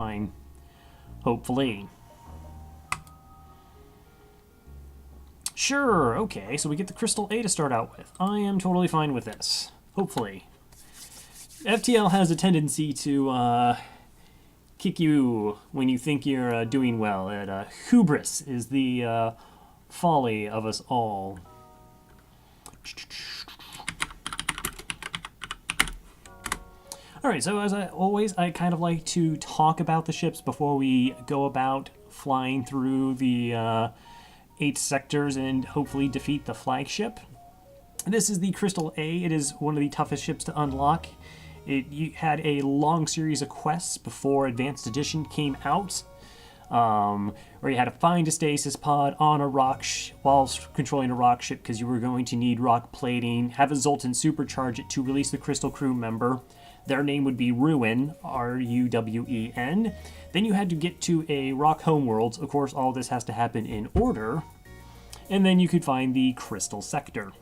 fine. Hopefully. Sure, okay, so we get the Crystal A to start out with. I am totally fine with this. Hopefully. FTL has a tendency to kick you when you think you're doing well. Hubris is the folly of us all. Alright, so as always, I kind of like to talk about the ships before we go about flying through the 8 sectors and hopefully defeat the flagship. This is the Crystal A. It is one of the toughest ships to unlock. It had a long series of quests before Advanced Edition came out, where you had to find a stasis pod on a rock while controlling a rock ship because you were going to need rock plating, have a Zoltan supercharge it to release the Crystal crew member. Their name would be Ruwen, R-U-W-E-N. Then you had to get to a rock homeworld. Of course, all this has to happen in order. And then you could find the Crystal sector.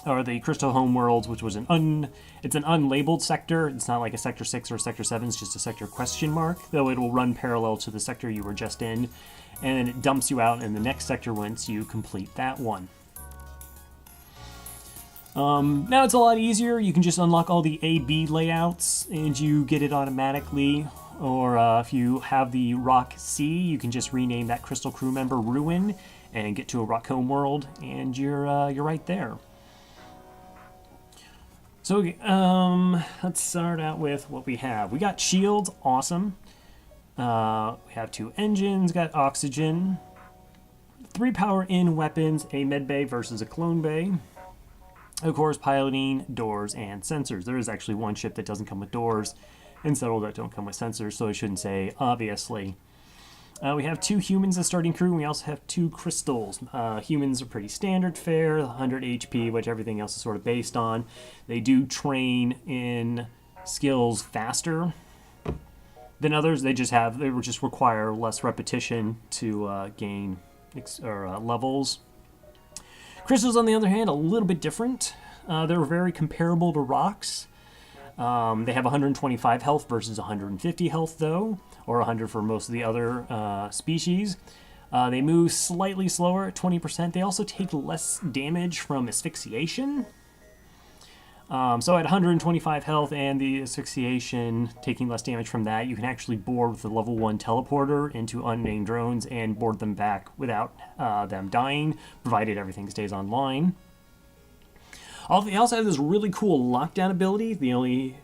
Or the Crystal homeworld, which was it's an unlabeled sector. It's not like a Sector 6 or Sector 7, it's just a sector question mark, though it will run parallel to the sector you were just in. And then it dumps you out in the next sector once you complete that one. Now it's a lot easier. You can just unlock all the A-B layouts and you get it automatically. Or if you have the Rock C, you can just rename that Crystal crew member Ruwen and get to a Rock homeworld, and you're right there. So let's start out with what we have. We got shields, awesome. We have 2 engines, got oxygen, 3 power-in weapons, a med bay versus a clone bay. Of course, piloting, doors, and sensors. There is actually one ship that doesn't come with doors, and several that don't come with sensors, so I shouldn't say obviously. We have 2 humans as starting crew, and we also have 2 crystals. Humans are pretty standard fare, 100 HP, which everything else is sort of based on. They do train in skills faster than others. They just require less repetition to gain levels. Crystals, on the other hand, a little bit different. They're very comparable to rocks. They have 125 health versus 150 health, though, or 100 for most of the other species. They move slightly slower at 20%. They also take less damage from asphyxiation. So at 125 health and the asphyxiation, taking less damage from that, you can actually board with the level 1 teleporter into unnamed drones and board them back without them dying, provided everything stays online. They also have this really cool lockdown ability, the only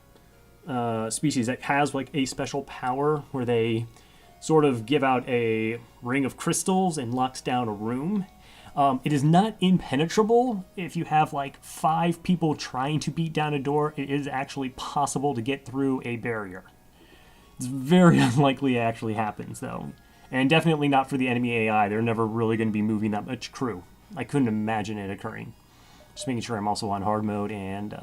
species that has like a special power where they sort of give out a ring of crystals and locks down a room. It is not impenetrable. If you have like 5 people trying to beat down a door, it is actually possible to get through a barrier. It's very unlikely it actually happens, though. And definitely not for the enemy AI. They're never really going to be moving that much crew. I couldn't imagine it occurring. Just making sure I'm also on hard mode and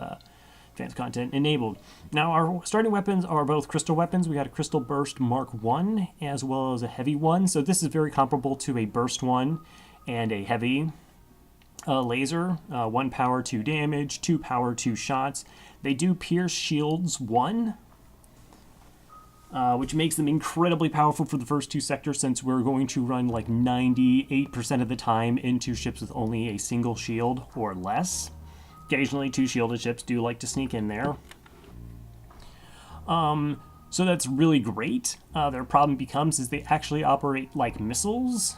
advanced content enabled. Now, our starting weapons are both crystal weapons. We got a Crystal Burst Mark 1 as well as a heavy one. So this is very comparable to a Burst 1 and a heavy laser. 1 power, 2 damage, 2 power, 2 shots. They do pierce shields 1, which makes them incredibly powerful for the first 2 sectors, since we're going to run like 98% of the time into ships with only a single shield or less. Occasionally 2 shielded ships do like to sneak in there. So that's really great. Their problem becomes is they actually operate like missiles.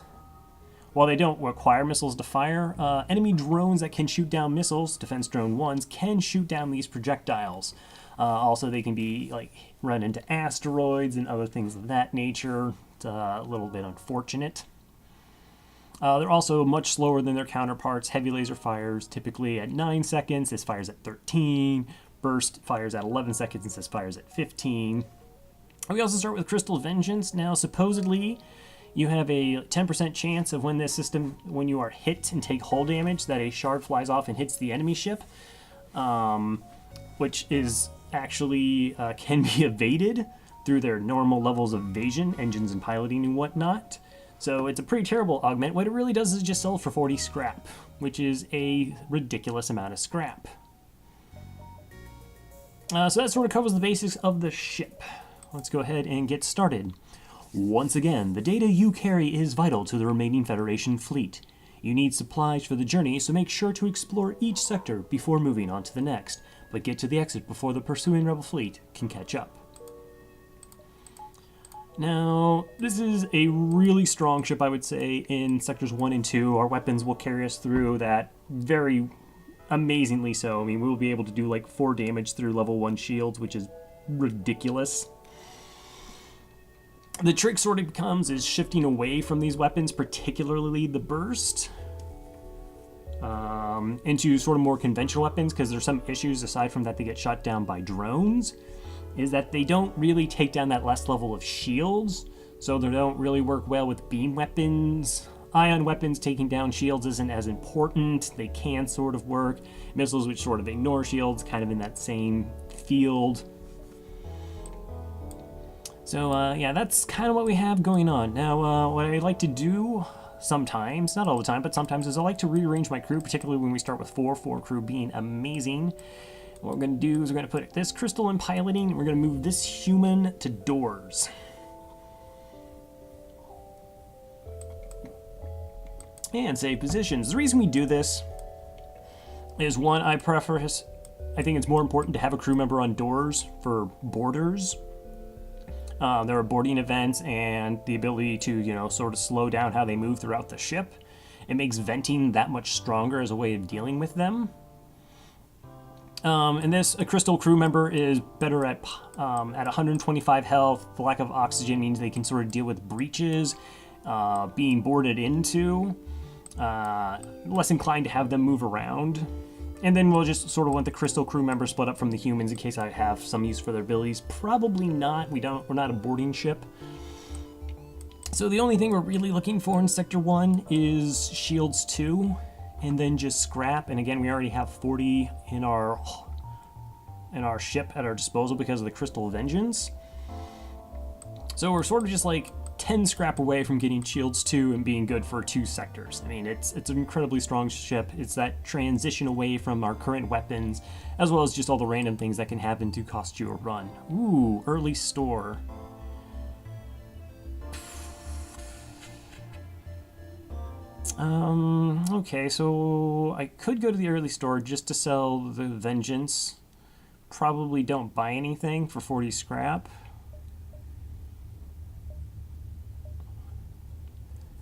While they don't require missiles to fire, enemy drones that can shoot down missiles, Defense Drone 1s, can shoot down these projectiles. Also, they can be like run into asteroids and other things of that nature. It's a little bit unfortunate. They're also much slower than their counterparts. Heavy laser fires typically at 9 seconds. This fires at 13. Burst fires at 11 seconds, and this fires at 15. We also start with Crystal Vengeance. Now, supposedly, you have a 10% chance of when you are hit and take hull damage, that a shard flies off and hits the enemy ship, which is actually can be evaded through their normal levels of evasion, engines and piloting and whatnot. So it's a pretty terrible augment. What it really does is just sell for 40 scrap, which is a ridiculous amount of scrap. So that sort of covers the basics of the ship. let's go ahead and get started. Once again, the data you carry is vital to the remaining Federation fleet. You need supplies for the journey, so make sure to explore each sector before moving on to the next, but get to the exit before the pursuing Rebel fleet can catch up. Now, this is a really strong ship, I would say, in Sectors 1 and 2. Our weapons will carry us through that very amazingly so. I mean, we'll be able to do like 4 damage through level 1 shields, which is ridiculous. The trick sort of becomes is shifting away from these weapons, particularly the burst, into sort of more conventional weapons, because there's some issues aside from that they get shot down by drones, is that they don't really take down that last level of shields, so they don't really work well with beam weapons. Ion weapons taking down shields isn't as important. They can sort of work. Missiles which sort of ignore shields, kind of in that same field. So yeah, that's kind of what we have going on. Now, what I like to do sometimes, not all the time, but sometimes, is I like to rearrange my crew, particularly when we start with 4 crew being amazing. What we're going to do is we're going to put this crystal in piloting, and we're going to move this human to doors. And save positions. The reason we do this is, one, I think it's more important to have a crew member on doors for boarders. There are boarding events and the ability to, sort of slow down how they move throughout the ship. It makes venting that much stronger as a way of dealing with them. And a crystal crew member is better at 125 health. The lack of oxygen means they can sort of deal with breaches, being boarded into, less inclined to have them move around. And then we'll just sort of want the crystal crew member split up from the humans in case I have some use for their abilities. Probably not. We're not a boarding ship. So the only thing we're really looking for in Sector 1 is Shields 2, and then just scrap. And again, we already have 40 in our ship at our disposal because of the Crystal Vengeance. So we're sort of just like 10 scrap away from getting Shields 2 and being good for 2 sectors. I mean, it's an incredibly strong ship. It's that transition away from our current weapons, as well as just all the random things that can happen to cost you a run. Ooh, early store. Okay, so I could go to the early store just to sell the Vengeance. Probably don't buy anything for 40 scrap.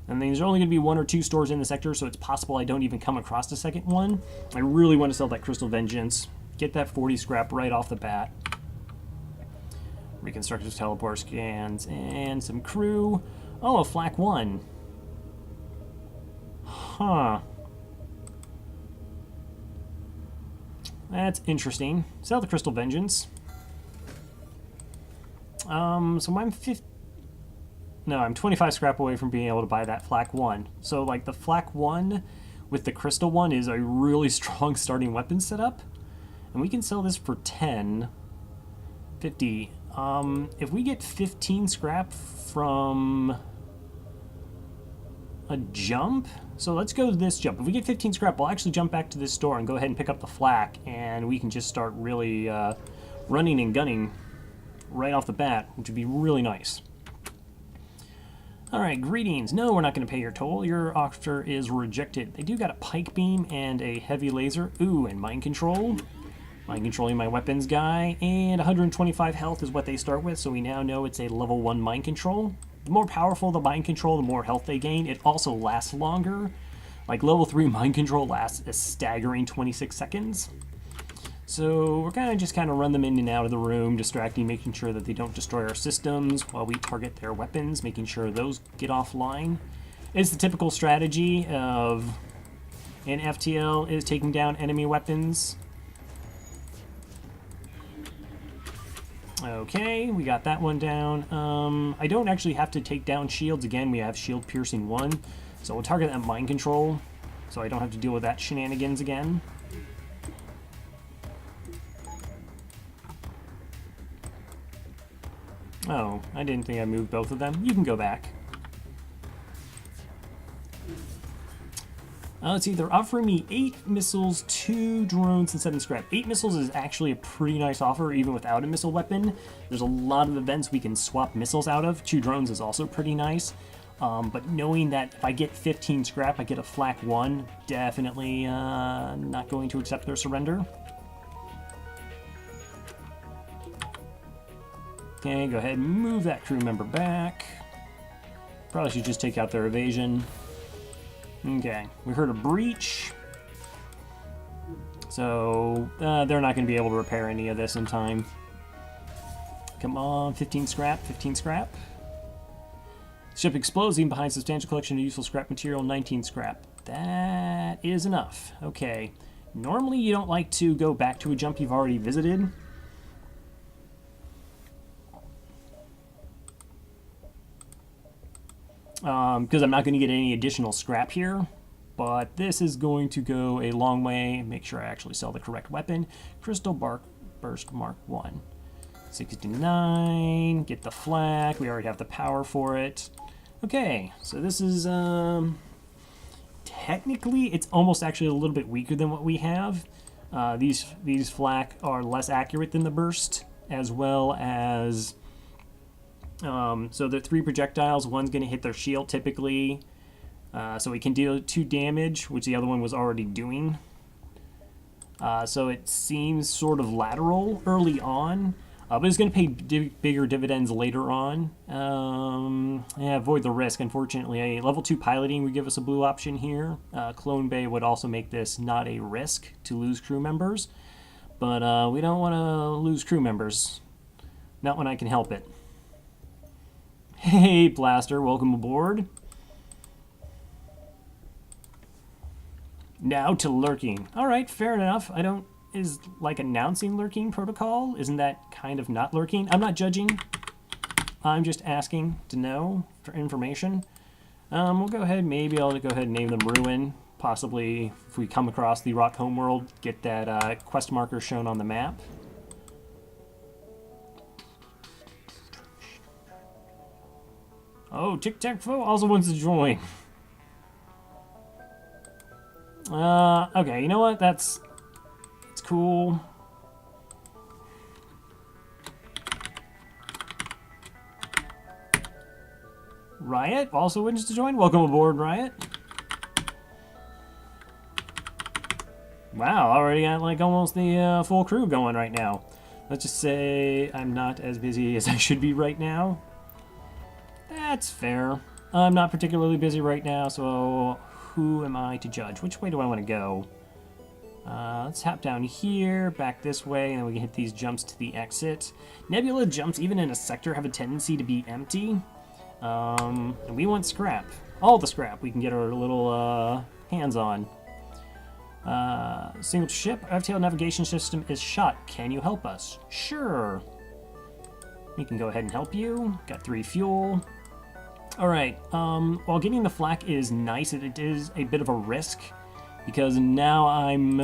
And there's only going to be 1 or 2 stores in the sector, so it's possible I don't even come across a second one. I really want to sell that Crystal Vengeance. Get that 40 scrap right off the bat. Reconstructive teleport scans and some crew. Oh, a flak 1. Huh. That's interesting. Sell the Crystal Vengeance. So I'm 25 scrap away from being able to buy that flak 1. So like the flak 1 with the crystal 1 is a really strong starting weapon setup. And we can sell this for 50. If we get 15 scrap from a jump, so let's go to this jump. If we get 15 scrap, we'll actually jump back to this store and go ahead and pick up the flak, and we can just start really running and gunning right off the bat, which would be really nice. Alright, greetings. No, we're not going to pay your toll. Your offer is rejected. They do got a pike beam and a heavy laser. Ooh, and mind control. Mind controlling my weapons guy. And 125 health is what they start with, so we now know it's a level 1 mind control. The more powerful the mind control, the more health they gain. It also lasts longer. Like level 3 mind control lasts a staggering 26 seconds. So we're just kind of run them in and out of the room, distracting, making sure that they don't destroy our systems while we target their weapons, making sure those get offline. It's the typical strategy of an FTL is taking down enemy weapons. Okay, we got that one down. I don't actually have to take down shields again. We have shield piercing 1, so we'll target that mind control, so I don't have to deal with that shenanigans again. Oh, I didn't think I moved both of them. You can go back. Let's see, they're offering me 8 missiles, 2 drones, and 7 scrap. 8 missiles is actually a pretty nice offer, even without a missile weapon. There's a lot of events we can swap missiles out of. 2 drones is also pretty nice. But knowing that if I get 15 scrap, I get a flak 1, definitely not going to accept their surrender. Okay, go ahead and move that crew member back. Probably should just take out their evasion. Okay, we heard a breach. So, they're not going to be able to repair any of this in time. Come on, 15 scrap, 15 scrap. Ship exploding behind substantial collection of useful scrap material, 19 scrap. That is enough. Okay. Normally you don't like to go back to a jump you've already visited. Because I'm not going to get any additional scrap here. But this is going to go a long way. Make sure I actually sell the correct weapon. Crystal Bark Burst Mark 1. 69. Get the flak. We already have the power for it. Okay, so this is, technically, it's almost actually a little bit weaker than what we have. These flak are less accurate than the burst, as well as, so they're 3 projectiles. One's going to hit their shield typically, so it can deal 2 damage, which the other one was already doing. So it seems sort of lateral early on. But it's going to pay bigger dividends later on. Yeah, avoid the risk. Unfortunately, a level 2 piloting would give us a blue option here. Clone Bay would also make this not a risk to lose crew members. But we don't want to lose crew members. Not when I can help it. Hey, Blaster, welcome aboard. Now to lurking. Alright, fair enough. Is like announcing lurking protocol? Isn't that kind of not lurking? I'm not judging. I'm just asking to know for information. We'll go ahead, maybe I'll go ahead and name them Ruin. Possibly, if we come across the Rock Homeworld, get that quest marker shown on the map. Oh, Tic Tac Foe also wants to join. Okay, you know what? That's cool. Riot also wishes to join. Welcome aboard, Riot. Wow, already got like almost the full crew going right now. Let's just say I'm not as busy as I should be right now. That's fair. I'm not particularly busy right now, so who am I to judge? Which way do I want to go? Let's hop down here, back this way, and then we can hit these jumps to the exit. Nebula jumps, even in a sector, have a tendency to be empty. And we want scrap. All the scrap we can get our little hands on. Single ship, FTL navigation system is shot. Can you help us? Sure. We can go ahead and help you. Got 3 fuel. Alright, while getting the flak is nice, it is a bit of a risk. Because now I'm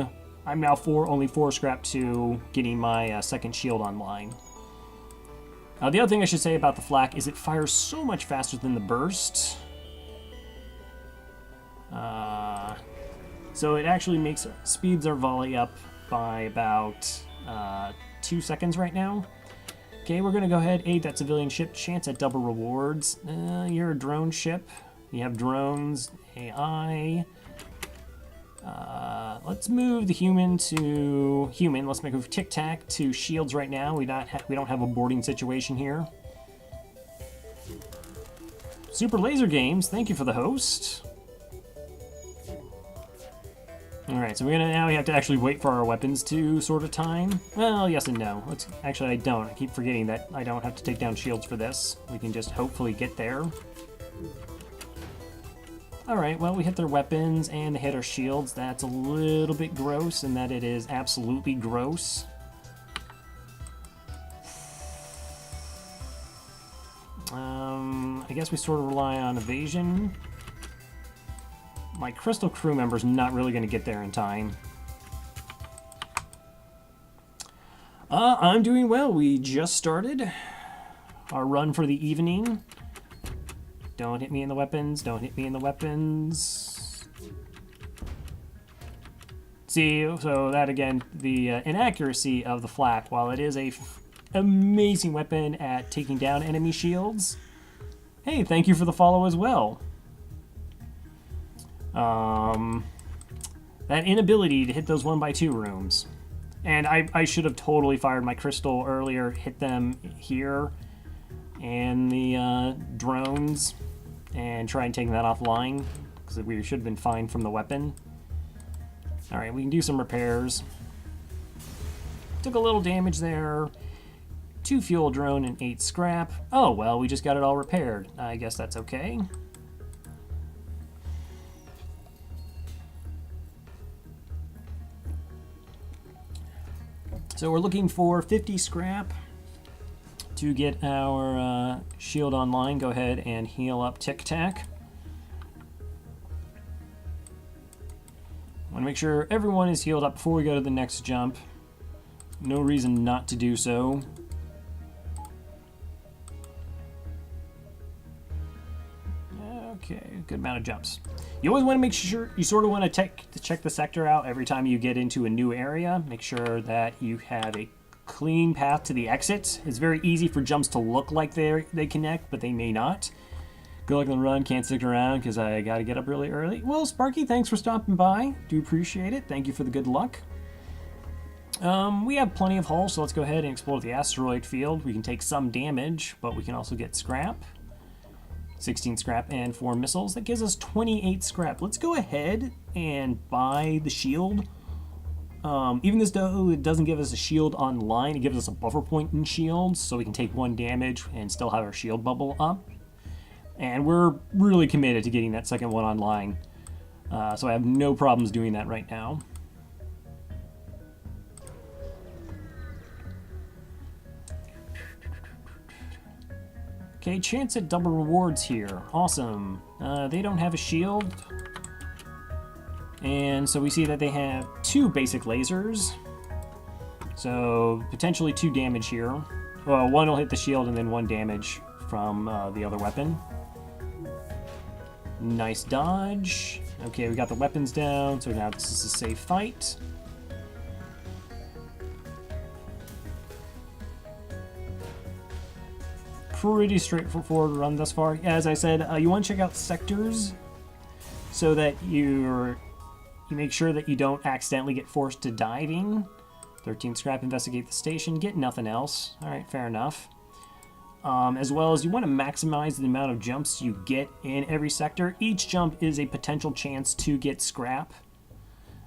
now only 4 scrap to getting my second shield online. The other thing I should say about the flak is it fires so much faster than the burst. So it actually speeds our volley up by about 2 seconds right now. Okay, we're going to go ahead, aid that civilian ship, chance at double rewards. You're a drone ship. You have drones, AI. Let's move the human to human. Let's move Tic Tac to shields right now. We don't have a boarding situation here. Super Laser Games, thank you for the host. Alright, so now we have to actually wait for our weapons to sort of time. Well, yes and no. Actually, I don't. I keep forgetting that I don't have to take down shields for this. We can just hopefully get there. Alright, well, we hit their weapons and they hit our shields. That's a little bit gross, in that it is absolutely gross. I guess we sort of rely on evasion. My Crystal crew member's not really going to get there in time. I'm doing well. We just started our run for the evening. Don't hit me in the weapons. Don't hit me in the weapons. See, so that again, the inaccuracy of the flak, while it is a amazing weapon at taking down enemy shields. Hey, thank you for the follow as well. That inability to hit those 1x2 rooms. And I should have totally fired my crystal earlier, hit them here, and the drones, and try and take that offline, because we should have been fine from the weapon. Alright, we can do some repairs. Took a little damage there. 2 fuel drone and 8 scrap. Oh, well, we just got it all repaired. I guess that's okay. So we're looking for 50 scrap to get our shield online. Go ahead and heal up Tic Tac. Want to make sure everyone is healed up before we go to the next jump. No reason not to do so. Okay, good amount of jumps. You always want to make sure, you sort of want to check the sector out every time you get into a new area. Make sure that you have a clean path to the exit. It's very easy for jumps to look like they connect, but they may not. Good luck on the run. Can't stick around because I got to get up really early. Well, Sparky, thanks for stopping by. Do appreciate it. Thank you for the good luck. We have plenty of hulls, so let's go ahead and explore the asteroid field. We can take some damage, but we can also get scrap. 16 scrap and 4 missiles. That gives us 28 scrap. Let's go ahead and buy the shield. Even though it doesn't give us a shield online, it gives us a buffer point in shields, so we can take 1 damage and still have our shield bubble up. And we're really committed to getting that second one online. So I have no problems doing that right now. Okay, chance at double rewards here. Awesome. They don't have a shield. And so we see that they have 2 basic lasers. So potentially 2 damage here. Well, 1 will hit the shield and then 1 damage from the other weapon. Nice dodge. Okay, we got the weapons down, so now this is a safe fight. Pretty straightforward run thus far. As I said, you want to check out sectors so that you make sure that you don't accidentally get forced to diving. 13 scrap, investigate the station, get nothing else. Alright, fair enough. As well as you want to maximize the amount of jumps you get in every sector. Each jump is a potential chance to get scrap.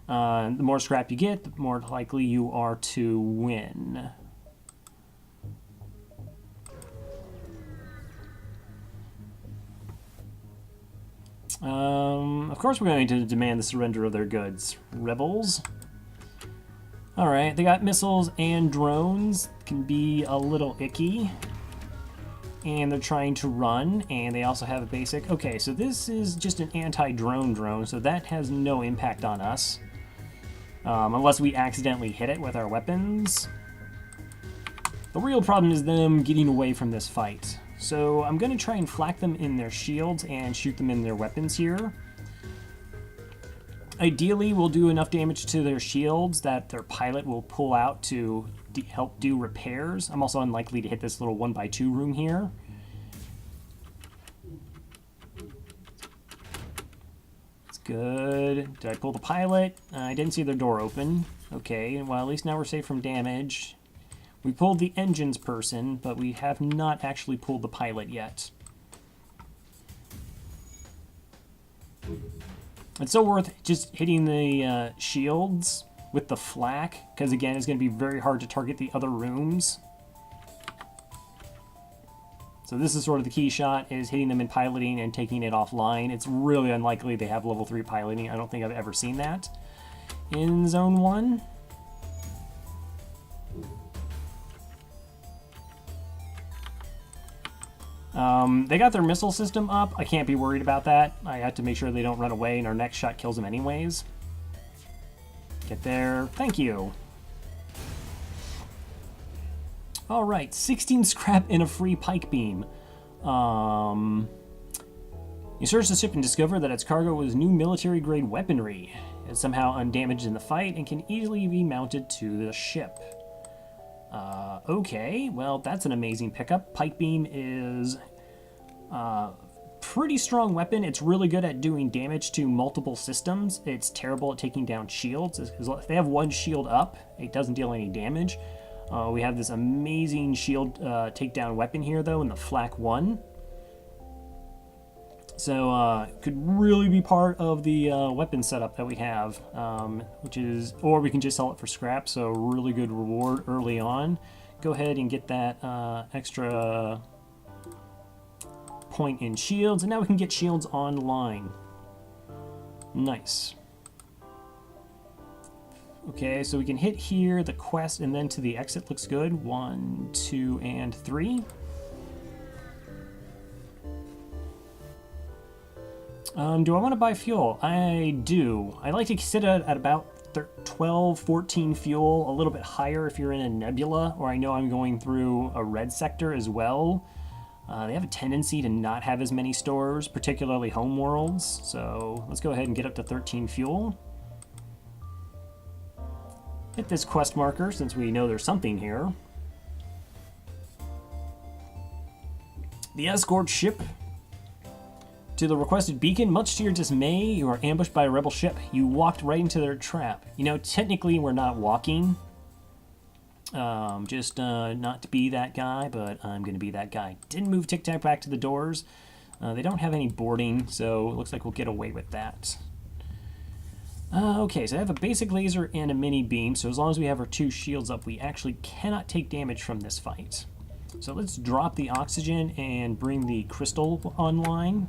The more scrap you get, the more likely you are to win. Of course we're going to demand the surrender of their goods. Rebels. Alright, they got missiles and drones. Can be a little icky. And they're trying to run, and they also have a basic... Okay, so this is just an anti-drone drone, so that has no impact on us. Unless we accidentally hit it with our weapons. The real problem is them getting away from this fight. So I'm going to try and flak them in their shields and shoot them in their weapons here. Ideally, we'll do enough damage to their shields that their pilot will pull out to help do repairs. I'm also unlikely to hit this little 1x2 room here. It's good. Did I pull the pilot? I didn't see their door open. Okay, well, at least now we're safe from damage. We pulled the engines person, but we have not actually pulled the pilot yet. It's so worth just hitting the shields with the flak, because again, it's going to be very hard to target the other rooms. So this is sort of the key shot, is hitting them in piloting and taking it offline. It's really unlikely they have level 3 piloting. I don't think I've ever seen that in Zone 1. They got their missile system up. I can't be worried about that. I have to make sure they don't run away, and our next shot kills them anyways. Get there. Thank you. Alright, 16 scrap and a free pike beam. You search the ship and discover that its cargo was new military-grade weaponry. It's somehow undamaged in the fight and can easily be mounted to the ship. Okay, well, that's an amazing pickup. Pike Beam is pretty strong weapon. It's really good at doing damage to multiple systems. It's terrible at taking down shields. If they have one shield up, it doesn't deal any damage. We have this amazing shield takedown weapon here, though, in the Flak 1. So could really be part of the weapon setup that we have, which is, or we can just sell it for scrap, so really good reward early on. Go ahead and get that extra point in shields, and now we can get shields online. Nice. Okay, so we can hit here, the quest, and then to the exit. Looks good. 1, 2, and 3. Do I want to buy fuel? I do. I like to sit at about 12, 14 fuel, a little bit higher if you're in a nebula, or I know I'm going through a red sector as well. They have a tendency to not have as many stores, particularly homeworlds, so let's go ahead and get up to 13 fuel. Hit this quest marker since we know there's something here. The escort ship to the requested beacon. Much to your dismay, you are ambushed by a rebel ship. You walked right into their trap. You know, technically we're not walking. Just not to be that guy, but I'm going to be that guy. Didn't move Tic Tac back to the doors. They don't have any boarding, so it looks like we'll get away with that. Okay, so I have a basic laser and a mini beam, so as long as we have our 2 shields up, we actually cannot take damage from this fight. So let's drop the oxygen and bring the crystal online.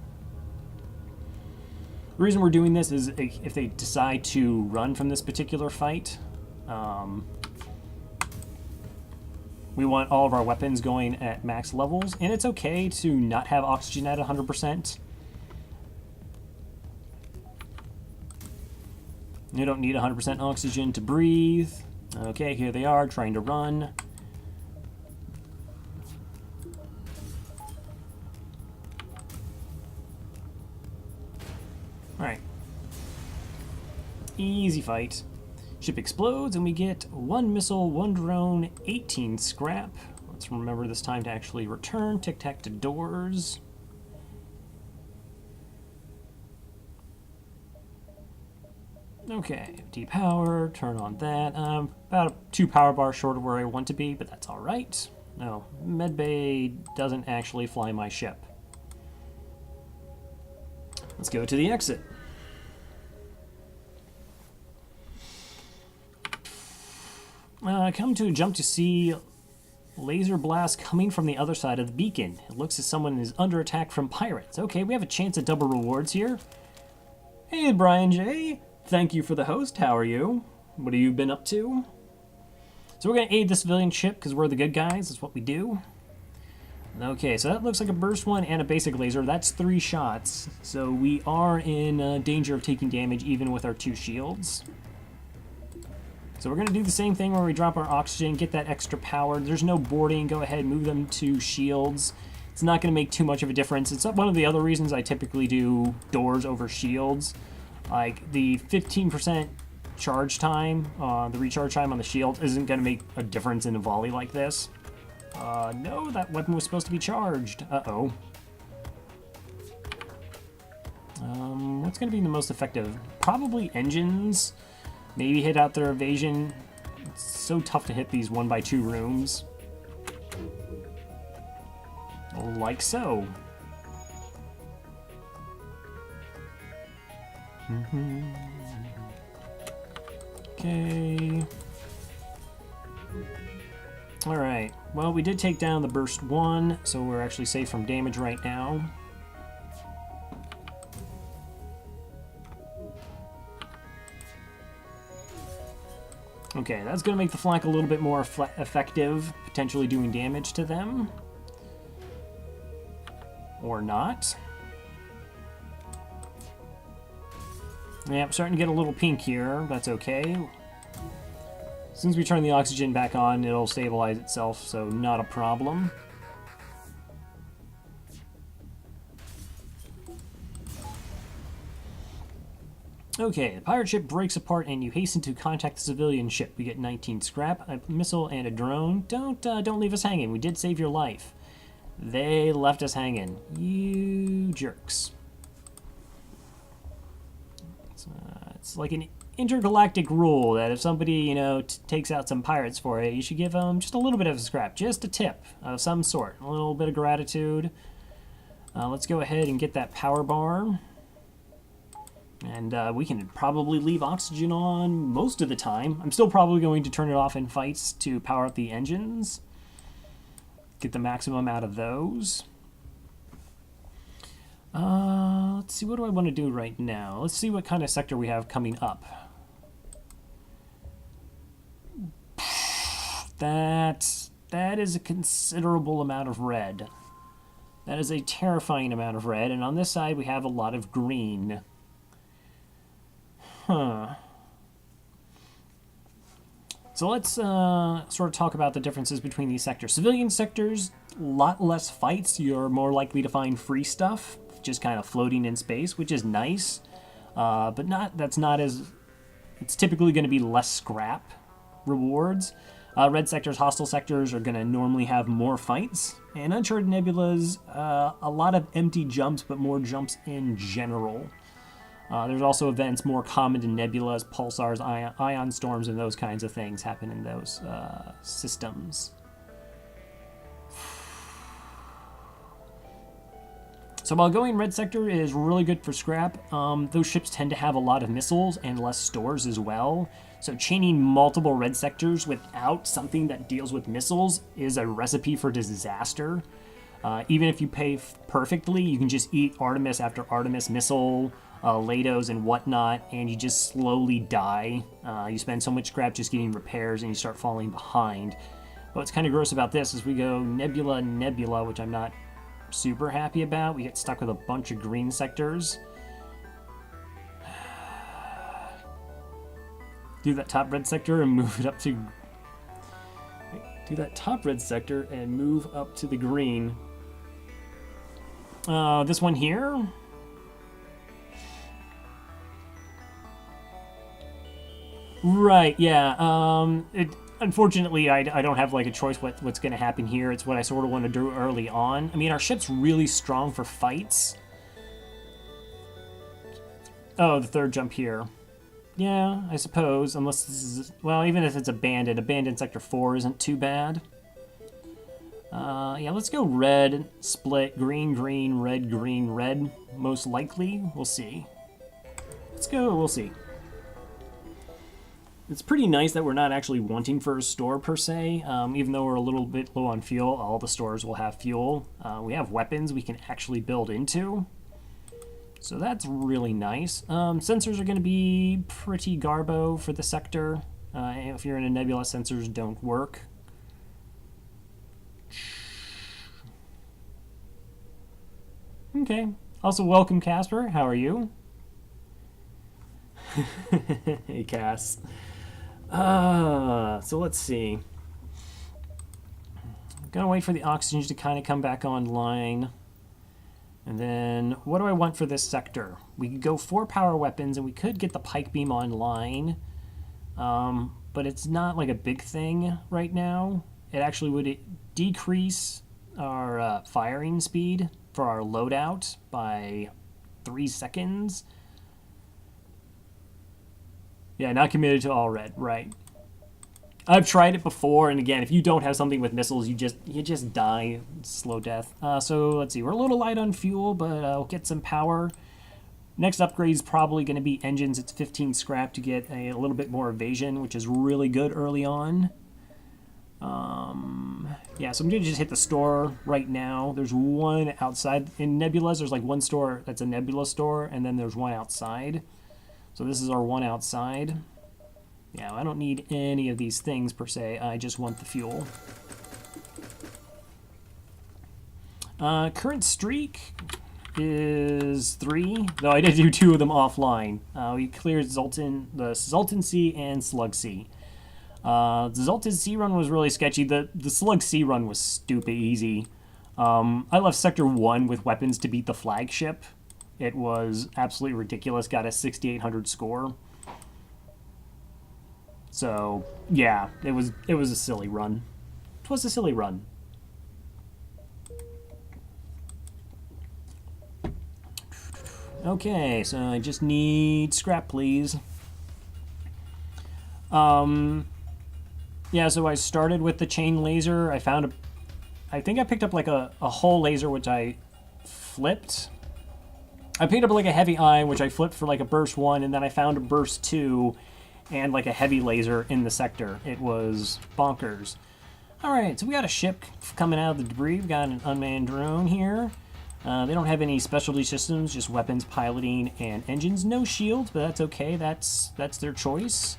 The reason we're doing this is if they decide to run from this particular fight, we want all of our weapons going at max levels, and it's okay to not have oxygen at 100%. You don't need 100% oxygen to breathe. Okay, here they are trying to run. Alright. Easy fight. Ship explodes and we get 1 missile, 1 drone, 18 scrap. Let's remember this time to actually return. Tic Tac to doors. Okay, depower, turn on that. About 2 power bars short of where I want to be, but that's alright. No, medbay doesn't actually fly my ship. Let's go to the exit. Come to a jump to see laser blast coming from the other side of the beacon. It looks as someone is under attack from pirates. Okay, we have a chance at double rewards here. Hey, Brian J. Thank you for the host. How are you? What have you been up to? So we're going to aid the civilian ship because we're the good guys. That's what we do. Okay, so that looks like a burst one and a basic laser. That's 3 shots. So we are in danger of taking damage even with our 2 shields. So we're going to do the same thing where we drop our oxygen, get that extra power. There's no boarding. Go ahead, move them to shields. It's not going to make too much of a difference. It's one of the other reasons I typically do doors over shields. Like the 15% charge time, the recharge time on the shield isn't going to make a difference in a volley like this. No, that weapon was supposed to be charged. Uh-oh. What's going to be the most effective? Probably engines. Maybe hit out their evasion. It's so tough to hit these 1x2 rooms. Like so. Okay. Alright. Well, we did take down the burst 1, so we're actually safe from damage right now. Okay, that's going to make the flank a little bit more effective, potentially doing damage to them. Or not. Yeah, I'm starting to get a little pink here. That's okay. As soon as we turn the oxygen back on, it'll stabilize itself, so not a problem. Okay, the pirate ship breaks apart and you hasten to contact the civilian ship. We get 19 scrap, a missile, and a drone. Don't leave us hanging. We did save your life. They left us hanging. You jerks. It's like an intergalactic rule that if somebody, you know, takes out some pirates for it, you should give them just a little bit of a scrap, just a tip of some sort, a little bit of gratitude. Let's go ahead and get that power bar. And we can probably leave oxygen on most of the time. I'm still probably going to turn it off in fights to power up the engines. Get the maximum out of those. Let's see, what do I want to do right now? Let's see what kind of sector we have coming up. That is a considerable amount of red. That is a terrifying amount of red, and on this side we have a lot of green. Huh. So let's sort of talk about the differences between these sectors. Civilian sectors, a lot less fights. You're more likely to find free stuff, just kind of floating in space, which is nice. But that's not as... It's typically going to be less scrap rewards. Red sectors, hostile sectors are going to normally have more fights. And uncharted nebulas, a lot of empty jumps, but more jumps in general. There's also events more common to nebulas, pulsars, ion storms, and those kinds of things happen in those systems. So while going red sector is really good for scrap, those ships tend to have a lot of missiles and less stores as well. So chaining multiple red sectors without something that deals with missiles is a recipe for disaster. Even if you pay perfectly, you can just eat Artemis after Artemis missile, Lados and whatnot, and you just slowly die. You spend so much scrap just getting repairs and you start falling behind. What's kind of gross about this is we go nebula, which I'm not super happy about. We get stuck with a bunch of green sectors. Do that top red sector and move it up to... Do that top red sector and move up to the green. This one here... Right, yeah. Unfortunately, I don't have like a choice what's going to happen here. It's what I sort of want to do early on. I mean, our ship's really strong for fights. Oh, the third jump here. Yeah, I suppose, unless this is... Well, even if it's abandoned sector 4 isn't too bad. Yeah, let's go red, split, green, red, most likely. We'll see. Let's go, we'll see. It's pretty nice that we're not actually wanting for a store per se. Even though we're a little bit low on fuel, all the stores will have fuel. We have weapons we can actually build into. So that's really nice. Sensors are going to be pretty garbo for the sector. If you're in a nebula, sensors don't work. Okay. Also, welcome, Casper. How are you? Hey, Cass. So let's see. I'm gonna wait for the oxygen to kind of come back online. And then, what do I want for this sector? We could go 4 power weapons, and we could get the pike beam online. But it's not like a big thing right now. It actually would decrease our firing speed for our loadout by 3 seconds. Yeah, not committed to all red, right. I've tried it before, and again, if you don't have something with missiles, you just die. Slow death. So let's see, we're a little light on fuel, but we'll get some power. Next upgrade is probably going to be engines. It's 15 scrap to get a little bit more evasion, which is really good early on. Yeah, so I'm going to just hit the store right now. There's one outside. In Nebulas, there's like one store that's a Nebula store, and then there's one outside. So this is our one outside. Yeah, I don't need any of these things per se. I just want the fuel. Current streak is 3, though I did do 2 of them offline. We cleared the Zoltan Sea and Slug Sea. The Zoltan Sea run was really sketchy. The Slug Sea run was stupid easy. I left Sector 1 with weapons to beat the flagship. It was absolutely ridiculous. Got a 6,800 score. So yeah, it was a silly run. It was a silly run. Okay, so I just need scrap, please. Yeah, so I started with the chain laser. I think I picked up like a whole laser, which I flipped. I picked up like a heavy ion, which I flipped for like a burst 1, and then I found a burst 2 and like a heavy laser in the sector. It was bonkers. Alright, so we got a ship coming out of the debris. We've got an unmanned drone here. They don't have any specialty systems, just weapons, piloting, and engines. No shields, but that's okay. That's their choice.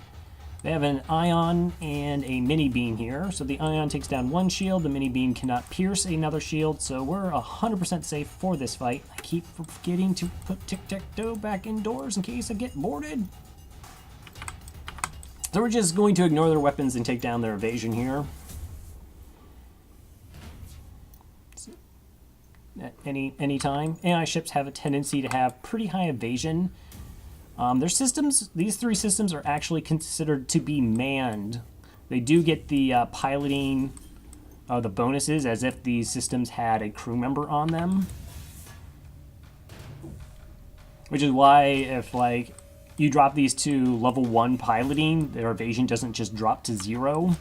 They have an ion and a mini beam here. So the ion takes down one shield. The mini beam cannot pierce another shield. So we're 100% safe for this fight. I keep forgetting to put tic-tac-toe back indoors in case I get boarded. So we're just going to ignore their weapons and take down their evasion here. At any time. AI ships have a tendency to have pretty high evasion. Their systems, these three systems are actually considered to be manned. They do get the piloting, the bonuses as if these systems had a crew member on them. Which is why if like you drop these to level 1 piloting, their evasion doesn't just drop to 0.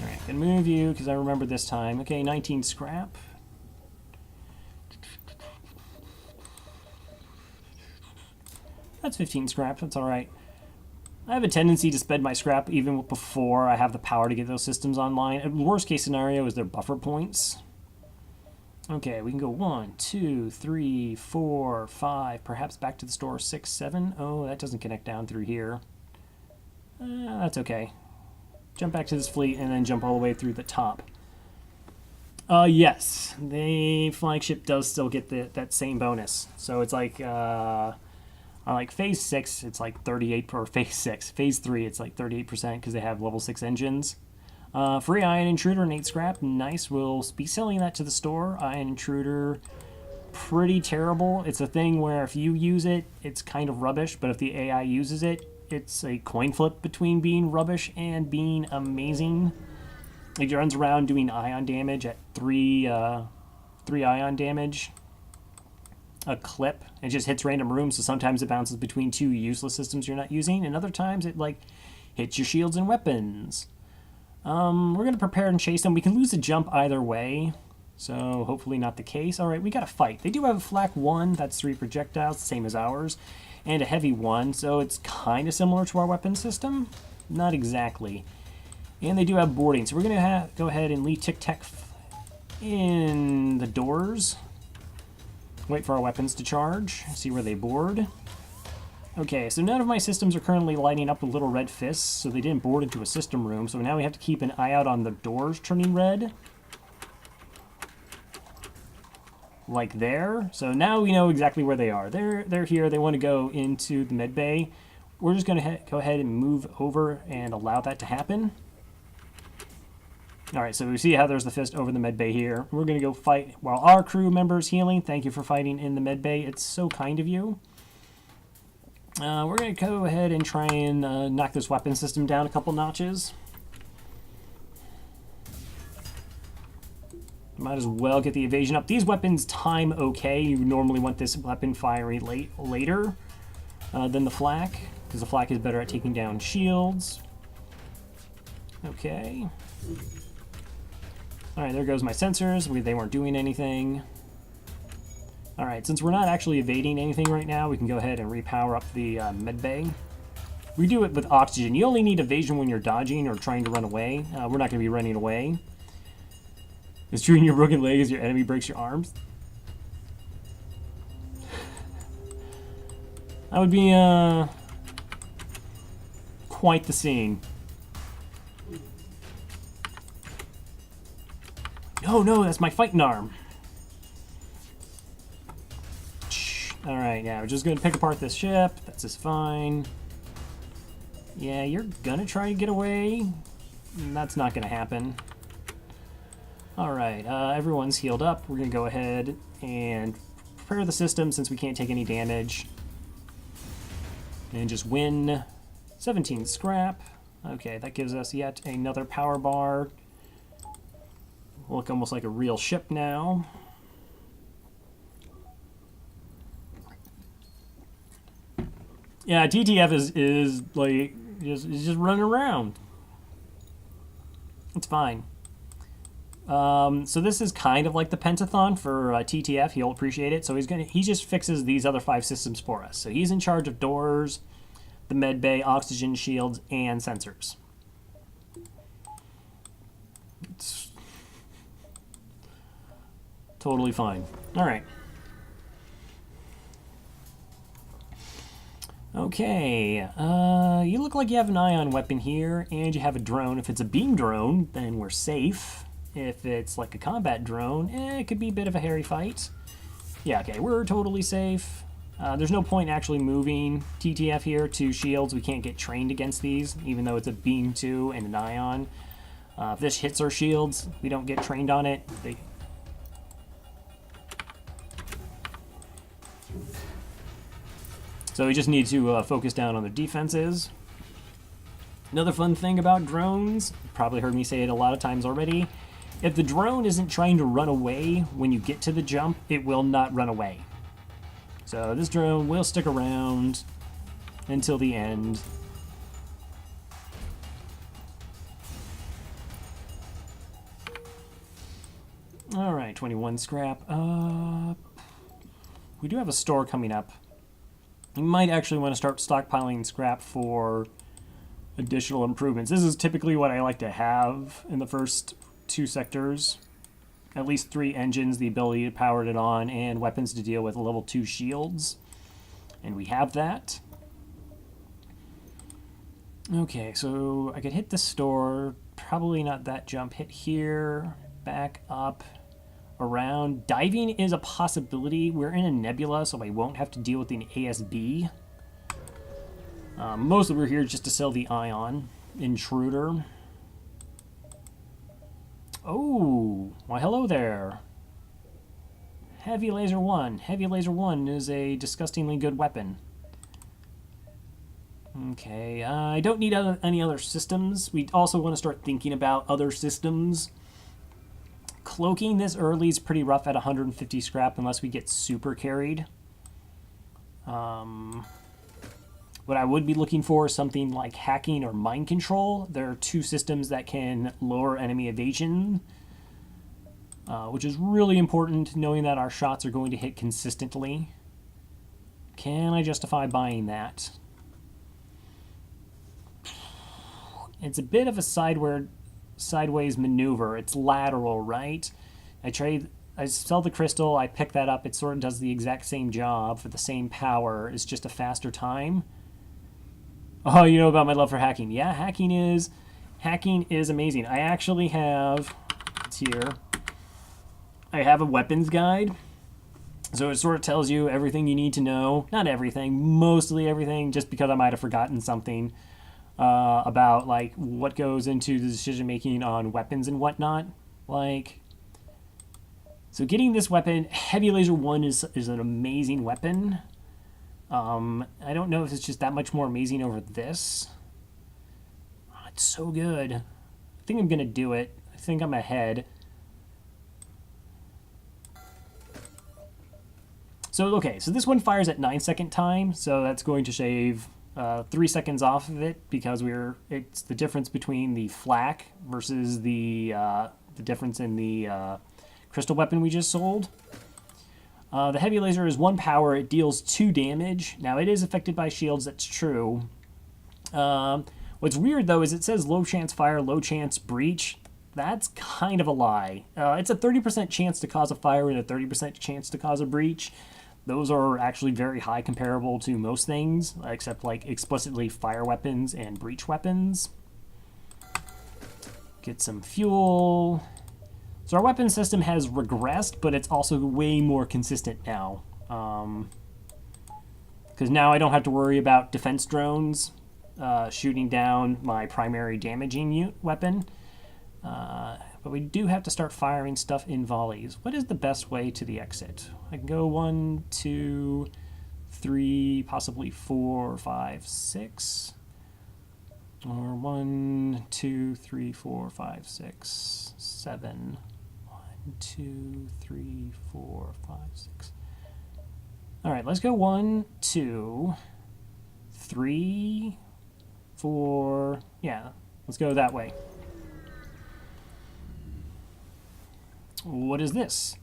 Alright, gonna move you because I remember this time. Okay, 19 scrap. That's 15 scrap, that's alright. I have a tendency to spend my scrap even before I have the power to get those systems online. The worst case scenario is their buffer points. Okay, we can go 1, 2, 3, 4, 5, perhaps back to the store 6, 7. Oh, that doesn't connect down through here. That's okay. Jump back to this fleet and then jump all the way through the top. Yes, the flagship does still get that same bonus. So it's like, on like phase 6, it's like 38, or phase 6. Phase 3, it's like 38% because they have level 6 engines. Free Ion Intruder and 8 scrap. Nice. We'll be selling that to the store. Ion Intruder, pretty terrible. It's a thing where if you use it, it's kind of rubbish, but if the AI uses it, it's a coin flip between being rubbish and being amazing. It runs around doing ion damage at 3 ion damage a clip. It just hits random rooms, so sometimes it bounces between 2 useless systems you're not using, and other times it like hits your shields and weapons. We're going to prepare and chase them. We can lose a jump either way, so hopefully not the case. Alright, we got to fight. They do have a flak 1, that's 3 projectiles, same as ours, and a heavy 1, so it's kind of similar to our weapon system. Not exactly. And they do have boarding, so we're going to go ahead and leave tic-tac in the doors. Wait for our weapons to charge, see where they board. Okay, so none of my systems are currently lighting up with little red fists, so they didn't board into a system room, so now we have to keep an eye out on the doors turning red. Like there. So now we know exactly where they are. They're here, they want to go into the med bay. We're just going to go ahead and move over and allow that to happen. Alright, so we see how there's the fist over the med bay here. We're going to go fight while our crew member's healing. Thank you for fighting in the med bay. It's so kind of you. We're going to go ahead and try and knock this weapon system down a couple notches. Might as well get the evasion up. These weapons time okay. You normally want this weapon firing later than the flak, because the flak is better at taking down shields. Okay. Alright, there goes my sensors. They weren't doing anything. Alright, since we're not actually evading anything right now, we can go ahead and repower up the med bay. We do it with oxygen. You only need evasion when you're dodging or trying to run away. We're not going to be running away. It's treating your broken leg as your enemy breaks your arms. That would be quite the scene. No, that's my fighting arm. Alright, yeah, we're just going to pick apart this ship. That's just fine. Yeah, you're going to try to get away. That's not going to happen. Alright, everyone's healed up. We're going to go ahead and prepare the system since we can't take any damage. And just win 17 scrap. Okay, that gives us yet another power bar. Look almost like a real ship now. Yeah, TTF is like just running around. It's fine. So this is kind of like the Pentathon for TTF. He'll appreciate it. So he just fixes these other 5 systems for us. So he's in charge of doors, the med bay, oxygen shields, and sensors. It's totally fine. All right. Okay, you look like you have an ion weapon here, and you have a drone. If it's a beam drone, then we're safe. If it's like a combat drone, it could be a bit of a hairy fight. Yeah, okay, we're totally safe. There's no point actually moving TTF here to shields. We can't get trained against these, even though it's a beam 2 and an ion. If this hits our shields, we don't get trained on it. So we just need to focus down on the defenses. Another fun thing about drones, you've probably heard me say it a lot of times already, if the drone isn't trying to run away when you get to the jump, it will not run away. So this drone will stick around until the end. Alright, 21 scrap. We do have a store coming up. You might actually want to start stockpiling scrap for additional improvements. This is typically what I like to have in the first 2 sectors. At least 3 engines, the ability to power it on, and weapons to deal with level 2 shields. And we have that. Okay, so I could hit the store. Probably not that jump. Hit here, back up, around. Diving is a possibility. We're in a nebula, so I won't have to deal with an ASB. Mostly we're here just to sell the ion intruder. Oh, why hello there. Heavy Laser 1. Heavy Laser 1 is a disgustingly good weapon. Okay, I don't need any other systems. We also want to start thinking about other systems. Cloaking this early is pretty rough at 150 scrap unless we get super carried. What I would be looking for is something like hacking or mind control. There are 2 systems that can lower enemy evasion, which is really important, knowing that our shots are going to hit consistently. Can I justify buying that? It's a bit of a sideways maneuver. It's lateral, right? I sell the crystal, I pick that up, it sort of does the exact same job for the same power. It's just a faster time. Oh, you know about my love for hacking. Yeah, hacking is amazing. I actually have, it's here, I have a weapons guide. So it sort of tells you everything you need to know. Not everything, mostly everything, just because I might have forgotten something about like what goes into the decision making on weapons and whatnot. Like, so getting this weapon, Heavy Laser 1 is an amazing weapon. I don't know if it's just that much more amazing over this. Oh, it's so good. I think I'm gonna do it. I think I'm ahead. So, okay, so this one fires at 9-second time, so that's going to shave 3 seconds off of it because it's the difference between the flak versus the difference in the crystal weapon we just sold. The heavy laser is 1 power. It deals 2 damage. Now, it is affected by shields. That's true. What's weird, though, is it says low chance fire, low chance breach. That's kind of a lie. It's a 30% chance to cause a fire and a 30% chance to cause a breach. Those are actually very high comparable to most things, except like explicitly fire weapons and breach weapons. Get some fuel. So our weapon system has regressed, but it's also way more consistent now. Because now I don't have to worry about defense drones shooting down my primary damaging weapon. but we do have to start firing stuff in volleys. What is the best way to the exit? I can go 1, 2, 3, possibly 4, 5, 6. Or 1, 2, 3, 4, 5, 6, 7. 1, 2, 3, 4, 5, 6. All right, let's go 1, 2, 3, 4. Yeah, let's go that way. What is this?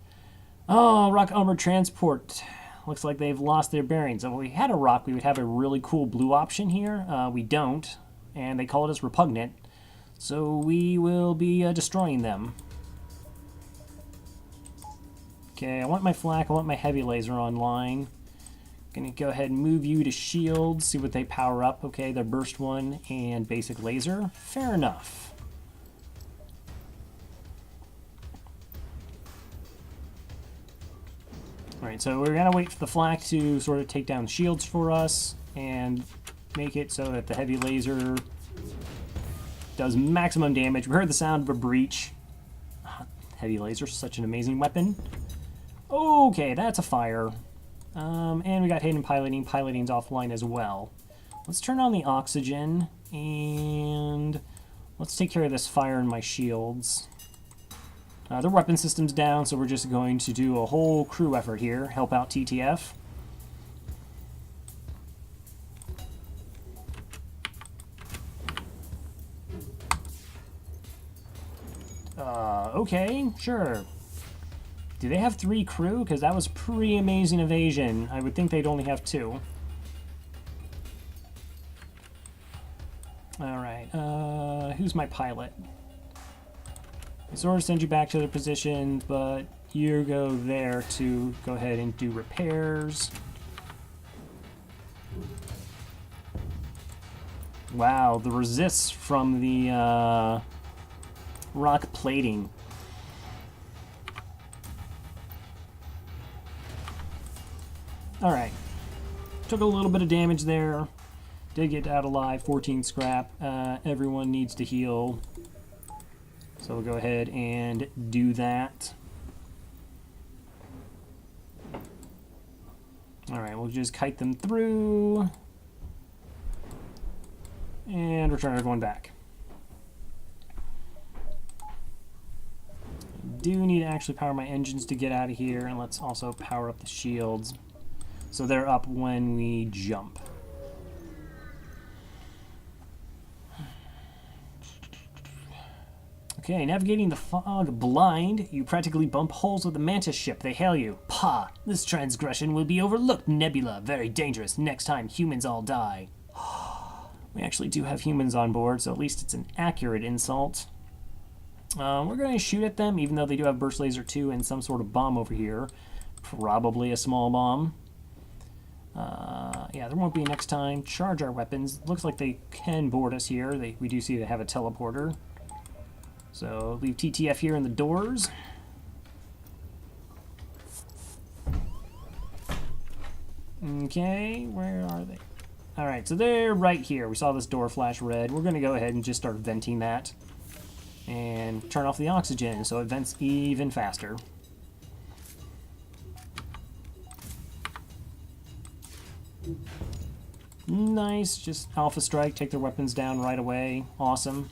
Oh, rock armored transport. Looks like they've lost their bearings. If we had a rock, we would have a really cool blue option here. We don't, and they call it as repugnant. So we will be destroying them. Okay, I want my flak, I want my heavy laser online. Gonna go ahead and move you to shields, see what they power up. Okay, they're burst 1 and basic laser. Fair enough. Alright, so we're gonna wait for the flak to sort of take down the shields for us and make it so that the heavy laser does maximum damage. We heard the sound of a breach. Heavy laser, such an amazing weapon. Okay, that's a fire. And we got hidden piloting. Piloting's offline as well. Let's turn on the oxygen, and let's take care of this fire in my shields. Their weapon system's down, so we're just going to do a whole crew effort here. Help out TTF. Okay, sure. Do they have 3 crew? Because that was pretty amazing evasion. I would think they'd only have 2. Alright, who's my pilot? I sort of send you back to their position, but you go there to go ahead and do repairs. Wow, the resists from the rock plating. Alright, took a little bit of damage there. Did get out alive, 14 scrap. Everyone needs to heal. So we'll go ahead and do that. Alright, we'll just kite them through. And return everyone back. I do need to actually power my engines to get out of here, and let's also power up the shields so they're up when we jump. Okay, navigating the fog blind, you practically bump holes with the Mantis ship. They hail you. Pah! This transgression will be overlooked, Nebula. Very dangerous. Next time, humans all die. We actually do have humans on board, so at least it's an accurate insult. We're going to shoot at them, even though they do have burst laser 2 and some sort of bomb over here. Probably a small bomb. Yeah, there won't be next time. Charge our weapons. Looks like they can board us here. We do see they have a teleporter. So leave TTF here in the doors. Okay, where are they? Alright, so they're right here. We saw this door flash red. We're going to go ahead and just start venting that. And turn off the oxygen so it vents even faster. Nice, just Alpha Strike, take their weapons down right away. Awesome.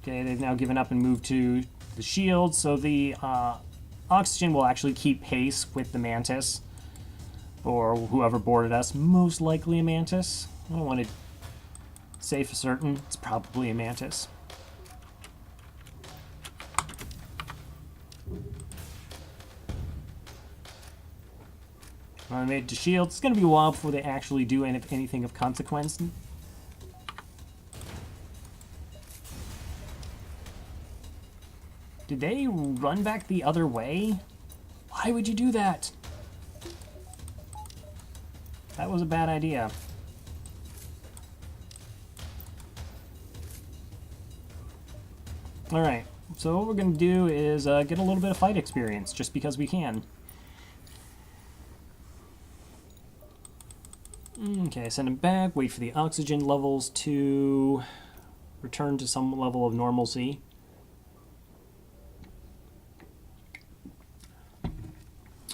Okay, they've now given up and moved to the shield, so the oxygen will actually keep pace with the Mantis. Or whoever boarded us, most likely a Mantis. I don't want to say for certain, it's probably a Mantis. I made it to shield. It's going to be a while before they actually do anything of consequence. Did they run back the other way? Why would you do that? That was a bad idea. Alright, so what we're going to do is get a little bit of fight experience, just because we can. Okay, send him back, wait for the oxygen levels to return to some level of normalcy.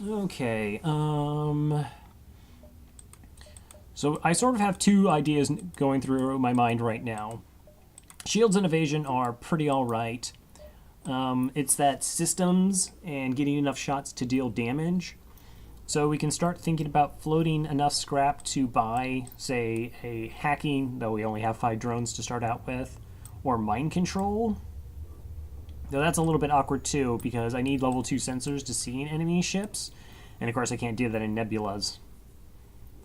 Okay, so I sort of have two ideas going through my mind right now. Shields and evasion are pretty alright. It's that systems and getting enough shots to deal damage. So we can start thinking about floating enough scrap to buy, say, a hacking, though we only have 5 drones to start out with, or mind control. Though that's a little bit awkward too, because I need level 2 sensors to see enemy ships, and of course I can't do that in nebulas.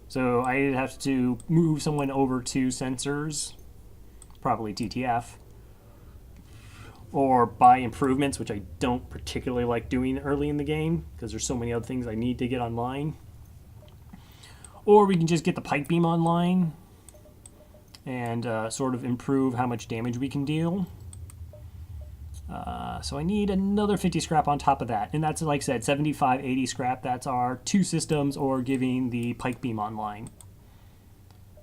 So I have to move someone over to sensors, probably TTF, or buy improvements, which I don't particularly like doing early in the game because there's so many other things I need to get online. Or we can just get the pike beam online and sort of improve how much damage we can deal. So I need another 50 scrap on top of that, and that's, like I said, 75, 80 scrap. That's our 2 systems or giving the pike beam online.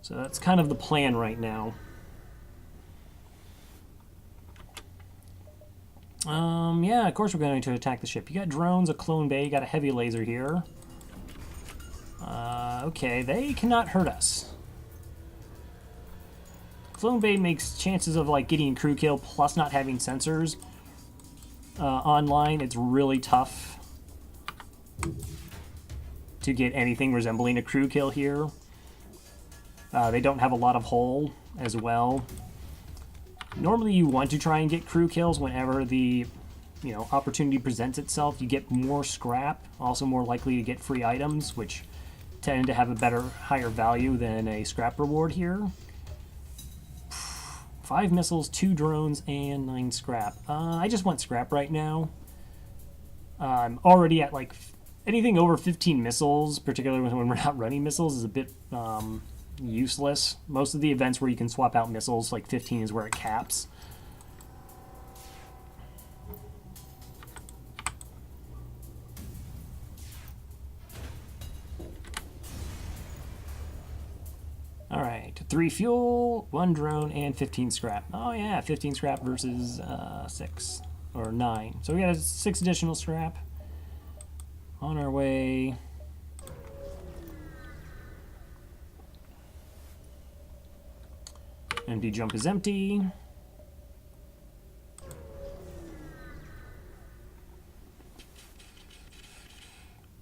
So that's kind of the plan right now. Yeah, of course we're going to attack the ship. You got drones, a clone bay, you got a heavy laser here. Okay, they cannot hurt us. Clone bay makes chances of like getting crew kill plus not having sensors online. It's really tough to get anything resembling a crew kill here. They don't have a lot of hull as well. Normally you want to try and get crew kills whenever the opportunity presents itself. You get more scrap, also more likely to get free items, which tend to have a better, higher value than a scrap reward here. 5 missiles, 2 drones, and 9 scrap. I just want scrap right now. I'm already at like anything over 15 missiles, particularly when we're not running missiles, is a bit useless. Most of the events where you can swap out missiles, like 15 is where it caps. Alright, 3 fuel, 1 drone, and 15 scrap. Oh yeah, 15 scrap versus 6, or 9. So we got 6 additional scrap. On our way. Empty jump is empty.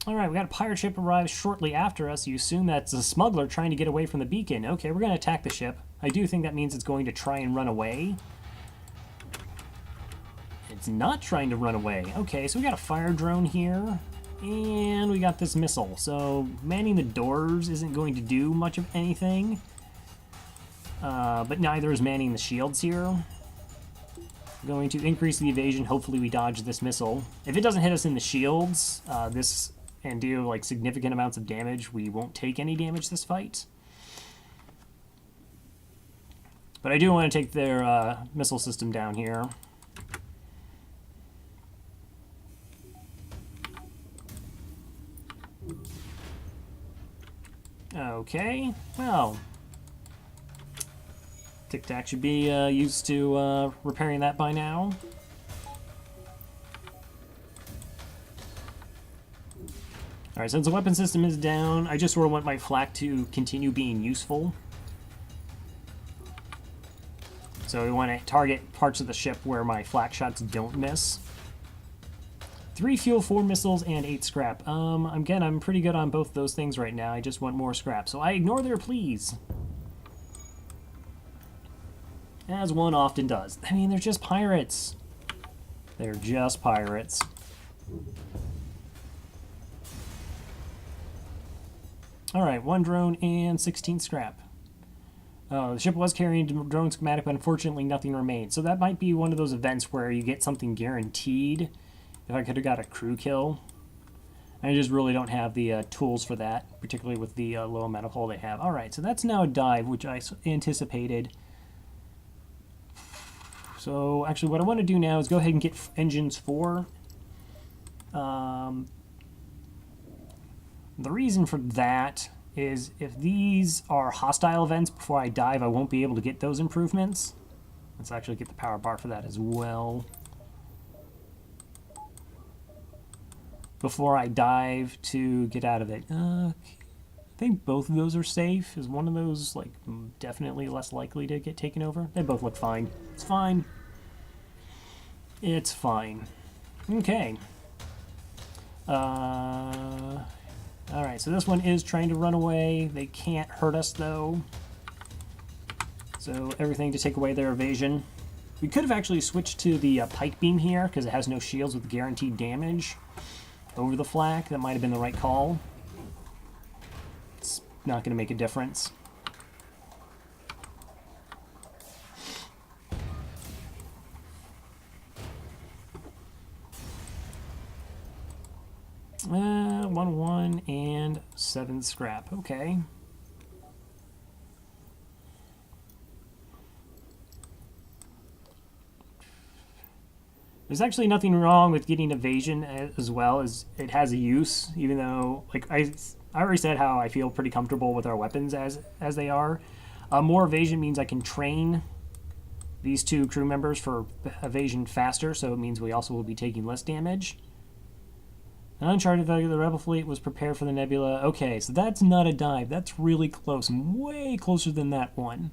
Alright, we got a pirate ship arrive shortly after us. You assume that's a smuggler trying to get away from the beacon. Okay, we're going to attack the ship. I do think that means it's going to try and run away. It's not trying to run away. Okay, so we got a fire drone here. And we got this missile. So manning the doors isn't going to do much of anything. But neither is manning the shields here. Going to increase the evasion. Hopefully we dodge this missile. If it doesn't hit us in the shields, and do like significant amounts of damage, we won't take any damage this fight. But I do want to take their missile system down here. Okay, well, Tic Tac should be used to repairing that by now. Alright, since the weapon system is down, I just sort of want my flak to continue being useful. So we want to target parts of the ship where my flak shots don't miss. 3 fuel, 4 missiles, and 8 scrap. Again, I'm pretty good on both those things right now. I just want more scrap. So I ignore their pleas. As one often does. I mean, they're just pirates. They're just pirates. Alright, 1 drone and 16 scrap. The ship was carrying drone schematic, but unfortunately nothing remained. So that might be one of those events where you get something guaranteed. If I could have got a crew kill. I just really don't have the tools for that, particularly with the low amount of hull they have. Alright, so that's now a dive, which I anticipated. So actually what I want to do now is go ahead and get engines 4. The reason for that is if these are hostile events before I dive, I won't be able to get those improvements. Let's actually get the power bar for that as well. before I dive to get out of it. I think both of those are safe. Is one of those like definitely less likely to get taken over? They both look fine. It's fine. It's fine. Okay. Alright, so this one is trying to run away. They can't hurt us, though. So everything to take away their evasion. We could have actually switched to the pike beam here, because it has no shields with guaranteed damage over the flak. That might have been the right call. It's not going to make a difference. One and 7 scrap. Okay. There's actually nothing wrong with getting evasion as well, as it has a use, even though, like I already said how I feel pretty comfortable with our weapons as they are. More evasion means I can train these 2 crew members for evasion faster, so it means we also will be taking less damage. An uncharted value, the rebel fleet was prepared for the nebula. Okay, so that's not a dive. That's really close. Way closer than that one.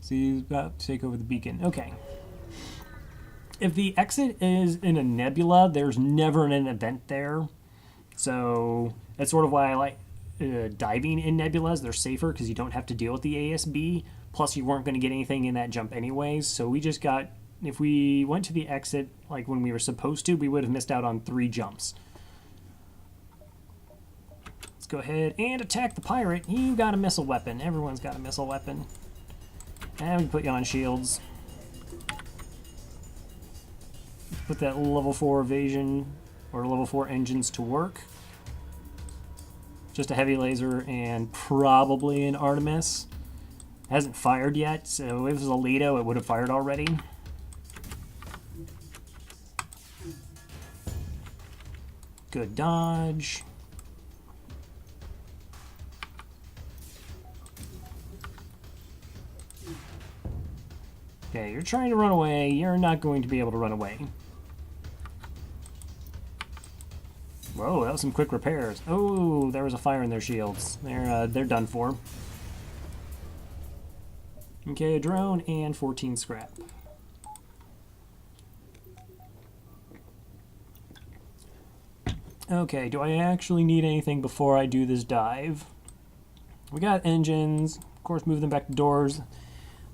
So he's about to take over the beacon. Okay. If the exit is in a nebula, there's never an event there. So that's sort of why I like diving in nebulas. They're safer because you don't have to deal with the ASB. Plus, you weren't going to get anything in that jump anyways. So we just got... If we went to the exit like when we were supposed to, we would have missed out on 3 jumps. Let's go ahead and attack the pirate. You got a missile weapon. Everyone's got a missile weapon. And we put you on shields. Put that level 4 evasion or level 4 engines to work. Just a heavy laser and probably an Artemis. It hasn't fired yet, so if it was a Leto, it would have fired already. Good dodge. Okay, you're trying to run away. You're not going to be able to run away. Whoa, that was some quick repairs. Oh, there was a fire in their shields. They're done for. Okay, a drone and 14 scrap. Okay, do I actually need anything before I do this dive? We got engines. Of course, move them back to doors.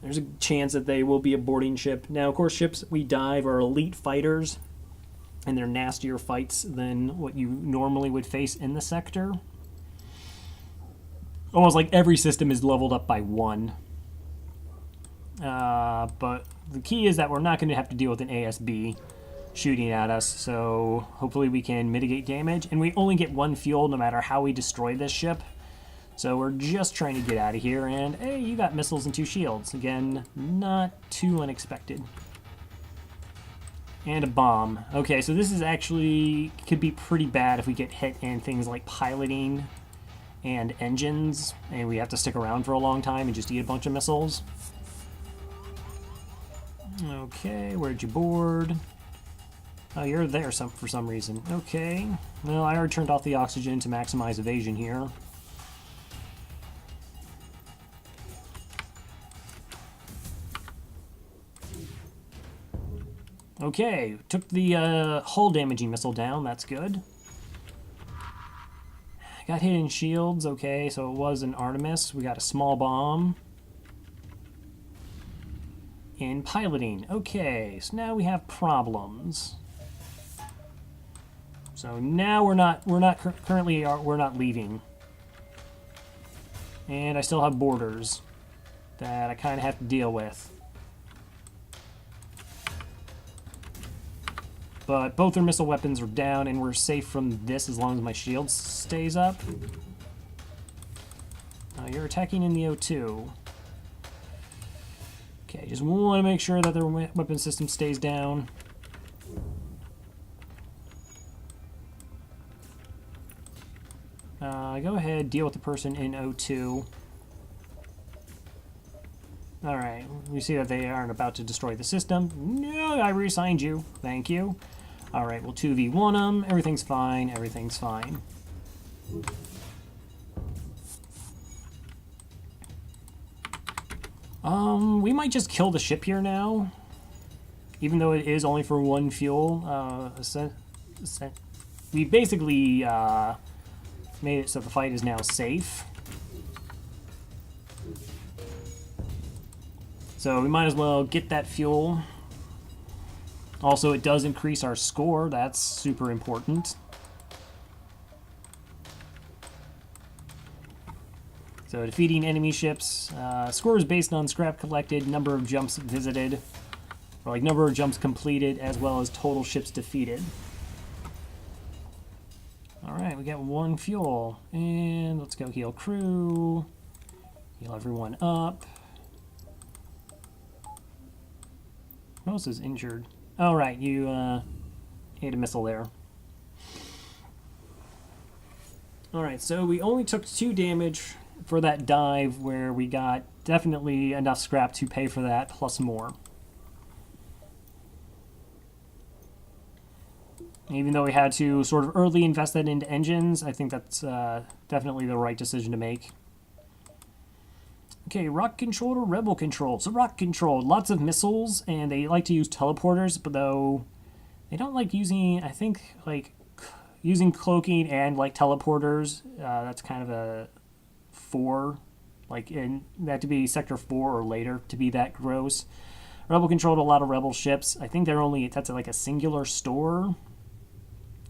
There's a chance that they will be a boarding ship. Now, of course, ships we dive are elite fighters, and they're nastier fights than what you normally would face in the sector. Almost like every system is leveled up by 1. But the key is that we're not going to have to deal with an ASB shooting at us, so hopefully we can mitigate damage. And we only get 1 fuel no matter how we destroy this ship. So we're just trying to get out of here, and hey, you got missiles and 2 shields. Again, not too unexpected. And a bomb. Okay, so this is actually, could be pretty bad if we get hit in things like piloting and engines, and we have to stick around for a long time and just eat a bunch of missiles. Okay, where'd you board? Oh, you're there for some reason. Okay. Well, I already turned off the oxygen to maximize evasion here. Okay, took the hull damaging missile down. That's good. Got hit in shields. Okay, so it was an Artemis. We got a small bomb. In piloting. Okay, so now we have problems. So now we're not leaving. And I still have borders that I kind of have to deal with. But both their missile weapons are down, and we're safe from this as long as my shield stays up. You're attacking in the O2. Okay, just want to make sure that their weapon system stays down. Go ahead, deal with the person in O2. All right, we see that they aren't about to destroy the system. No, I reassigned you. Thank you. All right, we'll 2v1 them. Everything's fine. Everything's fine. We might just kill the ship here now, even though it is only for 1 fuel. We basically made it so the fight is now safe. So we might as well get that fuel. Also, it does increase our score. That's super important. So defeating enemy ships. Score is based on scrap collected, number of jumps visited, or like number of jumps completed, as well as total ships defeated. Alright, we got 1 fuel. And let's go heal crew. Heal everyone up. Who else is injured? Oh, right, you ate a missile there. Alright, so we only took 2 damage for that dive, where we got definitely enough scrap to pay for that, plus more. Even though we had to sort of early invest that into engines, I think that's definitely the right decision to make. Okay, rock controlled or rebel controlled? So rock controlled, lots of missiles, and they like to use teleporters, but though they don't like using, I think, like, using cloaking and, like, teleporters. That's kind of a 4, like, in that to be sector 4 or later to be that gross. Rebel controlled a lot of rebel ships. I think that's like a singular store,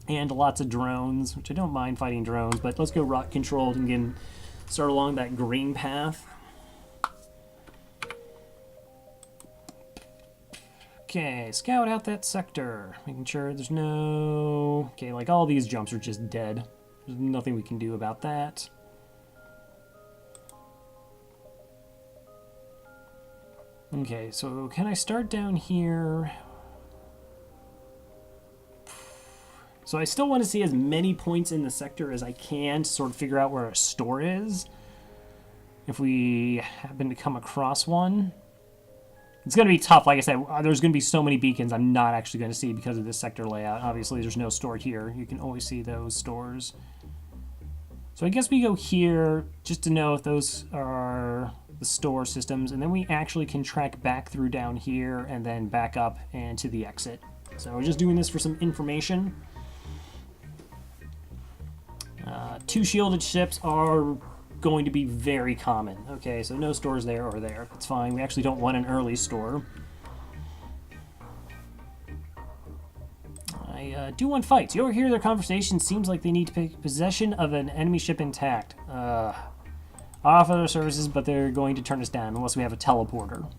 and lots of drones, which I don't mind fighting drones, but let's go rock controlled and again start along that green path. Okay, scout out that sector, making sure there's no... Okay, like all these jumps are just dead. There's nothing we can do about that. Okay, so can I start down here? So I still want to see as many points in the sector as I can to sort of figure out where a store is, if we happen to come across one. It's going to be tough. Like I said, there's going to be so many beacons I'm not actually going to see because of this sector layout. Obviously, there's no store here. You can always see those stores. So I guess we go here just to know if those are the store systems, and then we actually can track back through down here and then back up and to the exit. So we're just doing this for some information. 2 shielded ships are going to be very common. Okay, so no stores there or there. That's fine. We actually don't want an early store. I do want fights. You overhear their conversation. Seems like they need to take possession of an enemy ship intact. Offer their services, but they're going to turn us down unless we have a teleporter.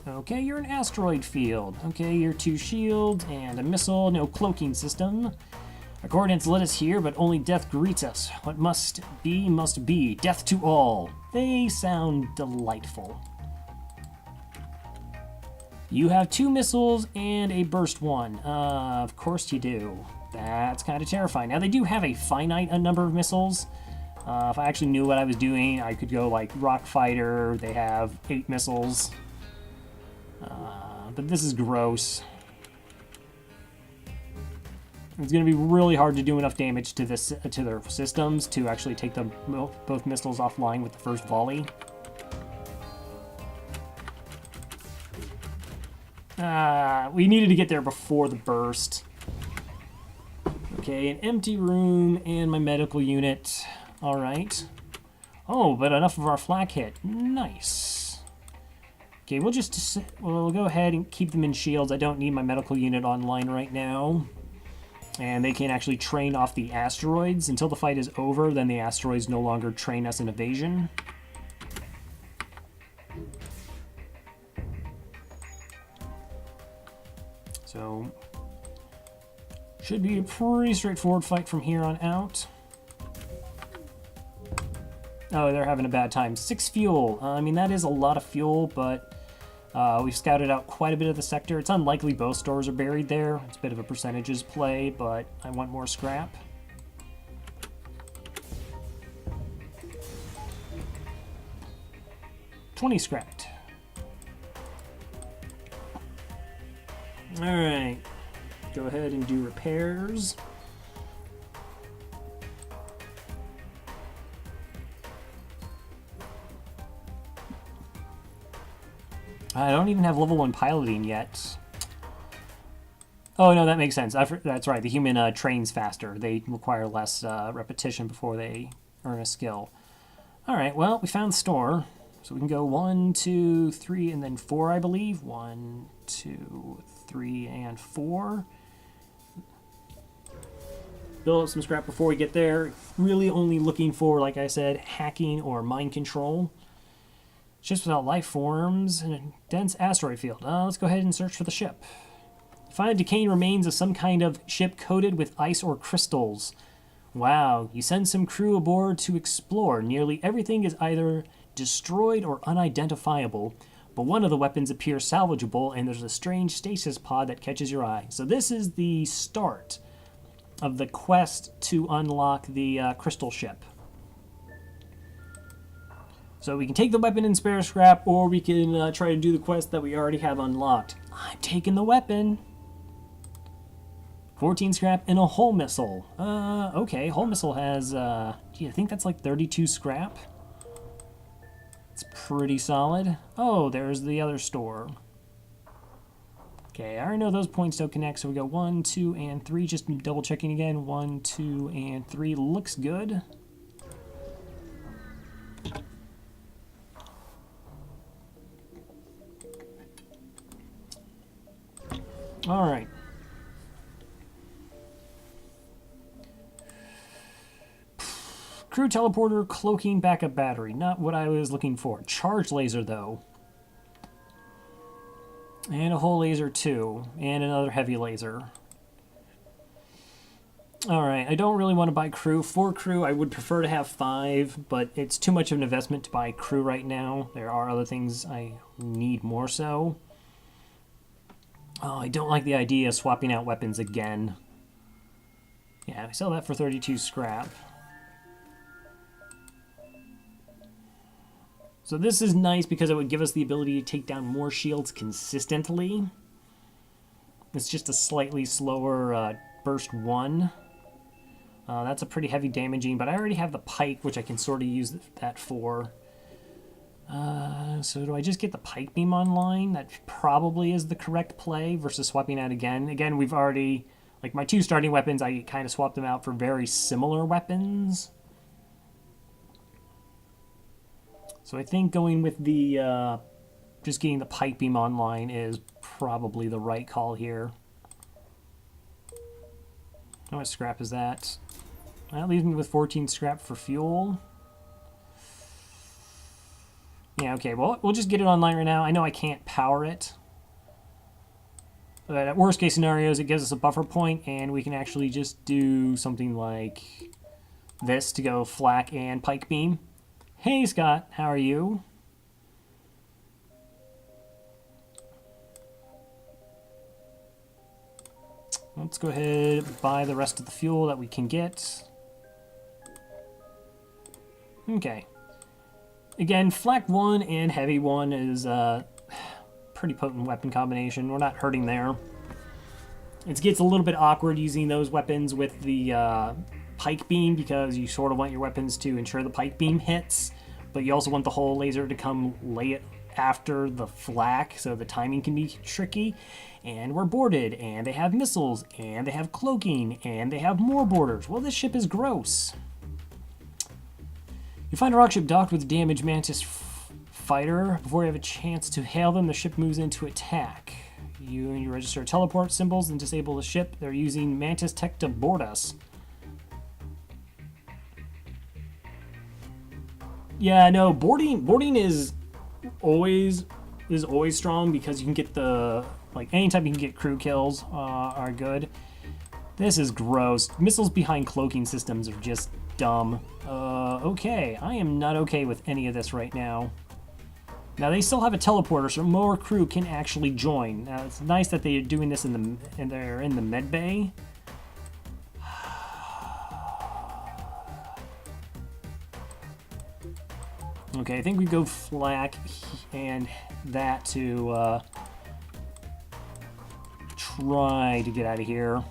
Okay, you're an asteroid field. Okay, you're 2 shields and a missile, no cloaking system. Our coordinates led us here, but only death greets us. What must be, must be. Death to all. They sound delightful. You have 2 missiles and a burst one. Of course you do. That's kind of terrifying. Now, they do have a finite number of missiles. If I actually knew what I was doing, I could go like Rock Fighter. They have 8 missiles. But this is gross. It's going to be really hard to do enough damage to this to their systems to actually take them both missiles offline with the first volley. We needed to get there before the burst. Okay, an empty room and my medical unit. All right. Oh, but enough of our flak hit. Nice. Okay, we'll go ahead and keep them in shields. I don't need my medical unit online right now. And they can actually train off the asteroids. Until the fight is over, then the asteroids no longer train us in evasion. So, should be a pretty straightforward fight from here on out. Oh, they're having a bad time. 6 fuel. I mean, that is a lot of fuel, but we've scouted out quite a bit of the sector. It's unlikely both stores are buried there. It's a bit of a percentages play, but I want more scrap. 20 scrapped. Alright. Go ahead and do repairs. I don't even have level 1 piloting yet. Oh, no, that makes sense. That's right. The human trains faster. They require less repetition before they earn a skill. All right, well, we found the store. So we can go 1, 2, 3, and then 4, I believe. 1, 2, 3, and 4. Build up some scrap before we get there. Really only looking for, like I said, hacking or mind control. Ships without life forms in a dense asteroid field. Let's go ahead and search for the ship. Find decaying remains of some kind of ship coated with ice or crystals. Wow, you send some crew aboard to explore. Nearly everything is either destroyed or unidentifiable, but one of the weapons appears salvageable, and there's a strange stasis pod that catches your eye. So this is the start of the quest to unlock the crystal ship. So we can take the weapon and spare scrap, or we can try to do the quest that we already have unlocked. I'm taking the weapon. 14 scrap and a hull missile. Okay, hull missile has, gee, I think that's like 32 scrap. It's pretty solid. Oh, there's the other store. Okay, I already know those points don't connect, so we go 1, 2, and 3. Just double checking again. 1, 2, and 3 looks good. All right. Crew teleporter, cloaking, backup battery. Not what I was looking for. Charge laser, though. And a whole laser, too. And another heavy laser. Alright, I don't really want to buy crew. 4 crew, I would prefer to have 5, but it's too much of an investment to buy crew right now. There are other things I need more so. Oh, I don't like the idea of swapping out weapons again. Yeah, I sell that for 32 scrap. So this is nice because it would give us the ability to take down more shields consistently. It's just a slightly slower burst 1. That's a pretty heavy damaging, but I already have the pike, which I can sort of use that for. So do I just get the pike beam online? That probably is the correct play versus swapping out again. Again, we've already, like my 2 starting weapons, I kind of swapped them out for very similar weapons. So I think going with the, just getting the pike beam online is probably the right call here. How much scrap is that? That leaves me with 14 scrap for fuel. Yeah, okay, well, we'll just get it online right now. I know I can't power it. But at worst case scenarios, it gives us a buffer point, and we can actually just do something like this to go flak and pike beam. Hey, Scott, how are you? Let's go ahead and buy the rest of the fuel that we can get. Okay. Again, flak 1 and heavy 1 is a pretty potent weapon combination. We're not hurting there. It gets a little bit awkward using those weapons with the pike beam because you sort of want your weapons to ensure the pike beam hits, but you also want the whole laser to come late after the flak, so the timing can be tricky. And we're boarded, and they have missiles, and they have cloaking, and they have more boarders. Well, this ship is gross. You find a rock ship docked with a damaged Mantis fighter. Before you have a chance to hail them, the ship moves into attack. You register teleport symbols and disable the ship. They're using Mantis tech to board us. Yeah, no, boarding is always strong because you can get the, like, anytime you can get crew kills are good. This is gross. Missiles behind cloaking systems are just dumb. Okay, I am not okay with any of this right now. Now they still have a teleporter, so more crew can actually join. Now it's nice that they're doing this they're in the med bay. Okay, I think we go flak and that to try to get out of here.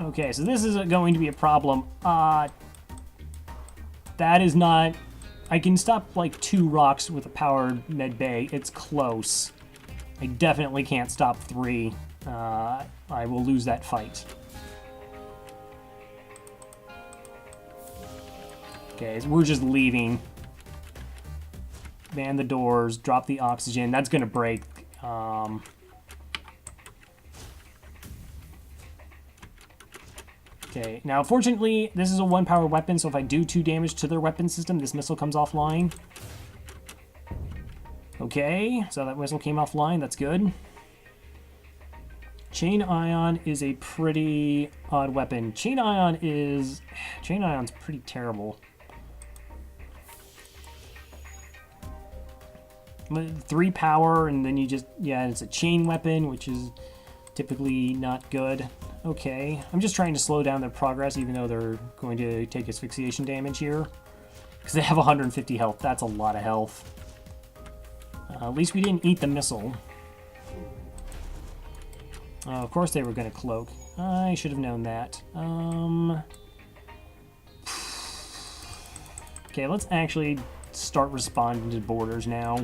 Okay, so this is going to be a problem. That is not... I can stop like 2 rocks with a powered med bay. It's close. I definitely can't stop 3. I will lose that fight. Okay, so we're just leaving. Man the doors, drop the oxygen. That's gonna break. Okay, now fortunately, this is a 1-power weapon, so if I do 2 damage to their weapon system, this missile comes offline. Okay, so that missile came offline, that's good. Chain Ion is a pretty odd weapon. Chain Ion's pretty terrible. 3 power, and then you just, yeah, it's a chain weapon, which is typically not good. Okay, I'm just trying to slow down their progress, even though they're going to take asphyxiation damage here. Because they have 150 health. That's a lot of health. At least we didn't eat the missile. Of course they were going to cloak. I should have known that. Okay, let's actually start responding to borders now.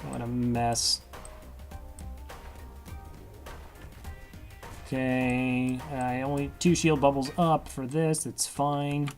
What a mess. Okay, only 2 shield bubbles up for this, it's fine.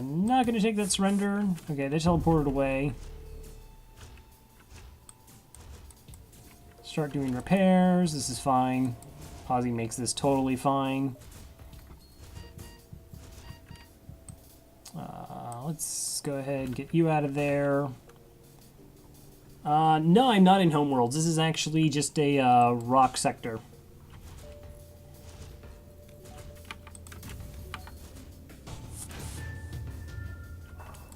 Not gonna take that surrender. Okay, they teleported away. Start doing repairs. This is fine. Ozzy makes this totally fine. Let's go ahead and get you out of there. No, I'm not in Homeworlds. This is actually just a rock sector.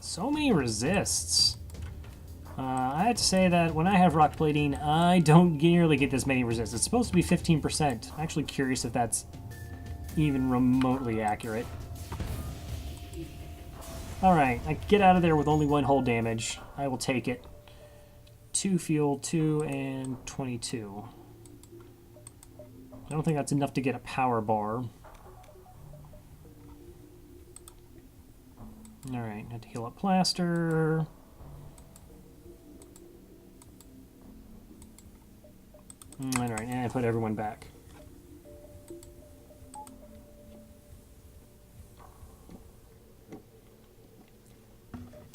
So many resists. I have to say that when I have rock plating, I don't nearly get this many resists. It's supposed to be 15%. I'm actually curious if that's even remotely accurate. Alright, I get out of there with only 1 hull damage. I will take it. 2 fuel, 2, and 22. I don't think that's enough to get a power bar. Alright, have to heal up plaster. Alright, and I put everyone back.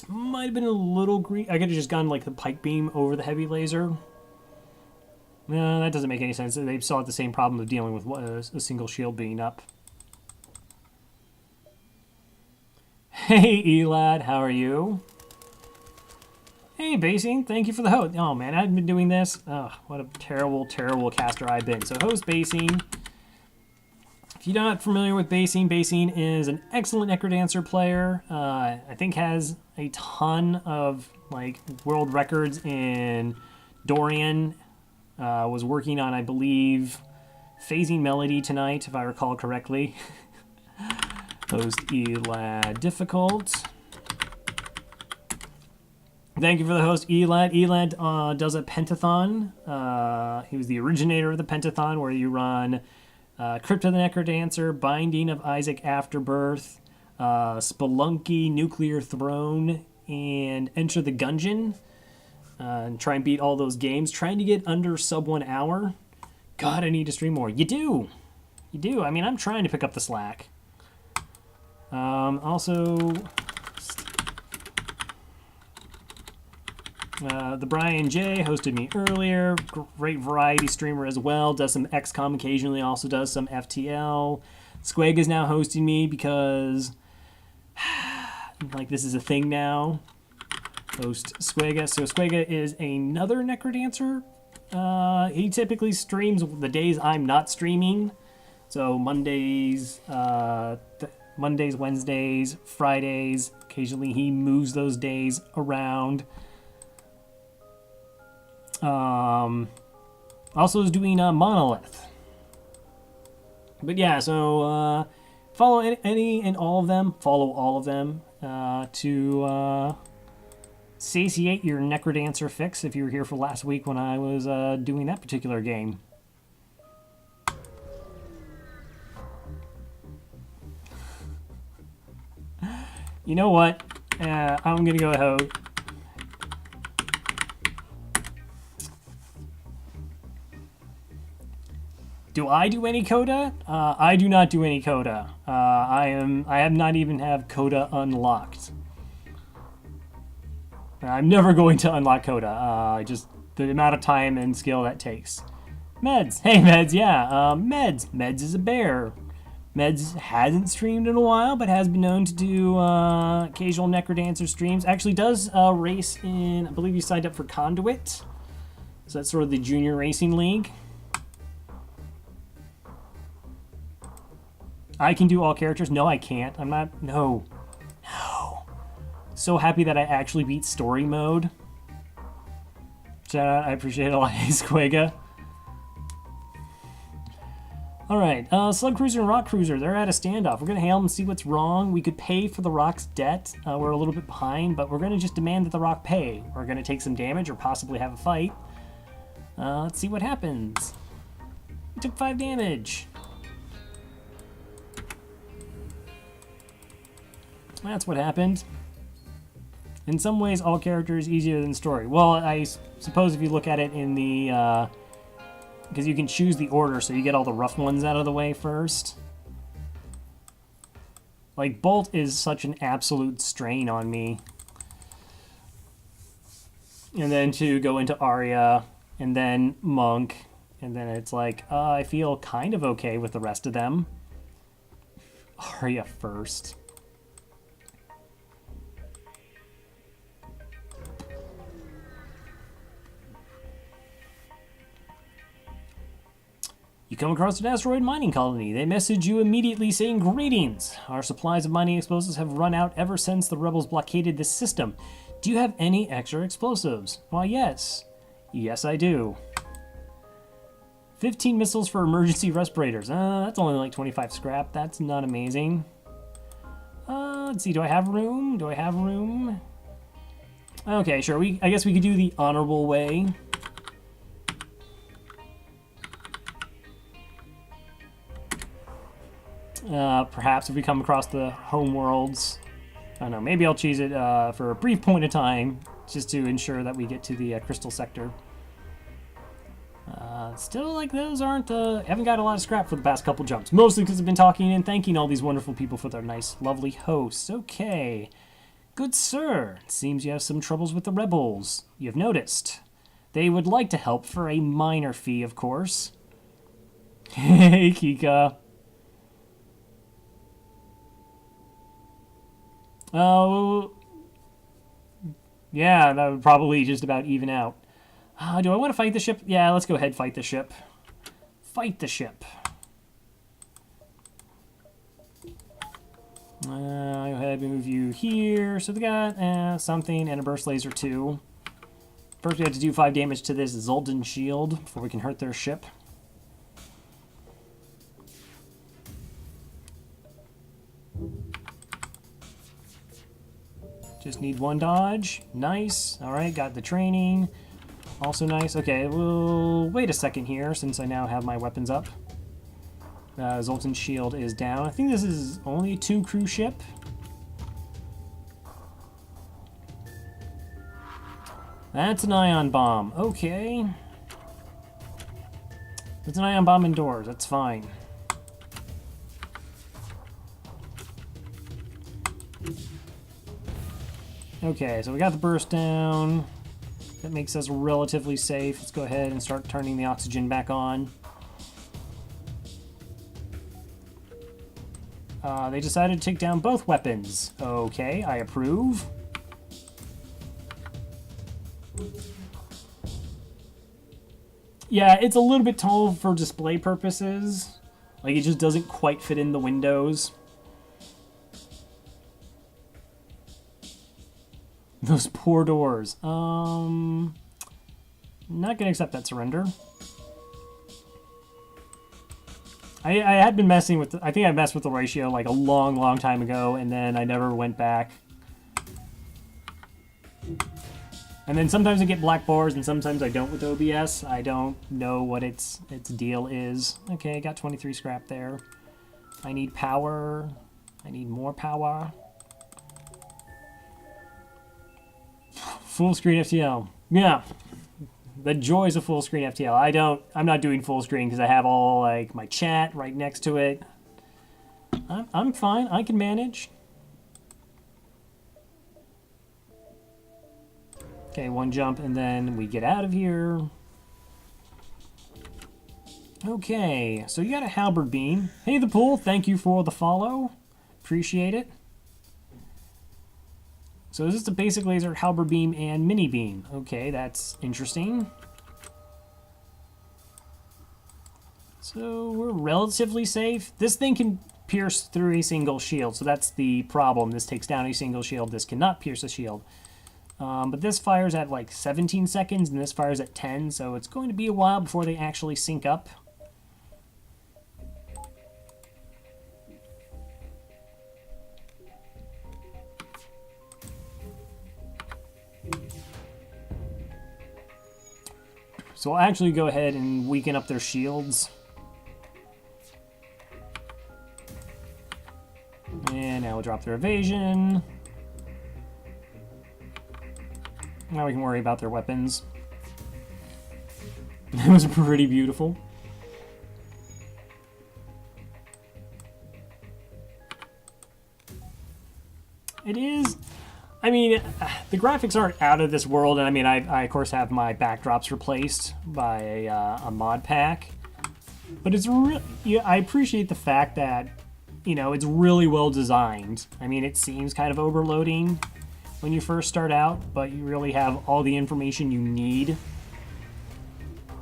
Might have been a little green. I could have just gone like the pike beam over the heavy laser. No, that doesn't make any sense. They still have the same problem of dealing with a single shield being up. Hey, Elad, how are you? Hey, Basing, thank you for the host. Oh, man, I've been doing this. Oh, what a terrible, terrible caster I've been. So, host Basing. If you're not familiar with Basing, Basing is an excellent Necrodancer player. I think has a ton of, like, world records in Dorian. Was working on, I believe, Phasing Melody tonight, if I recall correctly. Host Elad difficult. Thank you for the host, Elad. Elad does a pentathon. He was the originator of the pentathon, where you run Crypt of the Necrodancer, Binding of Isaac Afterbirth, Spelunky, Nuclear Throne, and Enter the Gungeon. And try and beat all those games. Trying to get under sub 1 hour. God, I need to stream more. You do. You do. I mean, I'm trying to pick up the slack. Also, The Brian J hosted me earlier. Great variety streamer as well. Does some XCOM occasionally. Also does some FTL. Squig is now hosting me because like this is a thing now. Host Squega. So Squega is another Necrodancer. He typically streams the days I'm not streaming. So Mondays, Wednesdays, Fridays. Occasionally he moves those days around. Also is doing Monolith. But yeah, so follow any and all of them. Follow all of them to satiate your Necrodancer fix if you were here for last week when I was doing that particular game. You know what? I'm going to go ahead. Do I do any coda? I do not do any coda. I have not even have coda unlocked. I'm never going to unlock coda. Just the amount of time and skill that takes. Meds. Hey, Meds. Yeah. Meds. Meds is a bear. Meds hasn't streamed in a while, but has been known to do occasional Necrodancer streams. Actually does race in, I believe he signed up for Conduit. So that's sort of the junior racing league. I can do all characters. No, I can't. I'm not. No. So happy that I actually beat story mode. Shout out. I appreciate it a lot. Squega. Alright, Slug Cruiser and Rock Cruiser, they're at a standoff. We're going to hail them and see what's wrong. We could pay for the Rock's debt. We're a little bit behind, but we're going to just demand that the Rock pay. We're going to take some damage or possibly have a fight. Let's see what happens. We took 5 damage. That's what happened. In some ways, all characters easier than story. Well, I suppose if you look at it in the... because you can choose the order, so you get all the rough ones out of the way first. Like, Bolt is such an absolute strain on me. And then to go into Arya, and then Monk, and then it's like, I feel kind of okay with the rest of them. Arya first. You come across an asteroid mining colony. They message you immediately saying, "Greetings. Our supplies of mining explosives have run out ever since the rebels blockaded this system. Do you have any extra explosives?" Why, yes. Yes, I do. 15 missiles for emergency respirators. That's only like 25 scrap. That's not amazing. Let's see. Do I have room? Do I have room? Okay, sure. I guess we could do the honorable way. Perhaps if we come across the home worlds. I don't know, maybe I'll choose it for a brief point of time, just to ensure that we get to the crystal sector. Still, like, those aren't, haven't got a lot of scrap for the past couple jumps. Mostly because I've been talking and thanking all these wonderful people for their nice, lovely hosts. Okay. Good sir, it seems you have some troubles with the rebels. You've noticed. They would like to help for a minor fee, of course. Hey, Kika. Oh, yeah, that would probably just about even out. Do I want to fight the ship? Yeah, let's go ahead, fight the ship. Fight the ship. I'll go ahead and move you here. So we got something and a burst laser too. First we have to do 5 damage to this Zoltan shield before we can hurt their ship. Just need 1 dodge. Nice. Alright, got the training. Also nice. Okay, we'll wait a second here since I now have my weapons up. Zoltan shield is down. I think this is only a 2 crew ship. That's an ion bomb. Okay. It's an ion bomb indoors. That's fine. Okay, so we got the burst down. That makes us relatively safe. Let's go ahead and start turning the oxygen back on. They decided to take down both weapons. Okay, I approve. Yeah, it's a little bit tall for display purposes. Like, it just doesn't quite fit in the windows. Those poor doors. Not gonna accept that surrender. I had been messing with... I think I messed with the ratio like a long time ago, and then I never went back. And then sometimes I get black bars, and sometimes I don't with OBS. I don't know what its deal is. Okay, I got 23 scrap there. I need power. I need more power. Full screen FTL. Yeah. The joys of full screen FTL. I'm not doing full screen because I have all like my chat right next to it. I'm fine. I can manage. Okay, one jump and then we get out of here. Okay, so you got a halberd beam. Hey, the pool, thank you for the follow. Appreciate it. So is this the basic laser, halberd beam, and mini beam? Okay, that's interesting. So we're relatively safe. This thing can pierce through a single shield, so that's the problem. This takes down a single shield. This cannot pierce a shield. But this fires at like 17 seconds, and this fires at 10, so it's going to be a while before they actually sync up. So I'll actually go ahead and weaken up their shields. And now we'll drop their evasion. Now we can worry about their weapons. That was pretty beautiful. It is... I mean, the graphics aren't out of this world, and I mean, I of course have my backdrops replaced by a mod pack. But it's yeah, I appreciate the fact that, you know, it's really well designed. I mean, it seems kind of overloading when you first start out, but you really have all the information you need,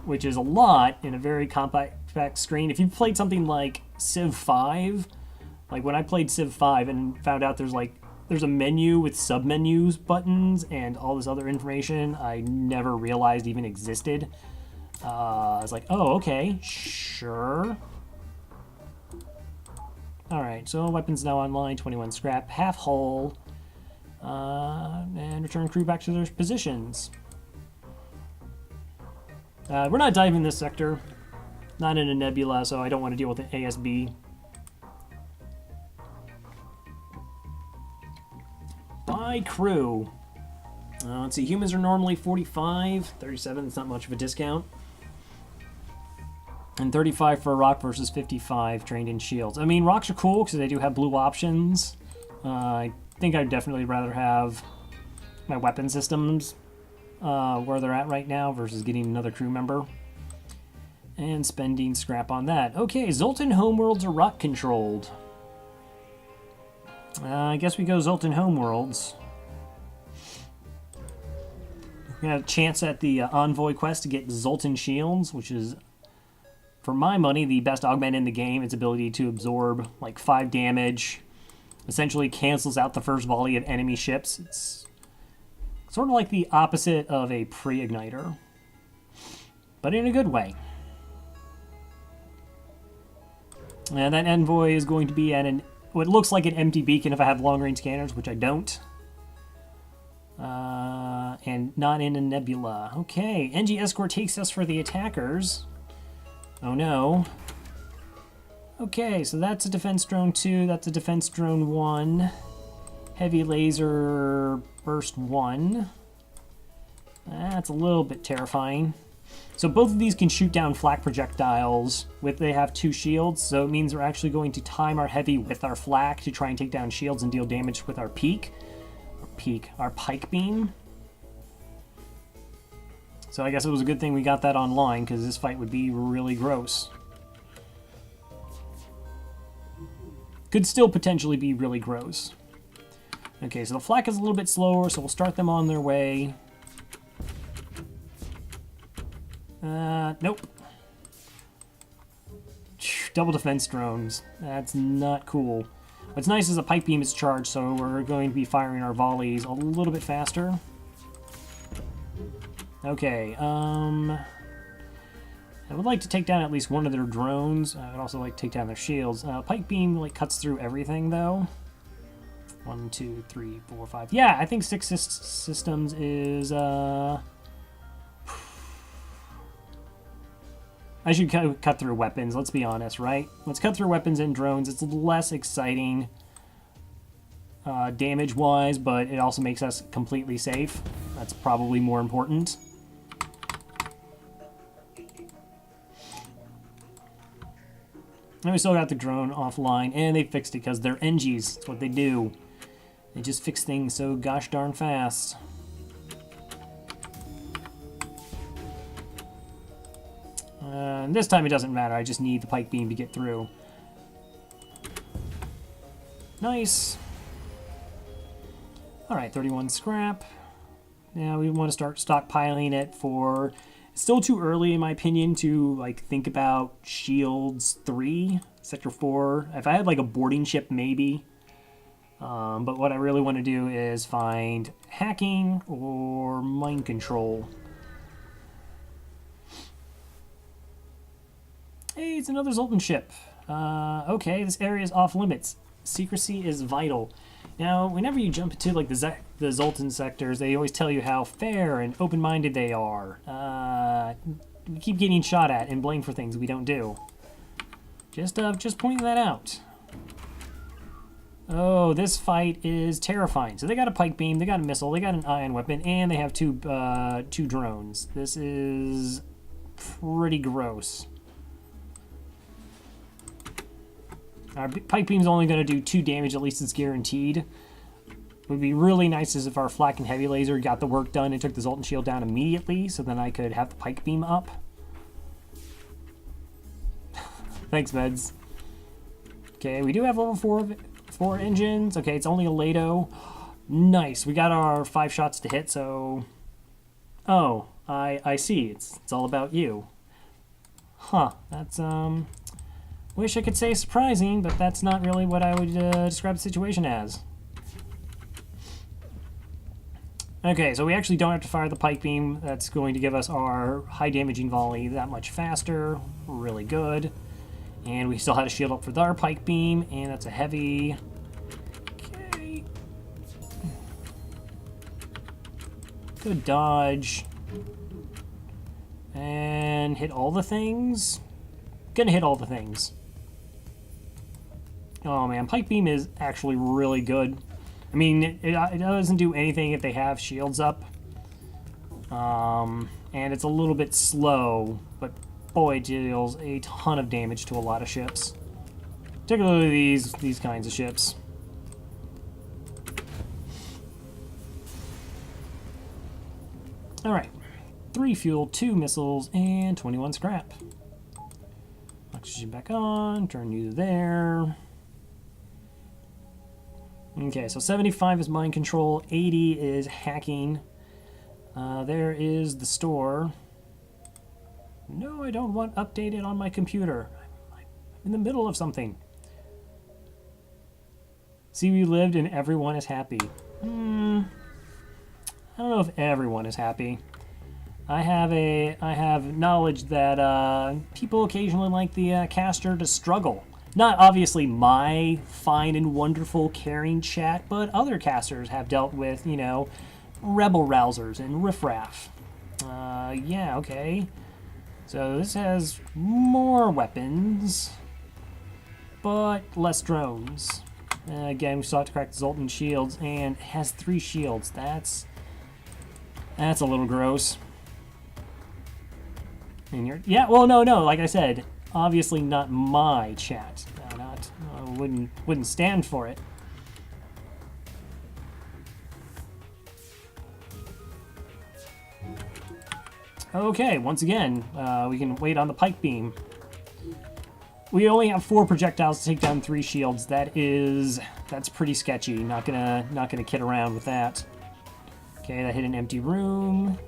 which is a lot in a very compact screen. If you've played something like Civ 5, like when I played Civ 5 and found out there's a menu with sub-menus, buttons, and all this other information I never realized even existed. I was like, oh, okay, sure. Alright, so weapons now online, 21 scrap, half hull, and return crew back to their positions. We're not diving this sector, not in a nebula, so I don't want to deal with the ASB. By crew. Let's see, humans are normally 45, 37, that's not much of a discount. And 35 for a rock versus 55 trained in shields. I mean, rocks are cool because they do have blue options. I think I'd definitely rather have my weapon systems where they're at right now versus getting another crew member. And spending scrap on that. Okay, Zoltan homeworlds are rock controlled. I guess we go Zoltan homeworlds. We got a chance at the Envoy quest to get Zoltan shields, which is, for my money, the best augment in the game. Its ability to absorb like 5 damage. Essentially cancels out the first volley of enemy ships. It's sort of like the opposite of a pre-igniter, but in a good way. And that Envoy is going to be at what looks like an empty beacon if I have long-range scanners, which I don't. And not in a nebula. Okay, NG Escort takes us for the attackers. Oh no. Okay, so that's a defense drone 2, that's a defense drone 1. Heavy laser burst 1. That's a little bit terrifying. So both of these can shoot down flak projectiles. They have 2 shields, so it means we're actually going to time our heavy with our flak to try and take down shields and deal damage with our our pike beam. So I guess it was a good thing we got that online, because this fight would be really gross. Could still potentially be really gross. Okay, so the flak is a little bit slower, so we'll start them on their way. Nope. Double defense drones. That's not cool. What's nice is the pike beam is charged, so we're going to be firing our volleys a little bit faster. Okay, I would like to take down at least one of their drones. I would also like to take down their shields. Pike beam like cuts through everything, though. 1, 2, 3, 4, 5. Yeah, I think 6 systems is, I should cut through weapons, let's be honest, right? Let's cut through weapons and drones. It's less exciting damage-wise, but it also makes us completely safe. That's probably more important. And we still got the drone offline, and they fixed it because they're NGs. That's what they do. They just fix things so gosh darn fast. And this time it doesn't matter. I just need the pike beam to get through. Nice. Alright, 31 scrap. Now we want to start stockpiling it for... It's still too early, in my opinion, to like think about Shields 3, Sector 4. If I had like a boarding ship, maybe. But what I really want to do is find hacking or mind control. Hey, it's another Zoltan ship. Okay, this area is off limits. Secrecy is vital. Now, whenever you jump into like the Zoltan sectors, they always tell you how fair and open-minded they are. We keep getting shot at and blamed for things we don't do. Just pointing that out. Oh, this fight is terrifying. So they got a pike beam, they got a missile, they got an ion weapon, and they have two drones. This is pretty gross. Our pike beam's only going to do 2 damage, at least it's guaranteed. It would be really nice as if our flak and heavy laser got the work done and took the Zoltan shield down immediately, so then I could have the pike beam up. Thanks, meds. Okay, we do have level 4 engines. Okay, it's only a Lado. Nice, we got our 5 shots to hit, so... Oh, I see, it's all about you. Huh, that's, wish I could say surprising, but that's not really what I would describe the situation as. Okay, so we actually don't have to fire the pike beam. That's going to give us our high damaging volley that much faster. Really good. And we still had a shield up for our pike beam, and that's a heavy. Okay. Good dodge. And hit all the things. Gonna hit all the things. Oh man, pike beam is actually really good. I mean, it doesn't do anything if they have shields up. And it's a little bit slow, but boy, it deals a ton of damage to a lot of ships. Particularly these kinds of ships. Alright. 3 fuel, 2 missiles, and 21 scrap. Oxygen back on, turn you there. Okay, so 75 is mind control, 80 is hacking. There is the store. No, I don't want updated on my computer. I'm in the middle of something. See, we lived and everyone is happy. I don't know if everyone is happy. I have knowledge that people occasionally like the caster to struggle. Not obviously my fine and wonderful caring chat, but other casters have dealt with, you know, rebel rousers and riffraff. Yeah, okay. So this has more weapons, but less drones. Again, we still have to crack the Zoltan shields, and it has 3 shields. That's a little gross. And yeah, well, no, like I said, obviously not my chat. I wouldn't stand for it. Okay, once again, we can wait on the pike beam. We only have 4 projectiles to take down 3 shields. That's pretty sketchy. Not gonna kid around with that. Okay, that hit an empty room.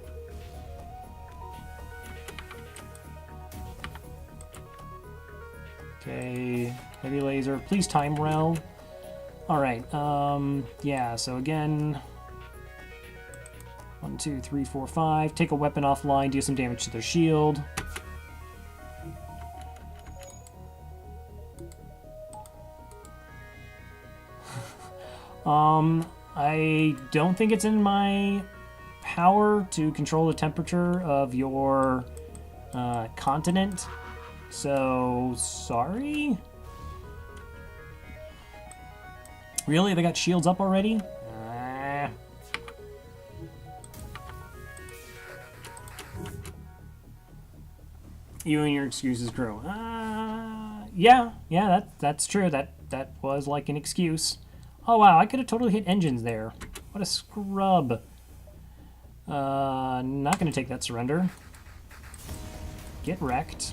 Okay, heavy laser. Please time rel. All right. Yeah. So again, 1, 2, 3, 4, 5. Take a weapon offline. Do some damage to their shield. I don't think it's in my power to control the temperature of your continent. So, sorry? Really? They got shields up already? You and your excuses, crew. Yeah, that's true. That was like an excuse. Oh wow, I could have totally hit engines there. What a scrub. Not gonna take that surrender. Get wrecked.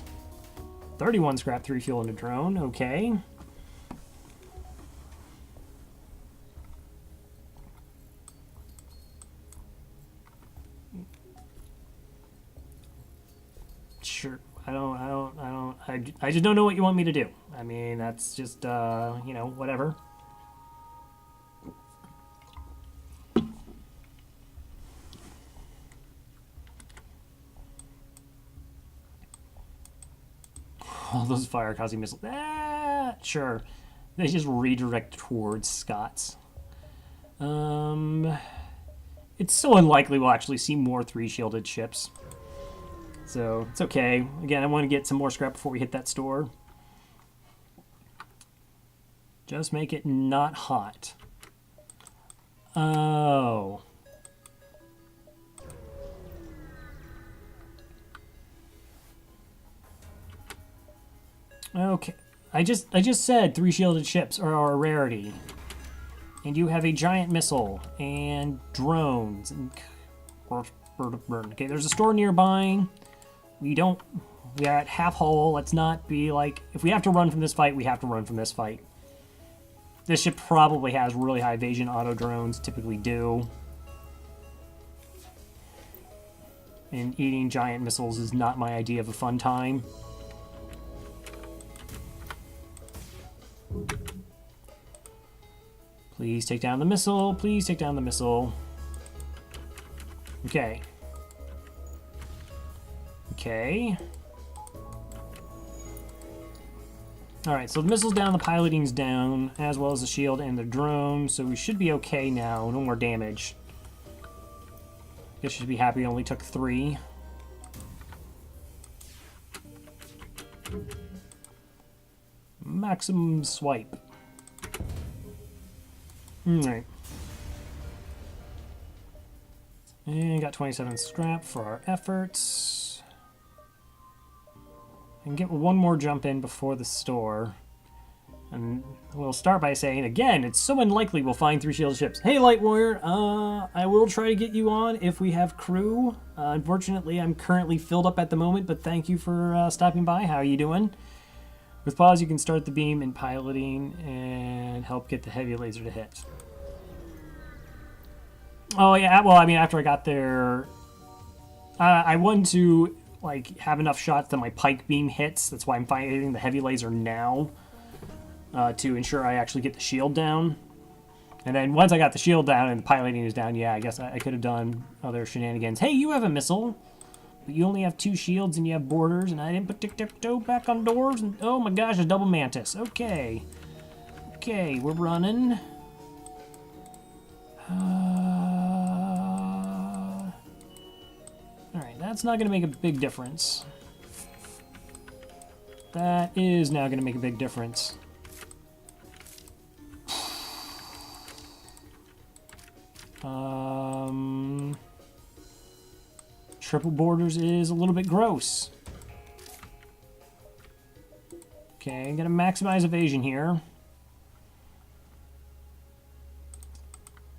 31 scrap, 3 fuel, and a drone. Okay. Sure. I just don't know what you want me to do. I mean, that's just, you know, whatever. All those fire causing missiles. Sure. They just redirect towards Scots. It's so unlikely we'll actually see more 3-shielded ships. So, it's okay. Again, I want to get some more scrap before we hit that store. Just make it not hot. Oh. Okay. I just said 3 shielded ships are a rarity. And you have a giant missile and drones and okay, there's a store nearby. We are at half hull. Let's not be like, if we have to run from this fight, we have to run from this fight. This ship probably has really high evasion. Auto drones typically do. And eating giant missiles is not my idea of a fun time. Please take down the missile. Please take down the missile. Okay. Okay. Alright, so the missile's down, the piloting's down, as well as the shield and the drone, so we should be okay now. No more damage. Guess you should be happy it only took 3. Maximum swipe. Alright. And got 27 scrap for our efforts. And get one more jump in before the store. And we'll start by saying, again, it's so unlikely we'll find 3 shielded ships. Hey, Light Warrior, I will try to get you on if we have crew. Unfortunately, I'm currently filled up at the moment, but thank you for stopping by. How are you doing? With pause, you can start the beam in piloting and help get the heavy laser to hit. Oh, yeah, well, I mean, after I got there, I wanted to, like, have enough shots that my pike beam hits. That's why I'm fighting the heavy laser now, to ensure I actually get the shield down. And then once I got the shield down and the piloting is down, yeah, I guess I could have done other shenanigans. Hey, you have a missile, but you only have 2 shields and you have borders, and I didn't put tic-tac-toe back on doors, and oh my gosh, a double mantis. Okay. Okay, we're running. Alright, that's not going to make a big difference. That is now going to make a big difference. Triple borders is a little bit gross. Okay, I'm going to maximize evasion here.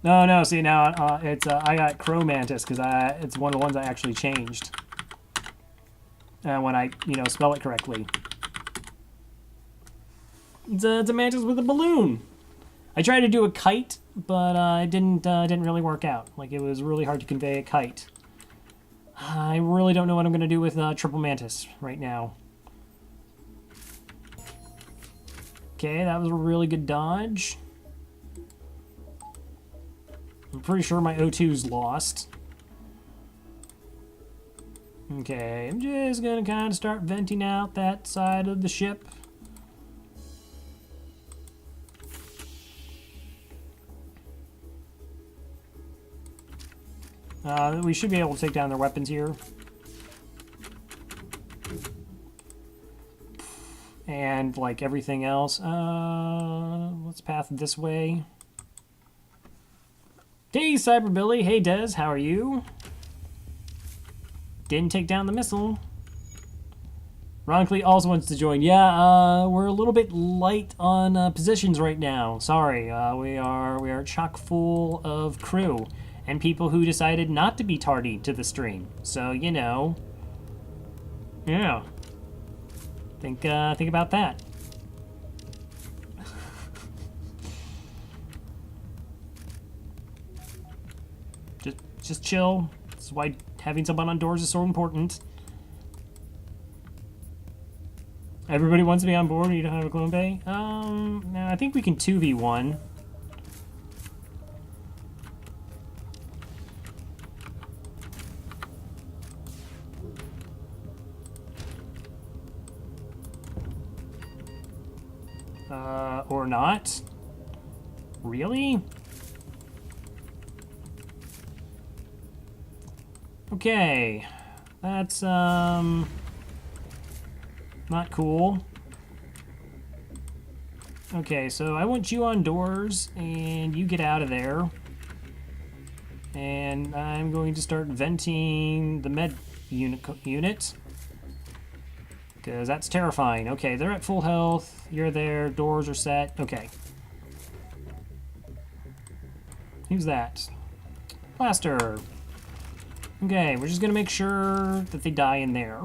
No, see now it's I got Crow Mantis because it's one of the ones I actually changed. when I, spell it correctly. It's a mantis with a balloon. I tried to do a kite, but it didn't really work out. Like, it was really hard to convey a kite. I really don't know what I'm going to do with triple mantis right now. Okay, that was a really good dodge. I'm pretty sure my O2's lost. Okay, I'm just going to kind of start venting out that side of the ship. We should be able to take down their weapons here. And, like, everything else. Let's path this way. Hey, Cyberbilly. Hey, Des. How are you? Didn't take down the missile. Ronckley also wants to join. Yeah, we're a little bit light on positions right now. Sorry. We are chock full of crew. And people who decided not to be tardy to the stream. So, yeah. Think about that. just chill. That's why having someone on doors is so important. Everybody wants to be on board. You don't have a clone bay. No, I think we can 2v1. Or not? Really? Okay. That's, not cool. Okay, so I want you on doors, and you get out of there. And I'm going to start venting the med unit. Because that's terrifying. Okay, they're at full health. You're there. Doors are set. Okay. Who's that? Blaster. Okay, we're just going to make sure that they die in there.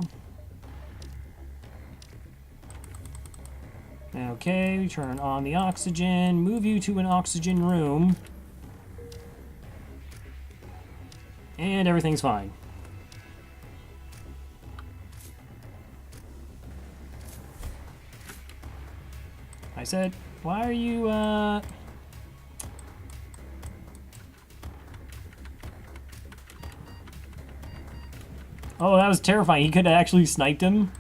Okay, we turn on the oxygen. Move you to an oxygen room. And everything's fine. I said, why are you, Oh, that was terrifying. He could have actually sniped him.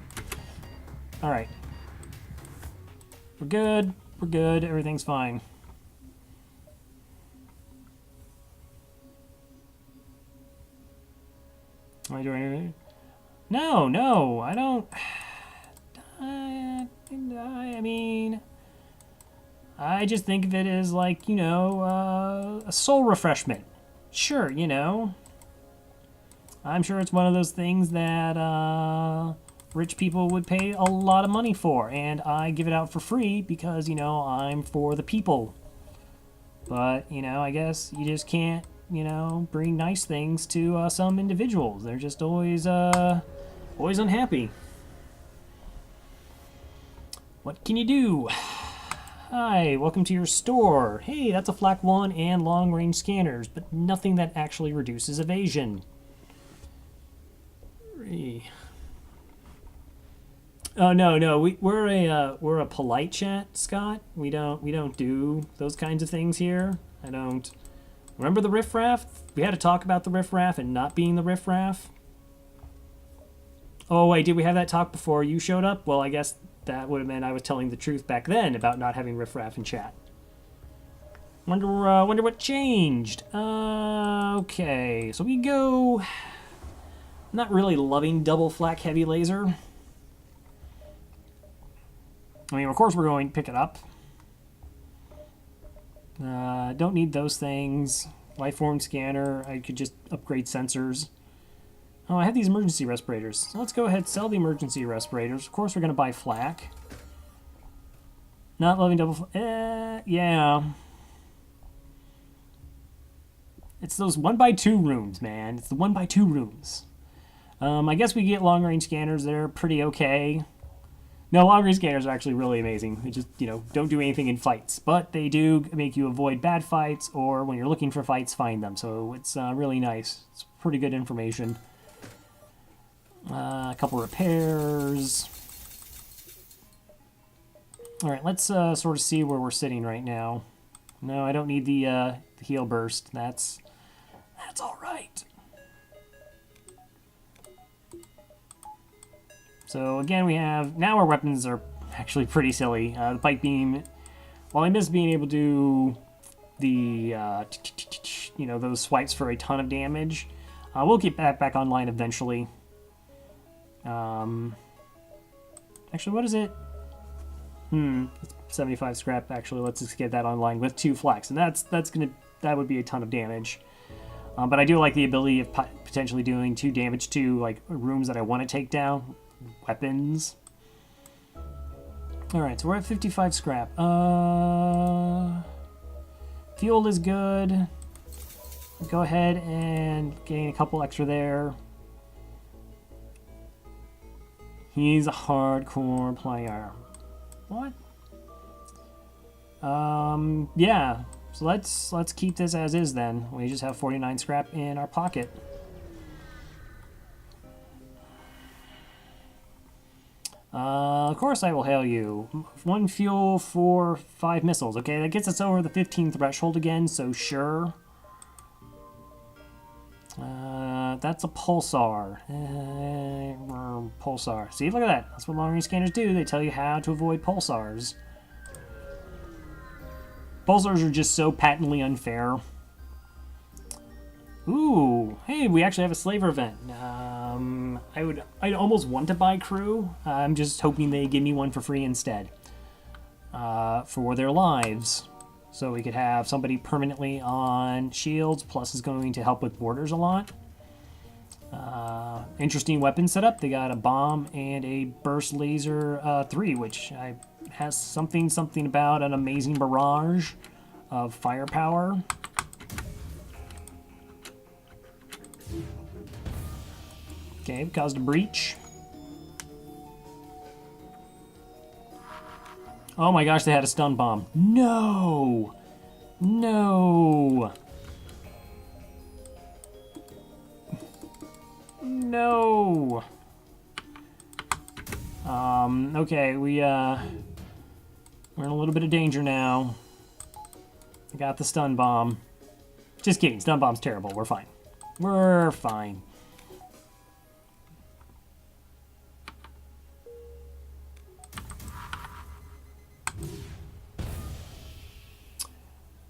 Alright. We're good. We're good. Everything's fine. Am I doing anything? No, I don't... I mean... I just think of it as, like, a soul refreshment. Sure, I'm sure it's one of those things that rich people would pay a lot of money for, and I give it out for free because, I'm for the people. But, I guess you just can't, bring nice things to some individuals. They're just always unhappy. What can you do? Hi, welcome to your store. Hey, that's a Flak 1 and long-range scanners, but nothing that actually reduces evasion. Oh no, we're a polite chat, Scott. We don't do those kinds of things here. I don't. Remember the riffraff? We had to talk about the riffraff and not being the riffraff. Oh wait, did we have that talk before you showed up? Well, I guess that would have meant I was telling the truth back then about not having riffraff in chat. Wonder what changed. Okay, so we go. I'm not really loving double flak heavy laser. I mean, of course we're going to pick it up. Don't need those things. Lifeform scanner. I could just upgrade sensors. Oh, I have these emergency respirators. So let's go ahead and sell the emergency respirators. Of course, we're going to buy flak. Not loving double... yeah. It's those 1x2 rooms, man. It's the 1x2 rooms. I guess we get long-range scanners. They're pretty okay. No, long-range scanners are actually really amazing. They just, don't do anything in fights. But they do make you avoid bad fights, or when you're looking for fights, find them. So it's really nice. It's pretty good information. A couple repairs. All right, let's sort of see where we're sitting right now. No, I don't need the heal burst. That's all right. So again, we have, now our weapons are actually pretty silly. The pike beam, while I miss being able to do the, those swipes for a ton of damage, we'll get that back online eventually. Actually, what is it? 75 scrap. Actually, let's just get that online with 2 flex, and that would be a ton of damage. But I do like the ability of potentially doing 2 damage to like rooms that I want to take down. Weapons. Alright, so we're at 55 scrap. Fuel is good. Go ahead and gain a couple extra there. He's a hardcore player. What? Yeah. So let's keep this as is then. We just have 49 scrap in our pocket. Of course I will hail you. 1 fuel for 5 missiles. Okay, that gets us over the 15 threshold again, so sure. That's a pulsar. Pulsar. See, look at that. That's what long-range scanners do. They tell you how to avoid pulsars. Pulsars are just so patently unfair. Ooh, hey, we actually have a slaver event. I'd almost want to buy crew. I'm just hoping they give me one for free instead. For their lives. So we could have somebody permanently on shields, plus is going to help with borders a lot. Interesting weapon setup. They got a bomb and a burst laser 3, which has something about an amazing barrage of firepower. Okay, caused a breach. Oh my gosh, they had a stun bomb. No! No! No! Okay, we're in a little bit of danger now. I got the stun bomb. Just kidding, stun bomb's terrible. We're fine. We're fine.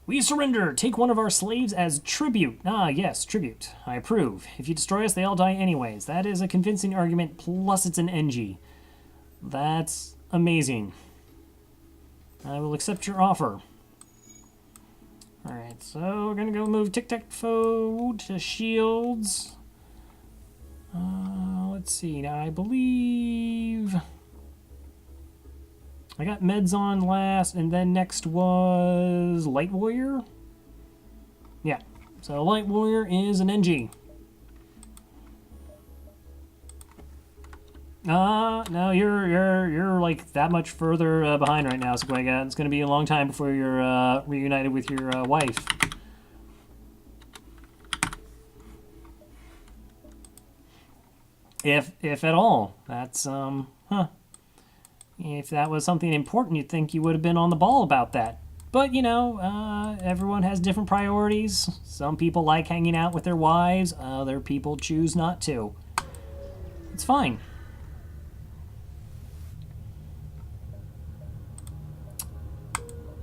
We surrender. Take one of our slaves as tribute. Ah, yes, tribute. I approve. If you destroy us, they all die anyways. That is a convincing argument, plus it's an NG. That's amazing. I will accept your offer. Alright, so we're going to go move Tic-Tac-Foe to shields. Let's see. Now, I believe I got meds on last, and then next was Light Warrior. Yeah, so Light Warrior is an NG. No, you're like that much further behind right now, Sequega. It's gonna be a long time before you're reunited with your wife. If at all. That's If that was something important, you'd think you would have been on the ball about that. But, everyone has different priorities. Some people like hanging out with their wives. Other people choose not to. It's fine.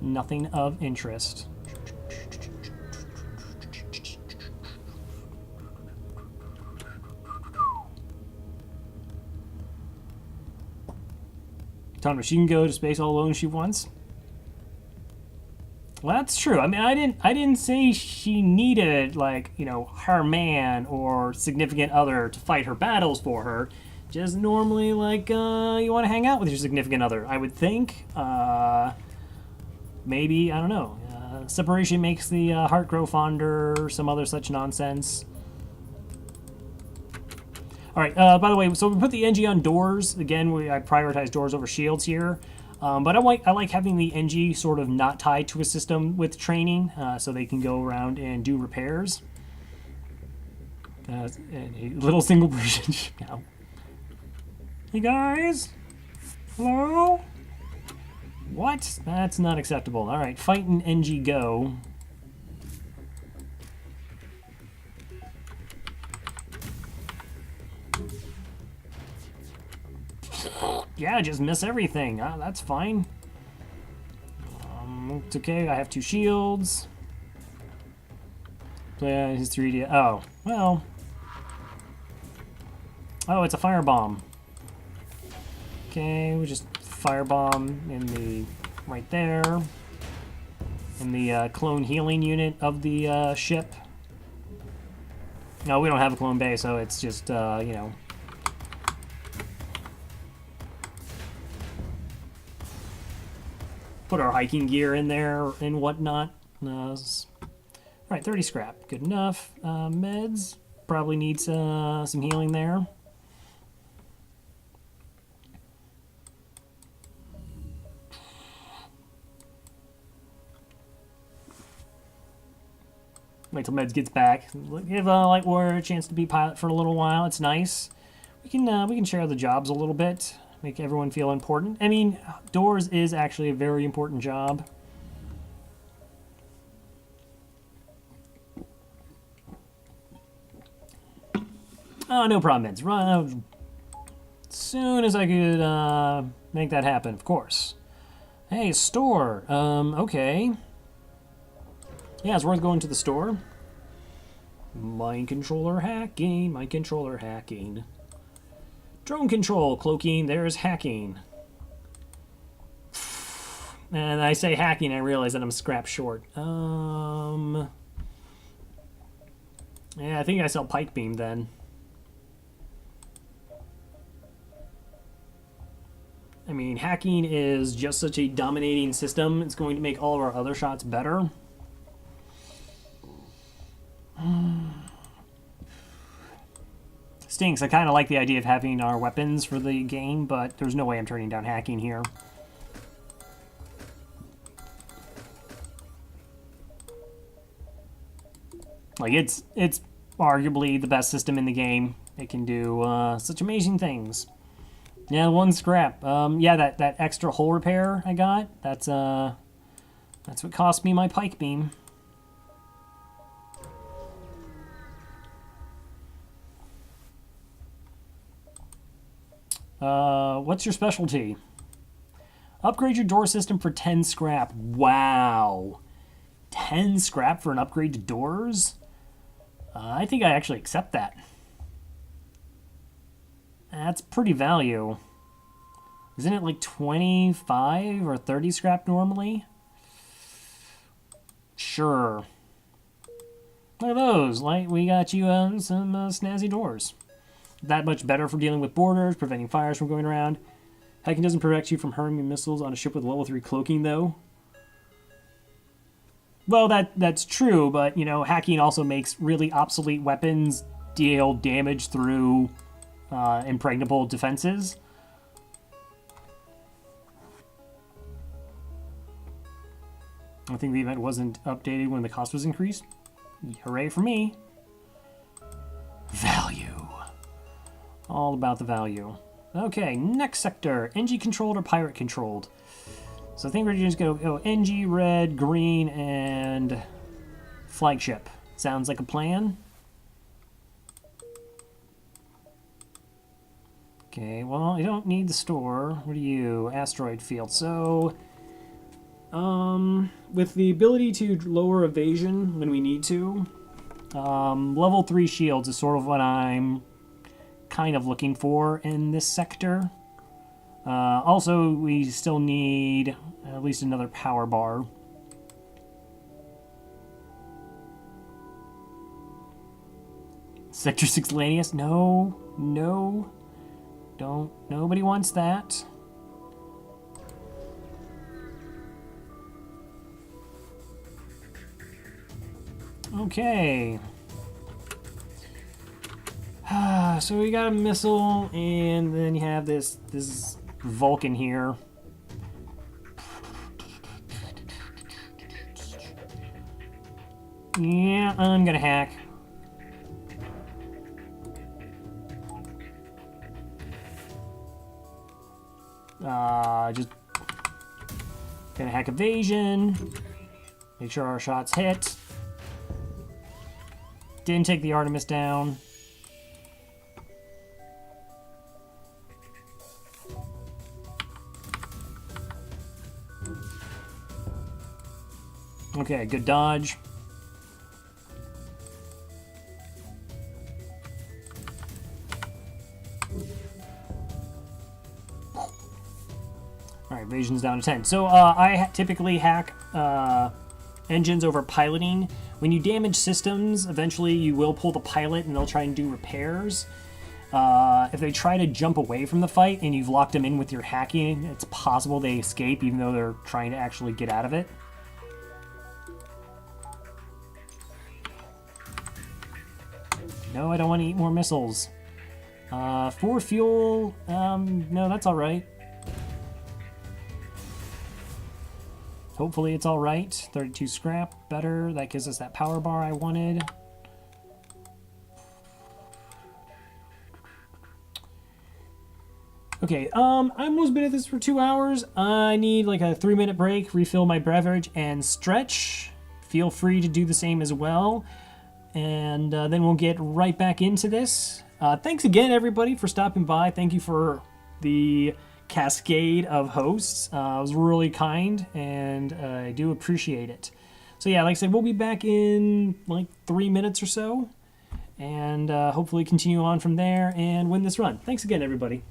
Nothing of interest. Telling her she can go to space all alone if she wants. Well, that's true. I mean, I didn't say she needed, like, her man or significant other to fight her battles for her. Just normally, like, you want to hang out with your significant other, I would think. Maybe, I don't know. Separation makes the heart grow fonder, or some other such nonsense. All right, by the way, so we put the NG on doors. Again, I prioritize doors over shields here. But I like having the NG sort of not tied to a system with training, so they can go around and do repairs. A little single person now. Hey guys? Hello? What? That's not acceptable. All right, fight and NG go. Yeah, just miss everything. That's fine. It's okay. I have 2 shields. Play his 3D. Oh, well. Oh, it's a firebomb. Okay, we just firebomb in the right there. In the clone healing unit of the ship. No, we don't have a clone bay, so it's just, you know. Put our hiking gear in there and whatnot. Alright, 30 scrap. Good enough. Meds. Probably needs some healing there. Wait till Meds gets back. Give Light Warrior a chance to be pilot for a little while. It's nice. We can share the jobs a little bit. Make everyone feel important. I mean, doors is actually a very important job. Oh, no problem, Meds. Run as soon as I could make that happen, of course. Hey, store. Okay. Yeah, it's worth going to the store. Mind controller hacking. Mind controller hacking. Drone control, cloaking, there's hacking. And I say hacking, I realize that I'm scrap short. Yeah, I think I sell pike beam then. I mean, hacking is just such a dominating system. It's going to make all of our other shots better. Stinks. I kind of like the idea of having our weapons for the game, but there's no way I'm turning down hacking here. Like, it's arguably the best system in the game. It can do such amazing things. Yeah, 1 scrap. Yeah, that extra hull repair I got, that's what cost me my pike beam. What's your specialty? Upgrade your door system for 10 scrap. Wow. 10 scrap for an upgrade to doors? I think I actually accept that. That's pretty value. Isn't it like 25 or 30 scrap normally? Sure. Look at those. Like, we got you some snazzy doors. That much better for dealing with borders, preventing fires from going around. Hacking doesn't protect you from hurling missiles on a ship with level 3 cloaking, though. Well, that's true, but, you know, hacking also makes really obsolete weapons deal damage through impregnable defenses. I think the event wasn't updated when the cost was increased. Hooray for me. Value. All about the value. Okay, next sector. NG controlled or pirate controlled? So I think we're just going to go NG, red, green, and flagship. Sounds like a plan. Okay, well, you don't need the store. What are you? Asteroid field. So, with the ability to lower evasion when we need to, level 3 shields is sort of what I'm kind of looking for in this sector. Also, we still need at least another power bar. Sector 6 Lanius? No. No. Don't. Nobody wants that. Okay. So we got a missile, and then you have this Vulcan here. Yeah, I'm gonna hack. Just gonna hack evasion. Make sure our shots hit. Didn't take the Artemis down. Okay, good dodge. All right, evasion's down to 10. So I typically hack engines over piloting. When you damage systems, eventually you will pull the pilot and they'll try and do repairs. If they try to jump away from the fight and you've locked them in with your hacking, it's possible they escape even though they're trying to actually get out of it. No, I don't want to eat more missiles. 4 fuel, no, that's all right. Hopefully it's all right. 32 scrap, better. That gives us that power bar I wanted. Okay, I almost been at this for 2 hours. I need like a 3-minute break, refill my beverage, and stretch. Feel free to do the same as well. And then we'll get right back into this. Thanks again, everybody, for stopping by. Thank you for the cascade of hosts. It was really kind, and I do appreciate it. So yeah, like I said, we'll be back in like 3 minutes or so, and hopefully continue on from there and win this run. Thanks again, everybody.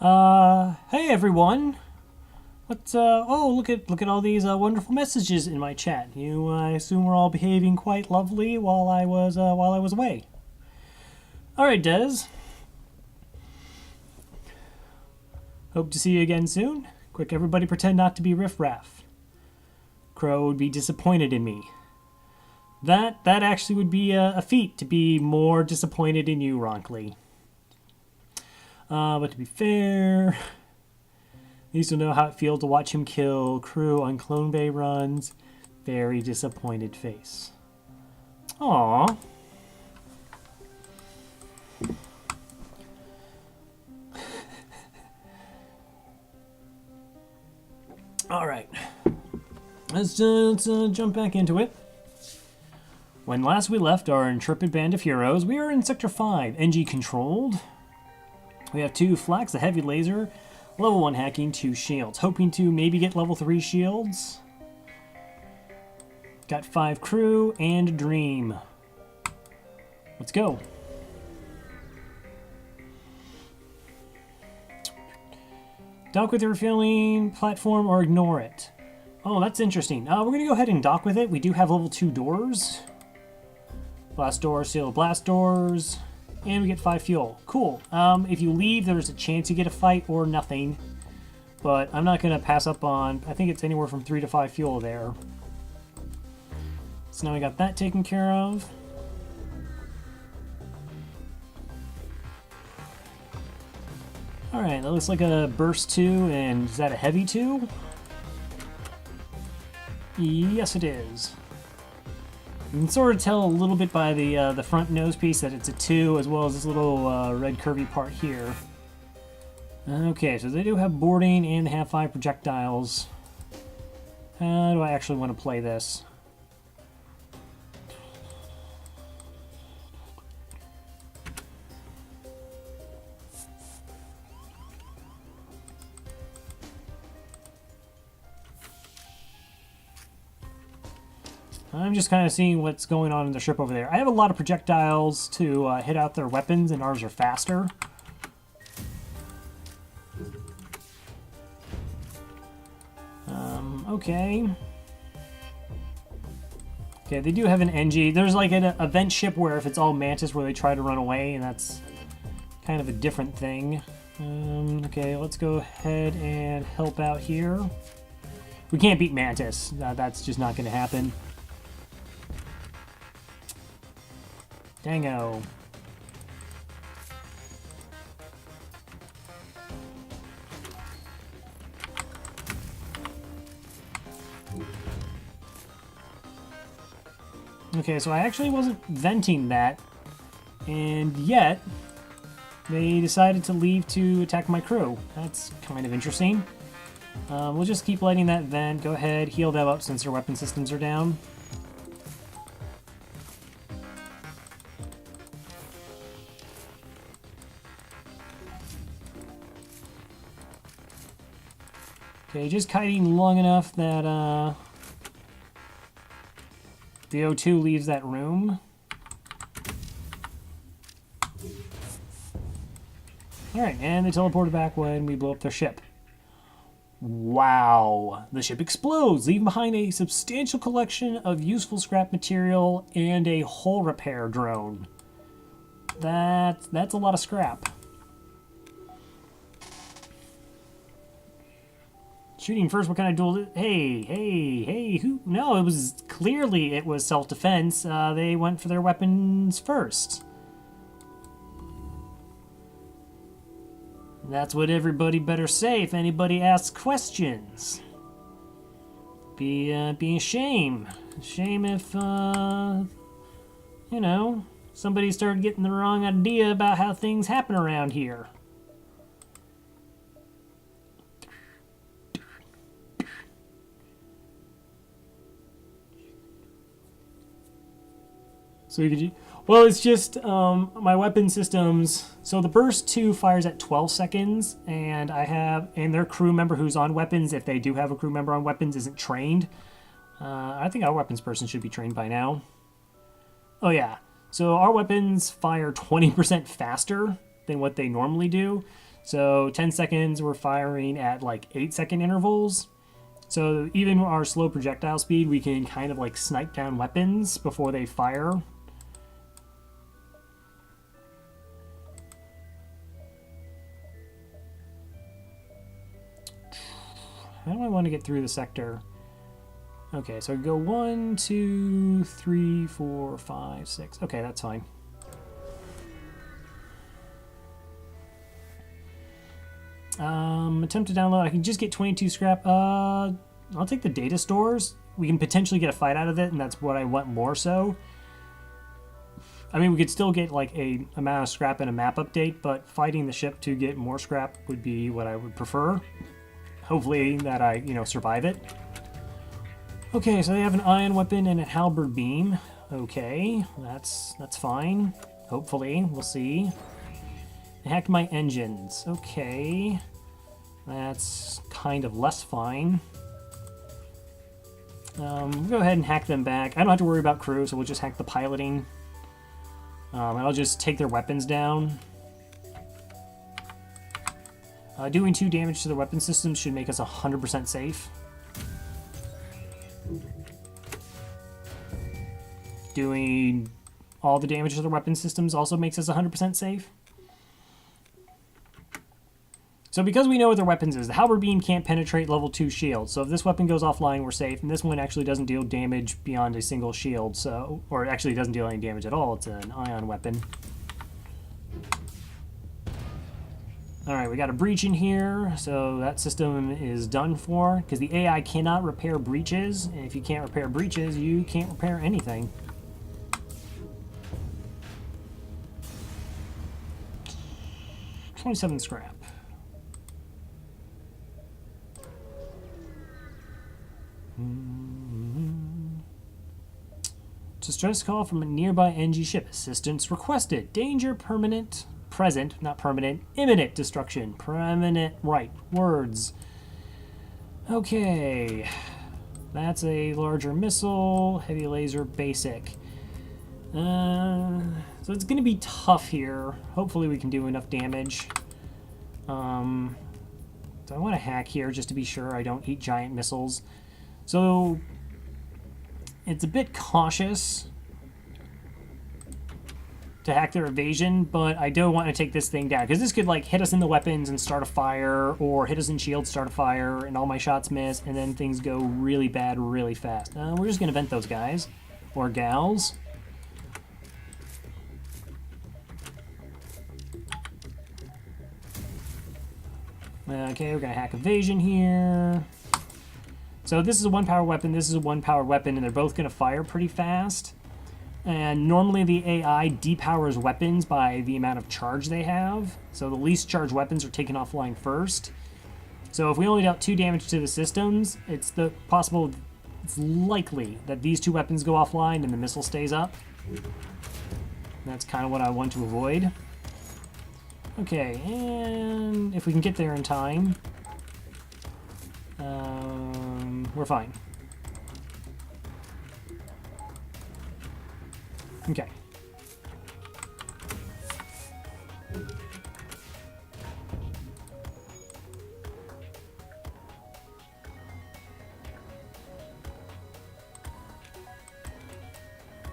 Hey everyone. Oh, look at all these wonderful messages in my chat. I assume we're all behaving quite lovely while I was away. All right, Des. Hope to see you again soon. Quick, everybody pretend not to be riffraff. Crow would be disappointed in me. That actually would be a feat, to be more disappointed in you, Ronkley. But to be fair, at least you'll know how it feels to watch him kill crew on Clone Bay runs. Very disappointed face. Aww. All right. Let's jump back into it. When last we left our intrepid band of heroes, we are in Sector 5, NG controlled. We have 2 flaks, a heavy laser, level 1 hacking, 2 shields. Hoping to maybe get level 3 shields. Got 5 crew and a dream. Let's go. Dock with your refueling platform or ignore it. Oh, that's interesting. We're going to go ahead and dock with it. We do have level 2 doors. Blast doors, sealed blast doors. And we get 5 fuel. Cool. If you leave, there's a chance you get a fight or nothing. But I'm not going to pass up on... I think it's anywhere from 3 to 5 fuel there. So now we got that taken care of. Alright, that looks like a burst 2, and is that a heavy 2? Yes, it is. You can sort of tell a little bit by the front nose piece that it's a 2, as well as this little red curvy part here. Okay, so they do have boarding and they have 5 projectiles. How do I actually want to play this? I'm just kind of seeing what's going on in the ship over there. I have a lot of projectiles to hit out their weapons, and ours are faster. Okay. Okay, they do have an NG. There's like an event ship where if it's all Mantis where they try to run away, and that's kind of a different thing. Okay, let's go ahead and help out here. We can't beat Mantis. That's just not going to happen. Dango. Okay, so I actually wasn't venting that, and yet they decided to leave to attack my crew. That's kind of interesting. We'll just keep letting that vent. Go ahead, heal them up since their weapon systems are down. Okay, just kiting long enough that the O2 leaves that room. Alright, and they teleported back when we blow up their ship. Wow! The ship explodes, leaving behind a substantial collection of useful scrap material and a hull repair drone. That's a lot of scrap. Shooting first, what kind of duel? Hey, who? No, it was self-defense. They went for their weapons first. That's what everybody better say if anybody asks questions. Be a shame. Shame if, you know, somebody started getting the wrong idea about how things happen around here. So you could, well, it's just my weapon systems. So the burst 2 fires at 12 seconds, and their crew member who's on weapons, if they do have a crew member on weapons, isn't trained. I think our weapons person should be trained by now. Oh yeah, so our weapons fire 20% faster than what they normally do. So 10 seconds, we're firing at like 8-second intervals. So even our slow projectile speed, we can kind of like snipe down weapons before they fire. How do I want to get through the sector? Okay, so I go 1, 2, 3, 4, 5, 6. Okay, that's fine. Attempt to download. I can just get 22 scrap. I'll take the data stores. We can potentially get a fight out of it, and that's what I want more so. I mean, we could still get like a amount of scrap and a map update, but fighting the ship to get more scrap would be what I would prefer. Hopefully that I, survive it. Okay, so they have an ion weapon and a halberd beam. Okay, that's fine. Hopefully, we'll see. They hacked my engines. Okay, that's kind of less fine. We'll go ahead and hack them back. I don't have to worry about crew, so we'll just hack the piloting. And I'll just take their weapons down. Doing 2 damage to the weapon systems should make us 100% safe. Doing all the damage to the weapon systems also makes us 100% safe. So because we know what their weapons is, the halberd beam can't penetrate level 2 shields. So if this weapon goes offline, we're safe. And this one actually doesn't deal damage beyond a single shield. So, or it actually doesn't deal any damage at all. It's an ion weapon. Alright, we got a breach in here, so that system is done for, because the AI cannot repair breaches, and if you can't repair breaches, you can't repair anything. $27 scrap. Distress call from a nearby NG ship. Assistance requested. Danger permanent. Present, not permanent, imminent destruction. Permanent, right, words. Okay, that's a larger missile, heavy laser, basic. So it's going to be tough here. Hopefully we can do enough damage. So I want to hack here just to be sure I don't eat giant missiles. So it's a bit cautious to hack their evasion, but I do want to take this thing down, because this could like hit us in the weapons and start a fire, or hit us in shields, start a fire, and all my shots miss, and then things go really bad really fast. We're just going to vent those guys, or gals. Okay, we're going to hack evasion here. So this is a 1-power weapon, this is a 1-power weapon, and they're both going to fire pretty fast. And normally the AI depowers weapons by the amount of charge they have. So the least charged weapons are taken offline first. So if we only dealt 2 damage to the systems, it's likely that these 2 weapons go offline and the missile stays up. That's kind of what I want to avoid. Okay, and if we can get there in time, we're fine. Okay.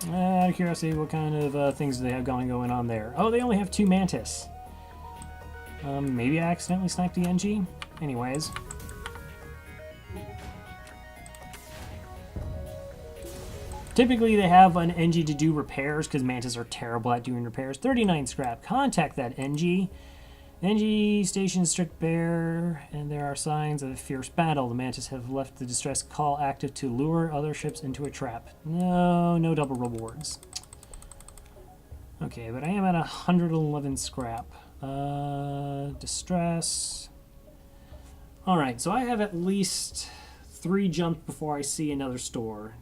Out of curiosity, what kind of things do they have going on there? Oh, they only have 2 mantis. Maybe I accidentally sniped the NG? Anyways. Typically, they have an NG to do repairs, because mantis are terrible at doing repairs. 39 scrap. Contact that NG. NG stations strict bear, and there are signs of a fierce battle. The mantis have left the distress call active to lure other ships into a trap. No double rewards. Okay, but I am at 111 scrap. Distress. Alright, so I have at least 3 jumps before I see another store.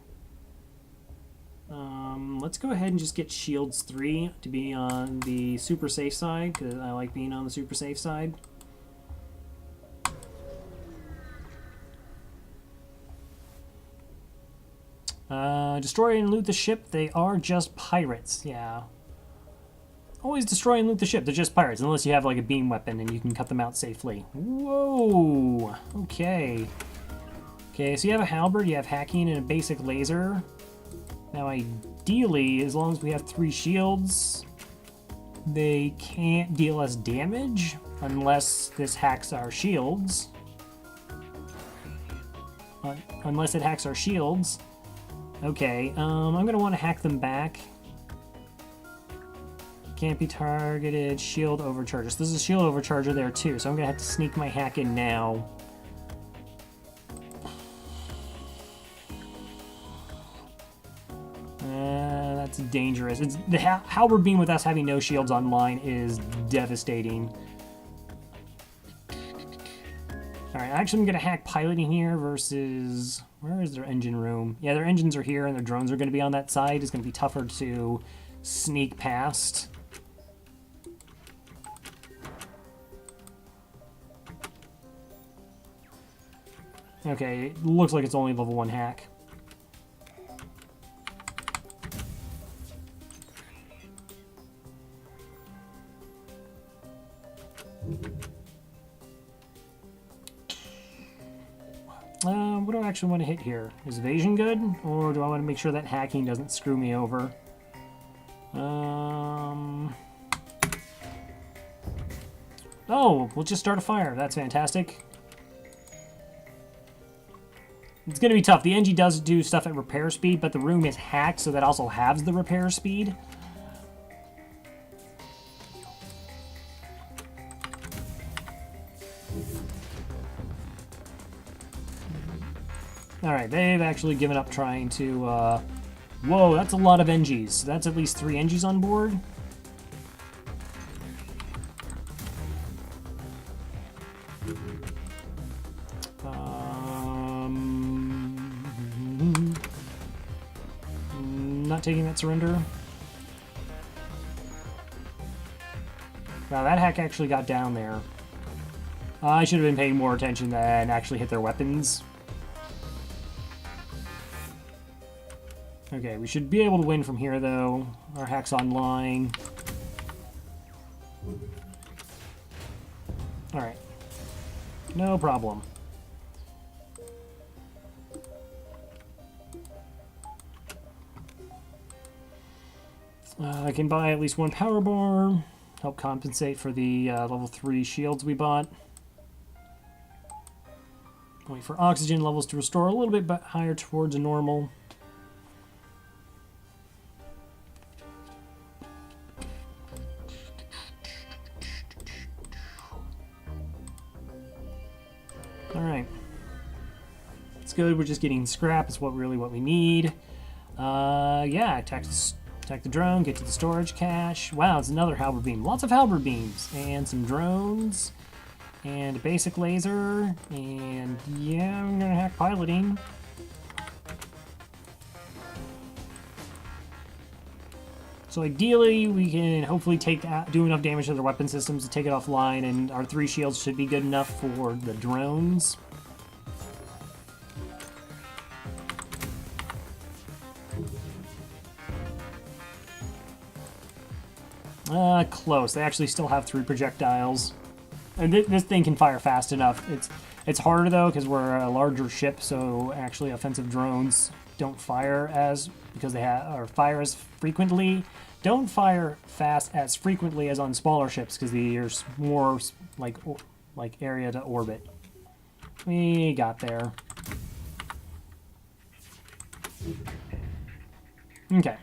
Let's go ahead and just get shields 3 to be on the super safe side, because I like being on the super safe side. Destroy and loot the ship. They are just pirates, yeah. always destroy and loot the ship. They're just pirates, unless you have like a beam weapon and you can cut them out safely. Whoa! Okay. Okay, so you have a halberd, you have hacking, and a basic laser. Now, ideally, as long as we have 3 shields, they can't deal us damage unless this hacks our shields. Unless it hacks our shields. Okay, I'm going to want to hack them back. Can't be targeted, shield overcharger. So there's a shield overcharger there too, so I'm going to have to sneak my hack in now. That's dangerous. The halberd beam with us having no shields online is devastating. Alright, actually I'm going to hack piloting here versus... Where is their engine room? Yeah, their engines are here and their drones are going to be on that side. It's going to be tougher to sneak past. Okay, it looks like it's only level 1 hack. What do I actually want to hit here? Is evasion good? Or do I want to make sure that hacking doesn't screw me over? Oh, we'll just start a fire. That's fantastic. It's going to be tough. The NG does do stuff at repair speed, but the room is hacked, so that also halves the repair speed. Alright, they've actually given up trying to, Whoa, that's a lot of NGs. That's at least 3 NGs on board. Not taking that surrender. Wow, that hack actually got down there. I should have been paying more attention than actually hit their weapons. Okay, we should be able to win from here, though. Our hack's online. Alright. No problem. I can buy at least 1 power bar. Help compensate for the level 3 shields we bought. Wait for oxygen levels to restore a little bit higher towards a normal. Alright. It's good, we're just getting scrap, it's what we need. Yeah, attack the drone, get to the storage cache. Wow, it's another halberd beam. Lots of halberd beams. And some drones. And a basic laser. And yeah, I'm gonna hack piloting. So ideally, we can hopefully do enough damage to their weapon systems to take it offline, and our 3 shields should be good enough for the drones. Close. They actually still have 3 projectiles. And this thing can fire fast enough. It's harder, though, because we're a larger ship, so actually offensive drones don't fire as... because they fire as frequently. Don't fire fast as frequently as on smaller ships, because there's more, like area to orbit. We got there. Okay.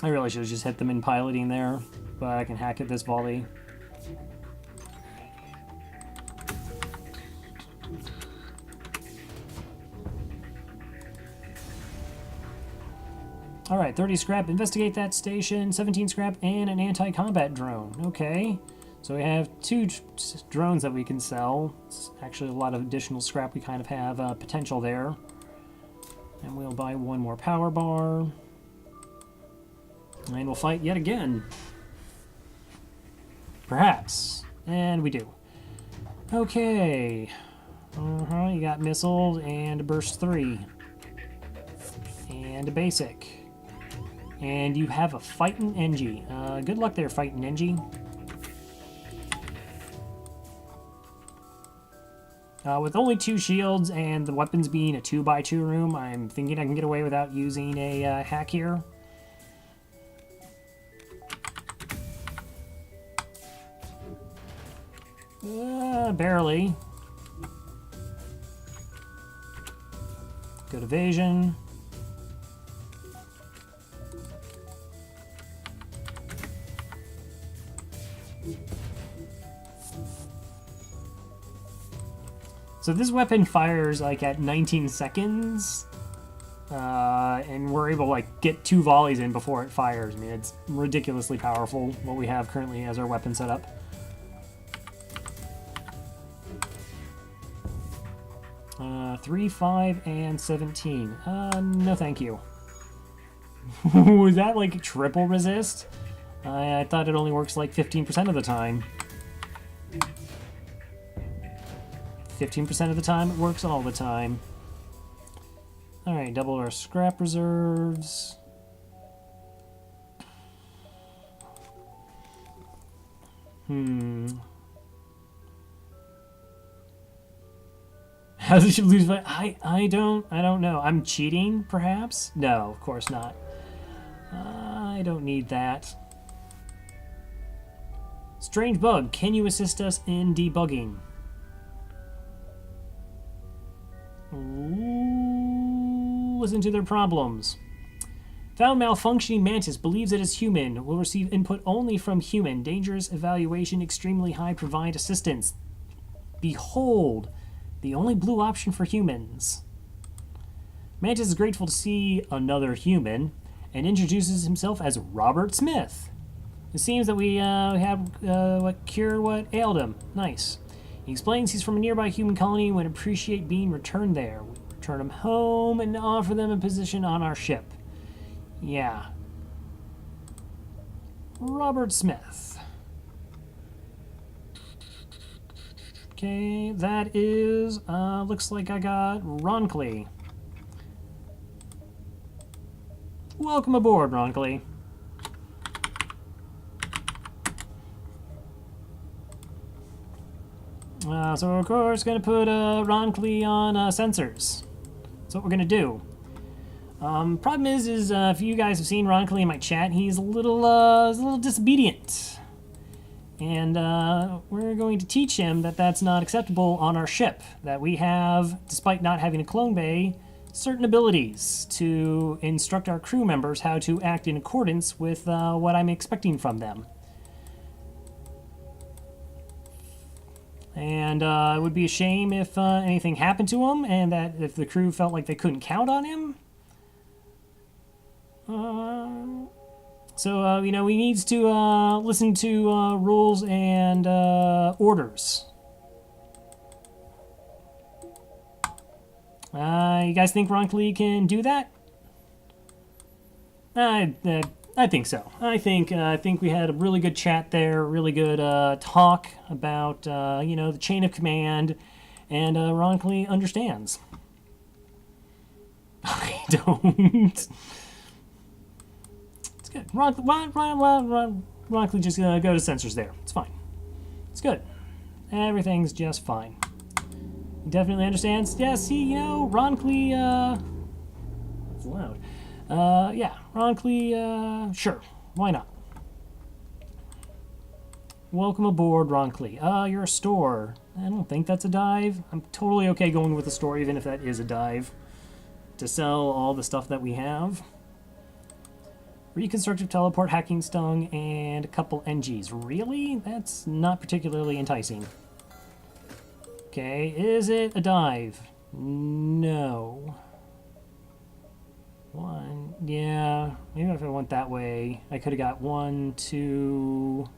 I really should have just hit them in piloting there, but I can hack at this volley. Alright, 30 scrap, investigate that station, 17 scrap, and an anti-combat drone. Okay, so we have 2 drones that we can sell. It's actually a lot of additional scrap. We kind of have potential there. And we'll buy 1 more power bar. And we'll fight yet again. Perhaps. And we do. Okay. You got missiles and a burst 3. And a basic. And you have a fighting Engie. Good luck there, fighting Engie. With only 2 shields and the weapons being a 2x2 room, I'm thinking I can get away without using a hack here. Barely. Good evasion. So this weapon fires like at 19 seconds, and we're able to like get 2 volleys in before it fires. I mean, it's ridiculously powerful what we have currently as our weapon setup. 3, 5, and 17. No thank you. Was that like triple resist? I thought it only works like 15% of the time. 15% of the time, it works all the time. Alright, double our scrap reserves. How did you lose? I don't know. I'm cheating, perhaps? No, of course not. I don't need that. Strange bug. Can you assist us in debugging? Ooh, listen to their problems. Found malfunctioning mantis. Believes it is human. Will receive input only from human. Dangerous evaluation. Extremely high. Provide assistance. Behold. The only blue option for humans. Mantis is grateful to see another human and introduces himself as Robert Smith. It seems that we have what cured what ailed him. Nice. He explains he's from a nearby human colony and would appreciate being returned there. We return him home and offer them a position on our ship. Yeah. Robert Smith. Okay, that is, looks like I got Roncley. Welcome aboard, Roncley. So we're of course going to put Roncley on sensors. That's what we're going to do. Problem is if you guys have seen Roncley in my chat, he's a little disobedient. And we're going to teach him that that's not acceptable on our ship. That we have, despite not having a clone bay, certain abilities to instruct our crew members how to act in accordance with what I'm expecting from them. And it would be a shame if anything happened to him and that if the crew felt like they couldn't count on him. So, you know, he needs to listen to rules and orders. You guys think Roncley can do that? I think so. I think we had a really good chat there, really good talk about you know, the chain of command, and Roncley understands. I don't. It's good. Roncley just go to sensors there. It's fine. It's good. Everything's just fine. He definitely understands. Yeah, see, you know, Roncley, it's loud. Yeah, Roncley, sure. Why not? Welcome aboard, Roncley. You're a store. I don't think that's a dive. I'm totally okay going with the store, even if that is a dive. To sell all the stuff that we have. Reconstructive teleport, hacking stung, and a couple NGs. Really? That's not particularly enticing. Okay, is it a dive? No. One, yeah. Maybe if I went that way, I could have got 1, 2.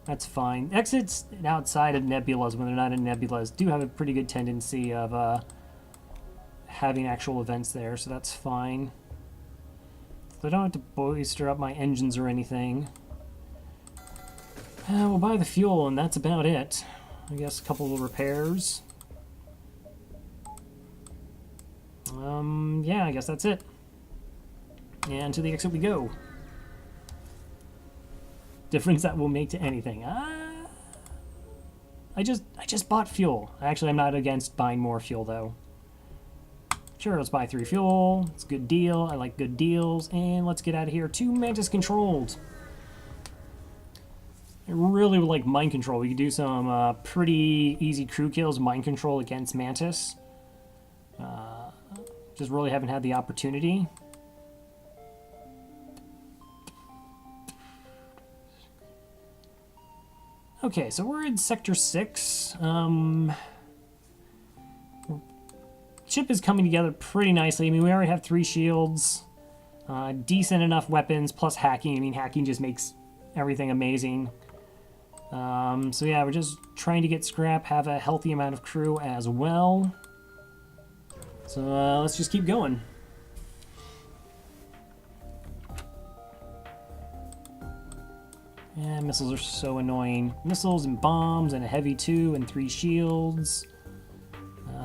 That's fine. Exits outside of nebulas, when they're not in nebulas, do have a pretty good tendency of having actual events there, so that's fine. So I don't have to bolster up my engines or anything. We'll buy the fuel, and that's about it. I guess a couple of repairs. Yeah, I guess that's it. And to the exit we go. Difference that will make to anything. I just bought fuel. Actually, I'm not against buying more fuel though. Sure, let's buy 3 fuel. It's a good deal. I like good deals. And let's get out of here. 2 Mantis controlled. I really would like mind control. We could do some pretty easy crew kills, mind control against Mantis. Just really haven't had the opportunity. Okay, so we're in Sector 6. Ship is coming together pretty nicely. I mean, we already have 3 shields. Decent enough weapons, plus hacking. I mean, hacking just makes everything amazing. So yeah, we're just trying to get scrap, have a healthy amount of crew as well. So let's just keep going. Yeah, missiles are so annoying. Missiles and bombs and a heavy 2 and 3 shields.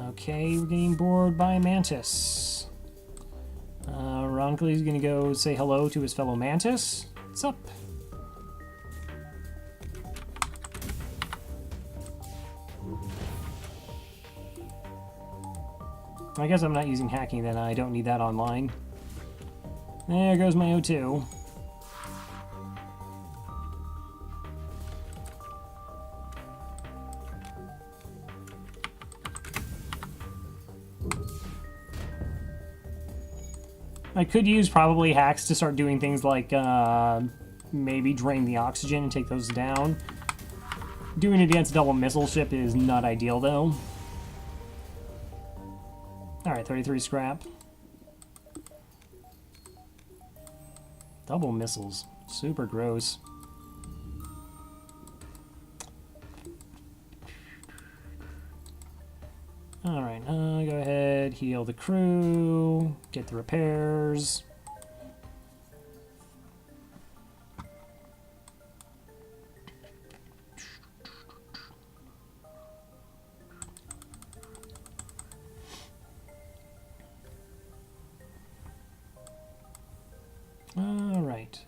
Okay, we're getting bored by Mantis. Ronckley's gonna go say hello to his fellow Mantis. What's up? I guess I'm not using hacking then. I don't need that online. There goes my O2. I could use probably hacks to start doing things like maybe drain the oxygen and take those down. Doing it against a double missile ship is not ideal though. Alright, 33 scrap. Double missiles. Super gross. Alright, go ahead, heal the crew, get the repairs. Alright,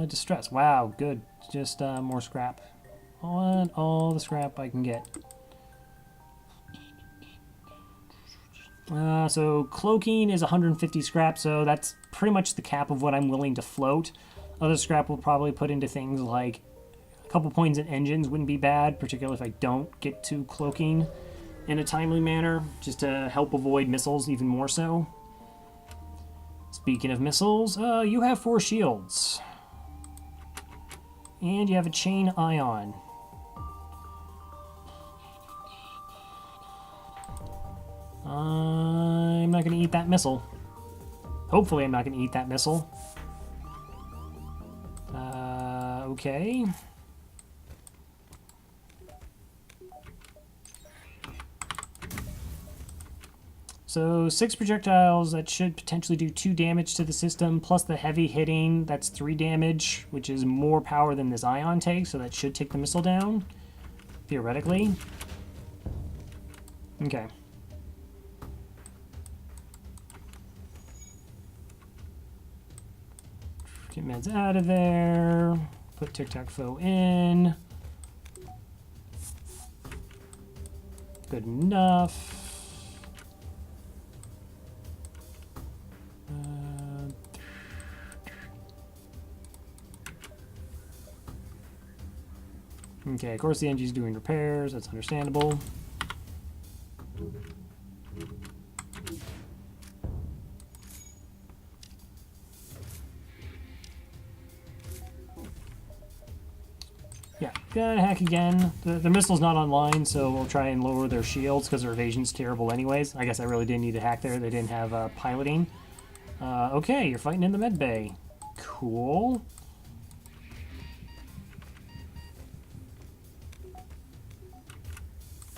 distress. Wow, good. Just more scrap. I want all the scrap I can get. So cloaking is 150 scrap, so that's pretty much the cap of what I'm willing to float. Other scrap will probably put into things like a couple points in engines wouldn't be bad, particularly if I don't get to cloaking in a timely manner, just to help avoid missiles even more so. Speaking of missiles, you have 4 shields. And you have a chain ion. I'm not going to eat that missile. Hopefully I'm not going to eat that missile. Okay. So 6 projectiles, that should potentially do 2 damage to the system, plus the heavy hitting, that's 3 damage, which is more power than this ion takes, so that should take the missile down, theoretically. Okay. Get meds out of there. Put tic-tac-foe in. Good enough. Okay, of course the engine's doing repairs. That's understandable. Yeah, gotta hack again. The missile's not online, so we'll try and lower their shields because their evasion's terrible anyways. I guess I really didn't need to hack there. They didn't have piloting. Okay, you're fighting in the med bay. Cool.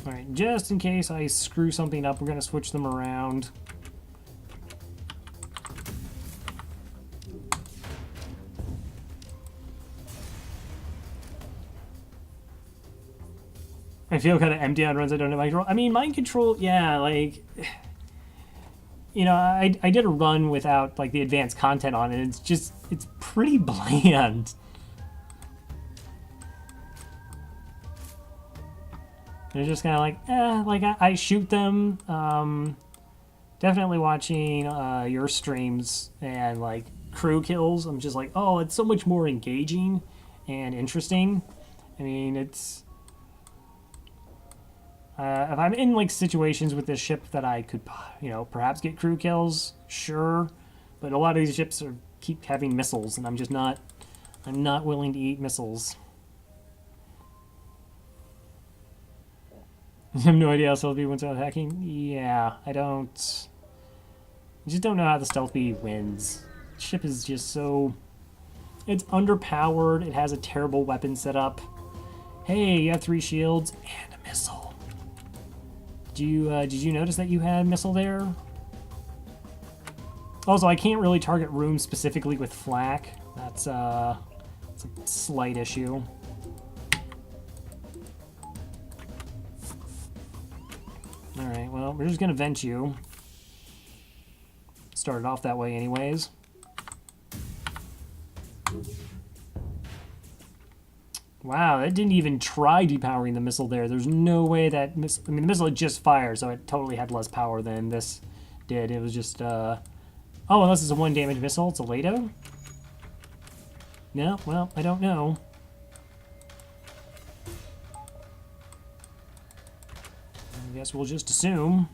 Alright, just in case I screw something up, we're going to switch them around. I feel kind of empty on runs I don't have mind control. I mean, mind control, yeah, like, you know, I did a run without like the advanced content on it. It's pretty bland. They're just kind of like, I shoot them. Definitely watching your streams and like crew kills. I'm just like, oh, it's so much more engaging and interesting. I mean, it's if I'm in like situations with this ship that I could, you know, perhaps get crew kills, sure. But a lot of these ships keep having missiles, and I'm just not. I'm not willing to eat missiles. I have no idea how stealth B wins out hacking. Yeah, I don't. I just don't know how the stealth B wins. The ship is just so. It's underpowered. It has a terrible weapon setup. Hey, you have 3 shields and a missile. Did you notice that you had a missile there? Also, I can't really target rooms specifically with flak. That's a slight issue. Alright, well, we're just gonna vent you. Started off that way anyways. Wow, that didn't even try depowering the missile there. There's no way that I mean, the missile had just fired, so it totally had less power than this did. It was just, oh, unless it's a 1 damage missile, it's a Lado? No, well, I don't know. I guess we'll just assume.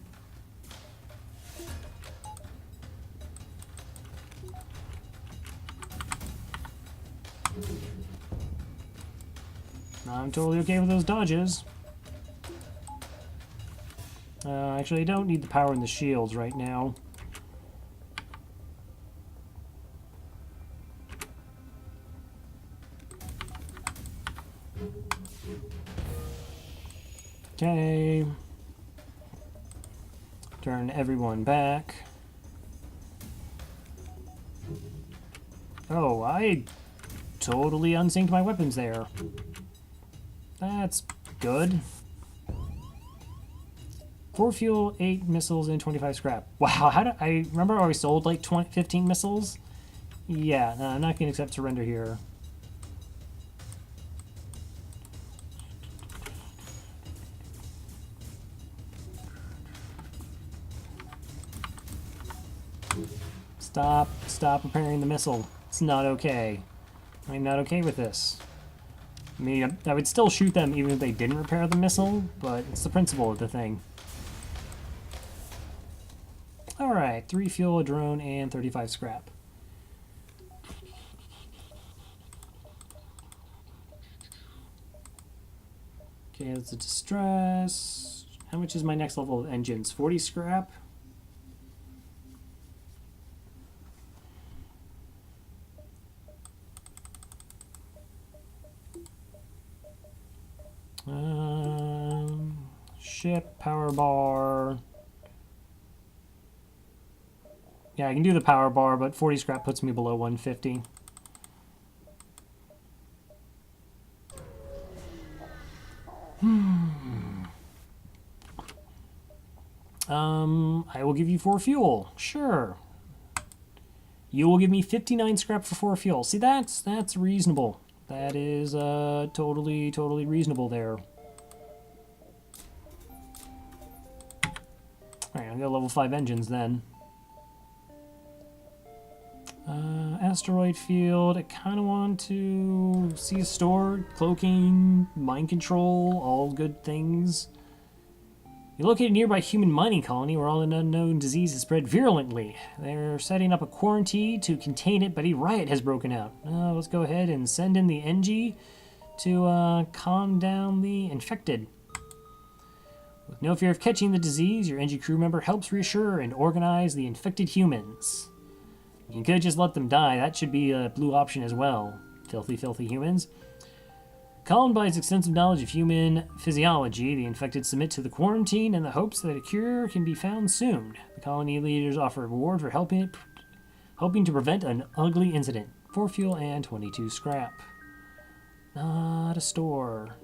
I'm totally okay with those dodges. Actually, I don't need the power in the shields right now. Okay. Turn everyone back. Oh, I totally unsynced my weapons there. That's good. 4 fuel, 8 missiles, and 25 scrap. Wow, how did I remember I always sold like 15 missiles? Yeah, no, I'm not going to accept surrender here. Stop repairing the missile. It's not okay. I'm not okay with this. I mean, I would still shoot them even if they didn't repair the missile, but it's the principle of the thing. Alright, 3 fuel, a drone, and 35 scrap. Okay, that's a distress. How much is my next level of engines? 40 scrap? Ship, power bar. Yeah, I can do the power bar, but 40 scrap puts me below 150. I will give you 4 fuel. Sure. You will give me 59 scrap for 4 fuel. See, that's reasonable. That is totally reasonable there. Alright, I'll go level 5 engines then. Asteroid field, I kind of want to see a store, cloaking, mind control, all good things. You're located a nearby human mining colony where all an unknown disease has spread virulently. They're setting up a quarantine to contain it, but a riot has broken out. Let's go ahead and send in the NG to calm down the infected. With no fear of catching the disease, your NG crew member helps reassure and organize the infected humans. You could just let them die. That should be a blue option as well. Filthy humans. Calmed by his extensive knowledge of human physiology, the infected submit to the quarantine in the hopes that a cure can be found soon. The colony leaders offer a reward for hoping to prevent an ugly incident. 4 fuel and 22 scrap. Not a store.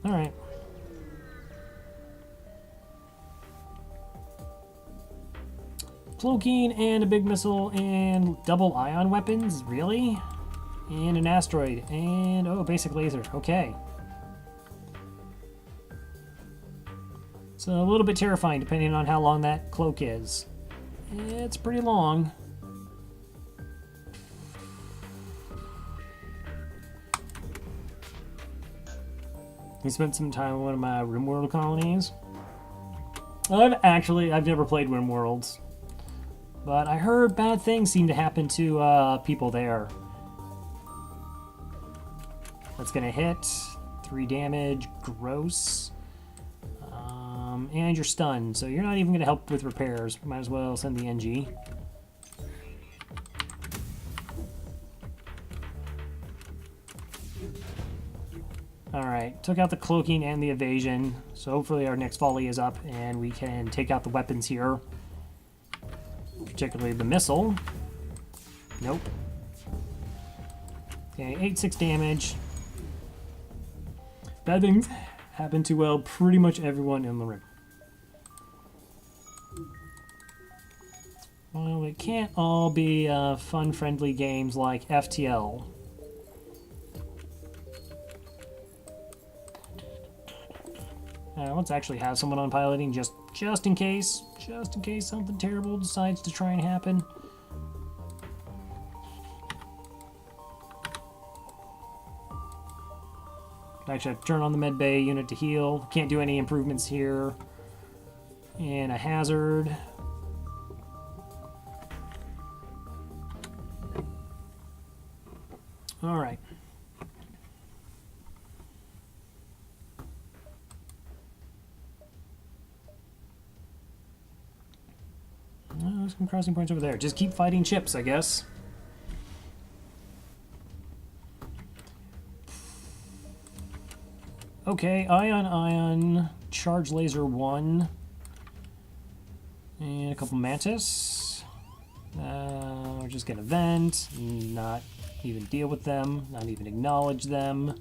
Alright. Cloaking and a big missile and double ion weapons? Really? And an asteroid. And, oh, basic laser. Okay. So a little bit terrifying depending on how long that cloak is. It's pretty long. We spent some time in one of my RimWorld colonies. I've never played RimWorlds. But I heard bad things seem to happen to people there. That's gonna hit. 3 damage, gross. And you're stunned, so you're not even gonna help with repairs. Might as well send the NG. Alright, took out the cloaking and the evasion, so hopefully our next volley is up and we can take out the weapons here. Particularly the missile. Nope. Okay, 8-6 damage. Bad things happen to, well, pretty much everyone in the rim. Well, it can't all be fun, friendly games like FTL. Let's actually have someone on piloting just in case. Just in case something terrible decides to try and happen. Actually, I have to turn on the med bay unit to heal. Can't do any improvements here. And a hazard. All right. Oh, there's some crossing points over there. Just keep fighting ships, I guess. Okay, ion, charge laser 1. And a couple mantis. We're just gonna vent, not even deal with them, not even acknowledge them.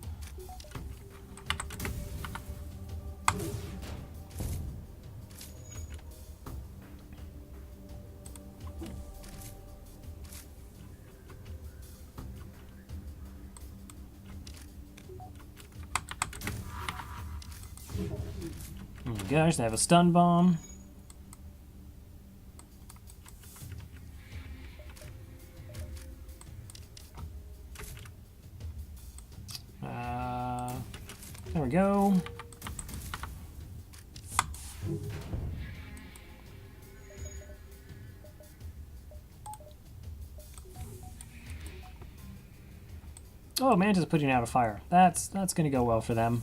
Oh my gosh, they have a stun bomb. There we go. Oh, Manta's putting out a fire. That's going to go well for them.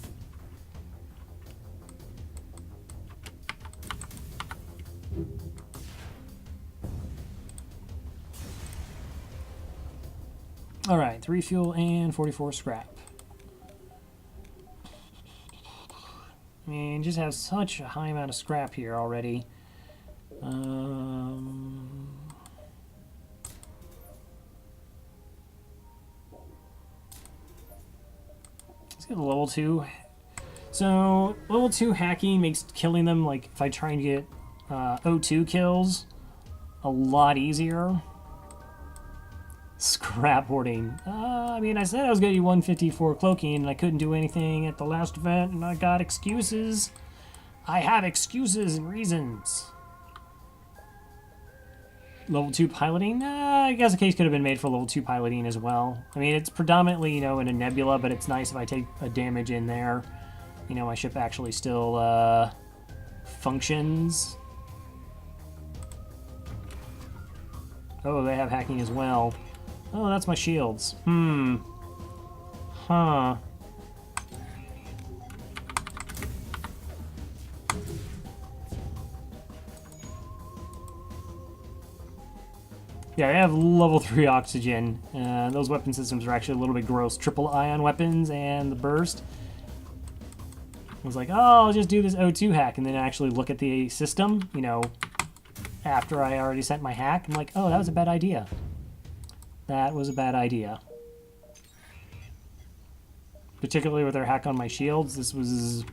All right, 3 fuel and 44 scrap. I mean, just have such a high amount of scrap here already. Let's get a level 2. So, level 2 hacking makes killing them, like, if I try and get O2 kills, a lot easier. Scrap hoarding. I mean, I said I was going to do 150 for cloaking, and I couldn't do anything at the last event, and I got excuses. I have excuses and reasons. Level 2 piloting? I guess a case could have been made for level 2 piloting as well. I mean, it's predominantly, you know, in a nebula, but it's nice if I take a damage in there. You know, my ship actually still functions. Oh, they have hacking as well. Oh, that's my shields. Huh. Yeah, I have level 3 oxygen. Those weapon systems are actually a little bit gross. Triple ion weapons and the burst. I was like, oh, I'll just do this O2 hack and then actually look at the system, you know, after I already sent my hack. I'm like, oh, that was a bad idea. That was a bad idea. particularly with their hack on my shields. This was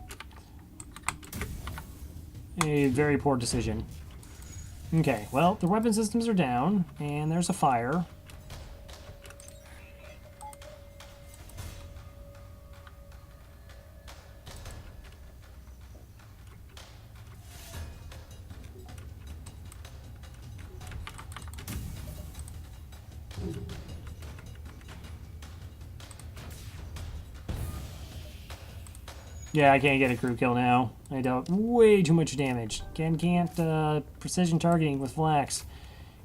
a very poor decision. Okay, well, the weapon systems are down, and there's a fire. Yeah, I can't get a crew kill now. I dealt way too much damage. Can't precision targeting with Flax.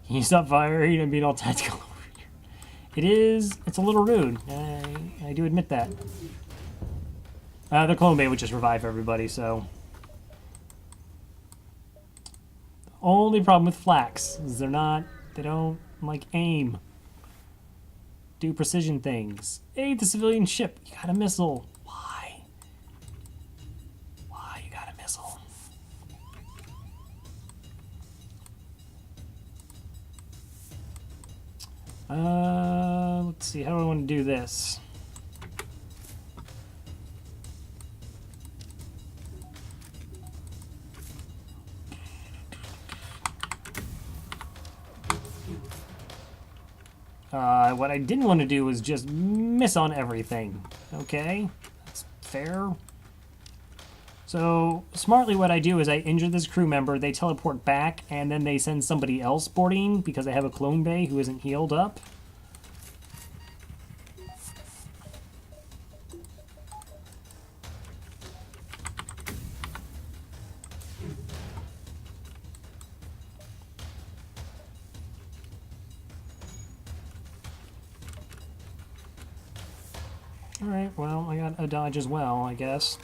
Can you stop firing and being all tactical over here? It's a little rude. I do admit that. The clone bay would just revive everybody, so. The only problem with Flax is they don't, like, aim. Do precision things. Aid the civilian ship. You got a missile. Let's see, how do I want to do this? What I didn't want to do was just miss on everything. Okay, that's fair. So, smartly what I do is I injure this crew member, they teleport back, and then they send somebody else boarding because I have a clone bay who isn't healed up. Alright, well, I got a dodge as well, I guess.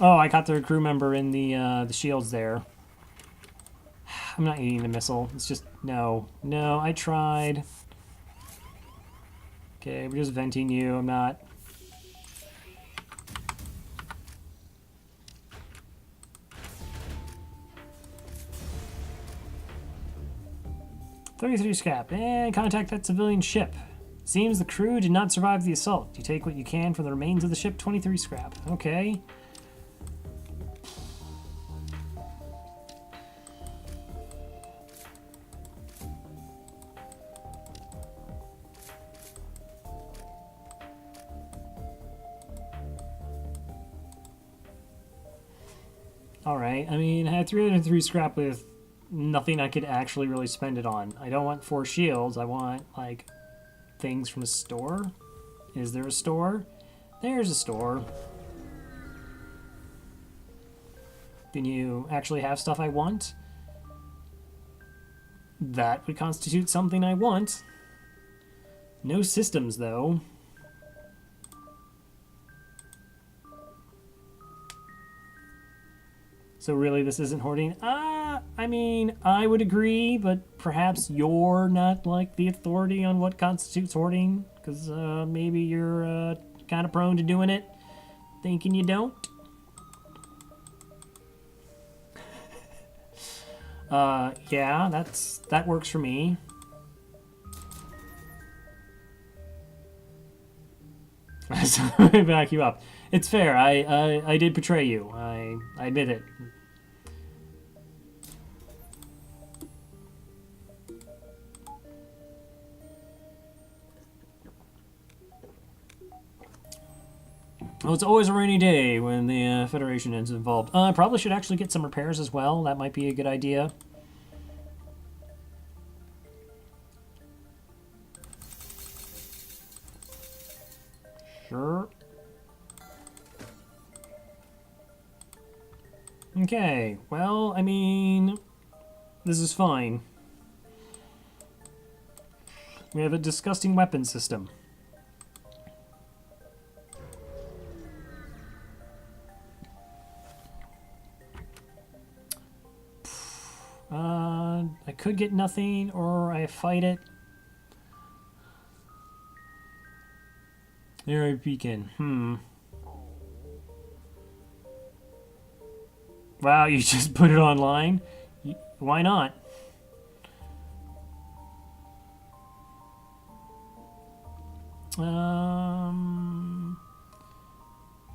Oh, I caught their crew member in the shields there. I'm not eating the missile. It's just, no. No, I tried. Okay, we're just venting you. I'm not... .33 scrap. And contact that civilian ship. Seems the crew did not survive the assault. You take what you can from the remains of the ship. 23 scrap. Okay. Alright, I mean, I had 303 scrap with nothing I could actually really spend it on. I don't want 4 shields, I want, like, things from a store. Is there a store? There's a store. Can you actually have stuff I want? That would constitute something I want. No systems, though. So really, this isn't hoarding? I mean, I would agree, but perhaps you're not, like, the authority on what constitutes hoarding, because maybe you're kind of prone to doing it, thinking you don't. Yeah, that works for me. So let me back you up. It's fair. I did betray you. I admit it. Well, it's always a rainy day when the Federation is involved. I probably should actually get some repairs as well. That might be a good idea. Sure. Okay, well, I mean, this is fine. We have a disgusting weapon system. I could get nothing, or I fight it. Area beacon. Wow, you just put it online? Why not?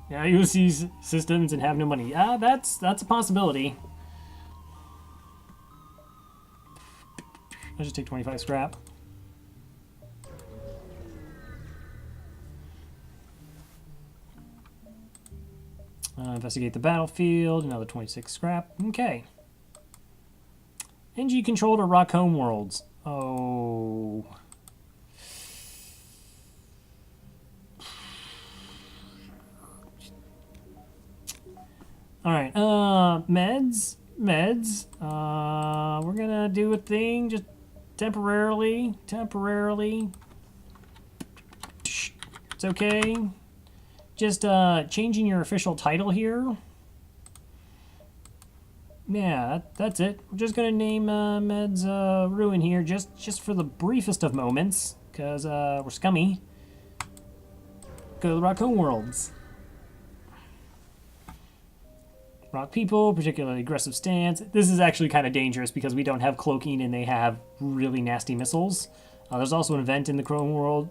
Yeah, you use these systems and have no money. Yeah, that's a possibility. I'll just take 25 scrap. Investigate the battlefield, another 26 scrap. Okay. NG controlled or rock home worlds. Oh. Alright, meds. We're gonna do a thing just temporarily. It's okay. Just changing your official title here. Yeah, that's it. We're just gonna name Meds Ruin here just for the briefest of moments, because we're scummy. Go to the Rock Home Worlds. Rock people, particularly aggressive stance. This is actually kind of dangerous because we don't have cloaking and they have really nasty missiles. There's also an event in the Chrome World,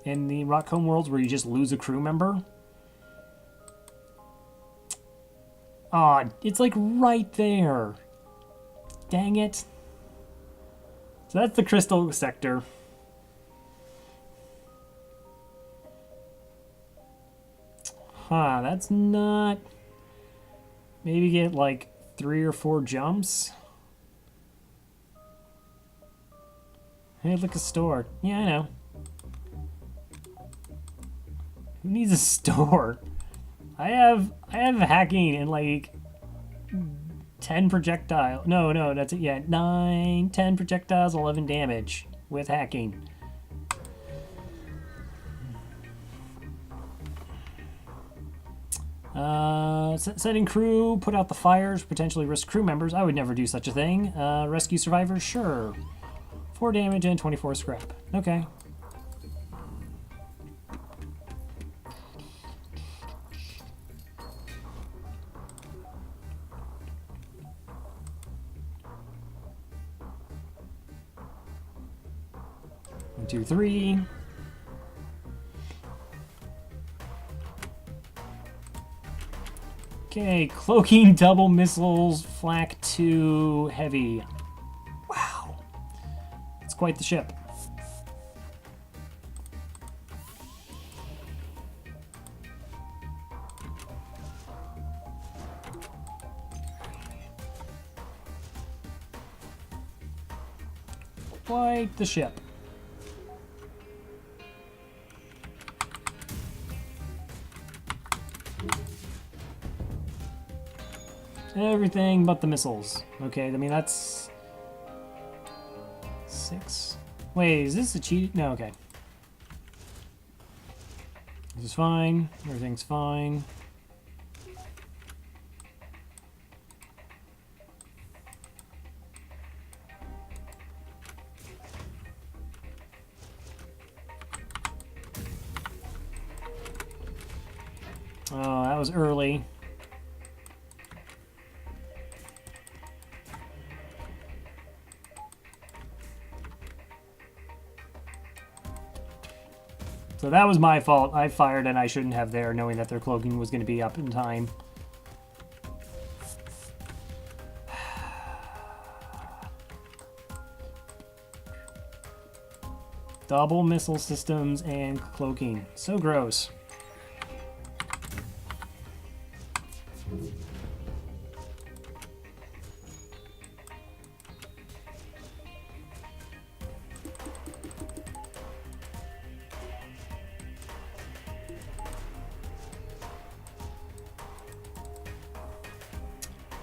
in the Rock Home Worlds, where you just lose a crew member. Aw, it's like right there. Dang it. So that's the crystal sector. Huh, that's not... Maybe get like 3 or 4 jumps. Hey, look, a store. Yeah, I know. Who needs a store? I have hacking and like 10 projectile. No, that's it. Yeah, 9, 10 projectiles, 11 damage with hacking. Setting crew, put out the fires, potentially risk crew members. I would never do such a thing. Rescue survivors, sure. 4 damage and 24 scrap. Okay. One, 2, 3. Okay, cloaking, double missiles, flak 2, heavy. Wow. It's quite the ship. Quite the ship. Everything but the missiles. Okay, I mean, that's... 6. Wait, is this a cheat? No, okay. This is fine. Everything's fine. Oh, that was early. So that was my fault. I fired and I shouldn't have there, knowing that their cloaking was going to be up in time. Double missile systems and cloaking. So gross.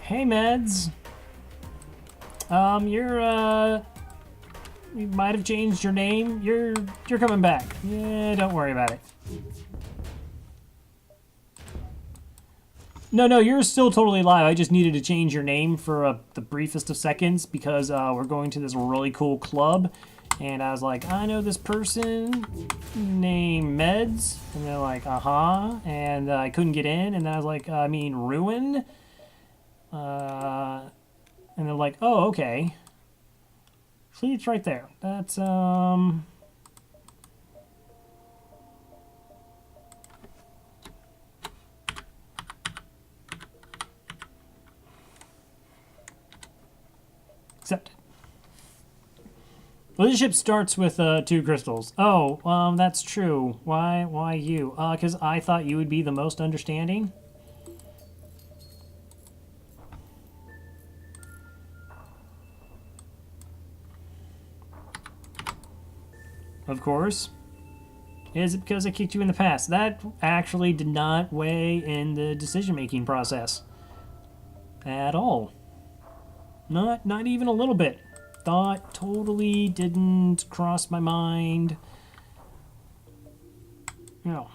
Hey, Meds. You might have changed your name. You're coming back. Yeah, don't worry about it. No, you're still totally alive. I just needed to change your name for the briefest of seconds because we're going to this really cool club. And I was like, I know this person named Meds. And they're like, uh-huh. And I couldn't get in. And then I was like, I mean, Ruin? And they're like, oh, okay. Fleet's right there. That's, accepted. Well, this ship starts with 2 crystals. Oh, that's true. Why you? Because I thought you would be the most understanding. Of course. Is it because I kicked you in the past? That actually did not weigh in the decision-making process. At all. Not even a little bit. Thought totally didn't cross my mind. No.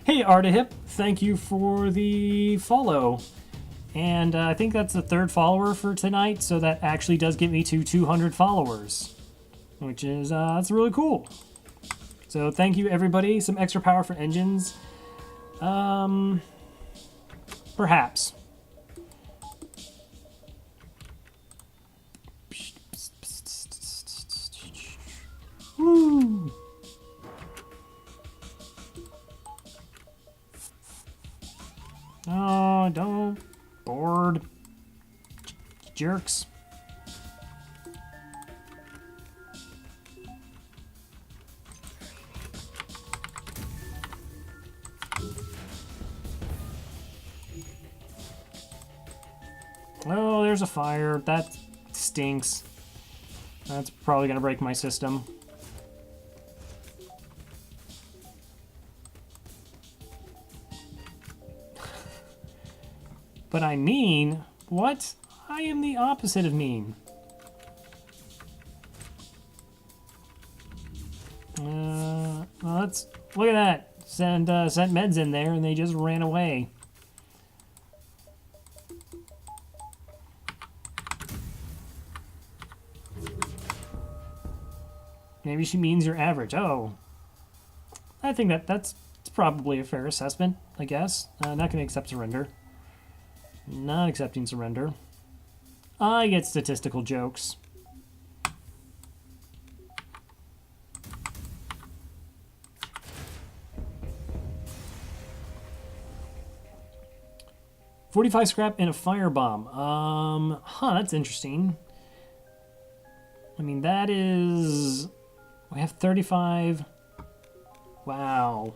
Hey Artahip, thank you for the follow. And I think that's the 3rd follower for tonight, so that actually does get me to 200 followers. Which is, that's really cool. So thank you everybody. Some extra power for engines. Perhaps. Woo! Oh, don't. Bored. Jerks. Oh, there's a fire. That stinks. That's probably going to break my system. But I mean, what? I am the opposite of mean. Well, let's look at that. Sent meds in there and they just ran away. Maybe she means you're average. Oh. I think that's probably a fair assessment, I guess. Not going to accept surrender. Not accepting surrender. I get statistical jokes. $45 scrap and a firebomb. That's interesting. I mean, that is... We have 35. Wow.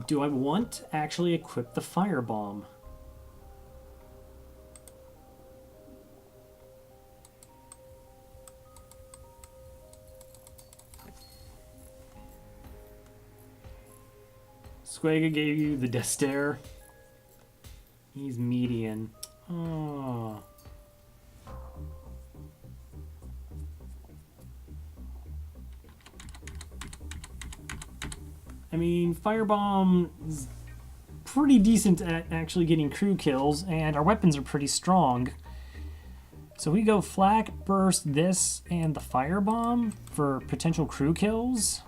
Do I want to actually equip the firebomb? Squega gave you the death stare. He's median. Oh. I mean, Firebomb is pretty decent at actually getting crew kills, and our weapons are pretty strong. So we go Flak, Burst, this, and the Firebomb for potential crew kills.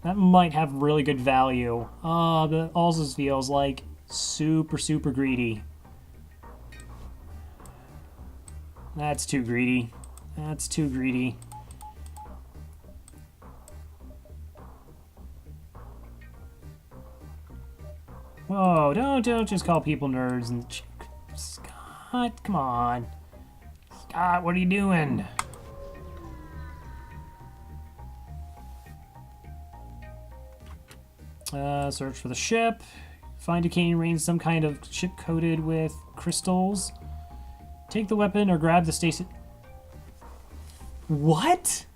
That might have really good value. But it also feels like super greedy. That's too greedy. That's too greedy. Whoa, don't just call people nerds and... Scott, come on. Scott, what are you doing? Search for the ship. Find decaying range, some kind of ship coated with crystals. Take the weapon or grab the station. What?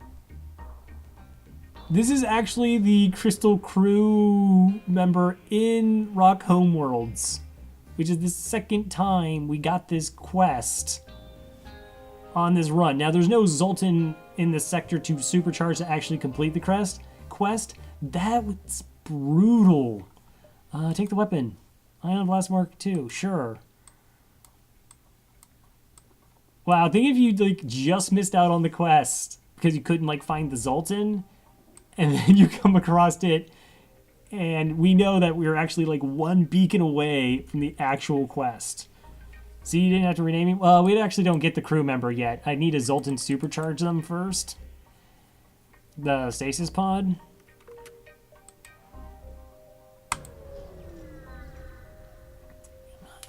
This is actually the Crystal crew member in Rock Homeworlds, which is the second time we got this quest on this run. Now, there's no Zoltan in the sector to supercharge to actually complete the quest. That was brutal. Take the weapon. Ion Blast Mark 2, sure. Wow, think if you like just missed out on the quest because you couldn't like find the Zoltan, and then you come across it, and we know that we were actually like one beacon away from the actual quest. See, you didn't have to rename him? Well, we actually don't get the crew member yet. I need a Zoltan supercharge them first. The stasis pod.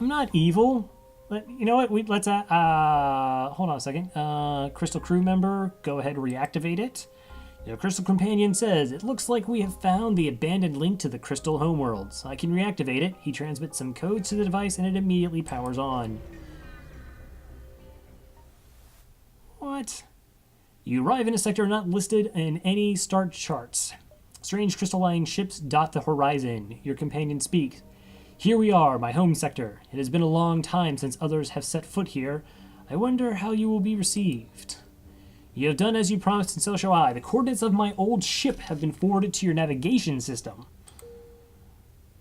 I'm not evil. But you know what? Let's hold on a second. Crystal crew member, go ahead and reactivate it. Your Crystal Companion says, it looks like we have found the abandoned link to the Crystal Homeworlds. I can reactivate it. He transmits some codes to the device and it immediately powers on. What? You arrive in a sector not listed in any star charts. Strange crystalline ships dot the horizon. Your companion speaks. Here we are, my home sector. It has been a long time since others have set foot here. I wonder how you will be received. You have done as you promised, and so shall I. The coordinates of my old ship have been forwarded to your navigation system.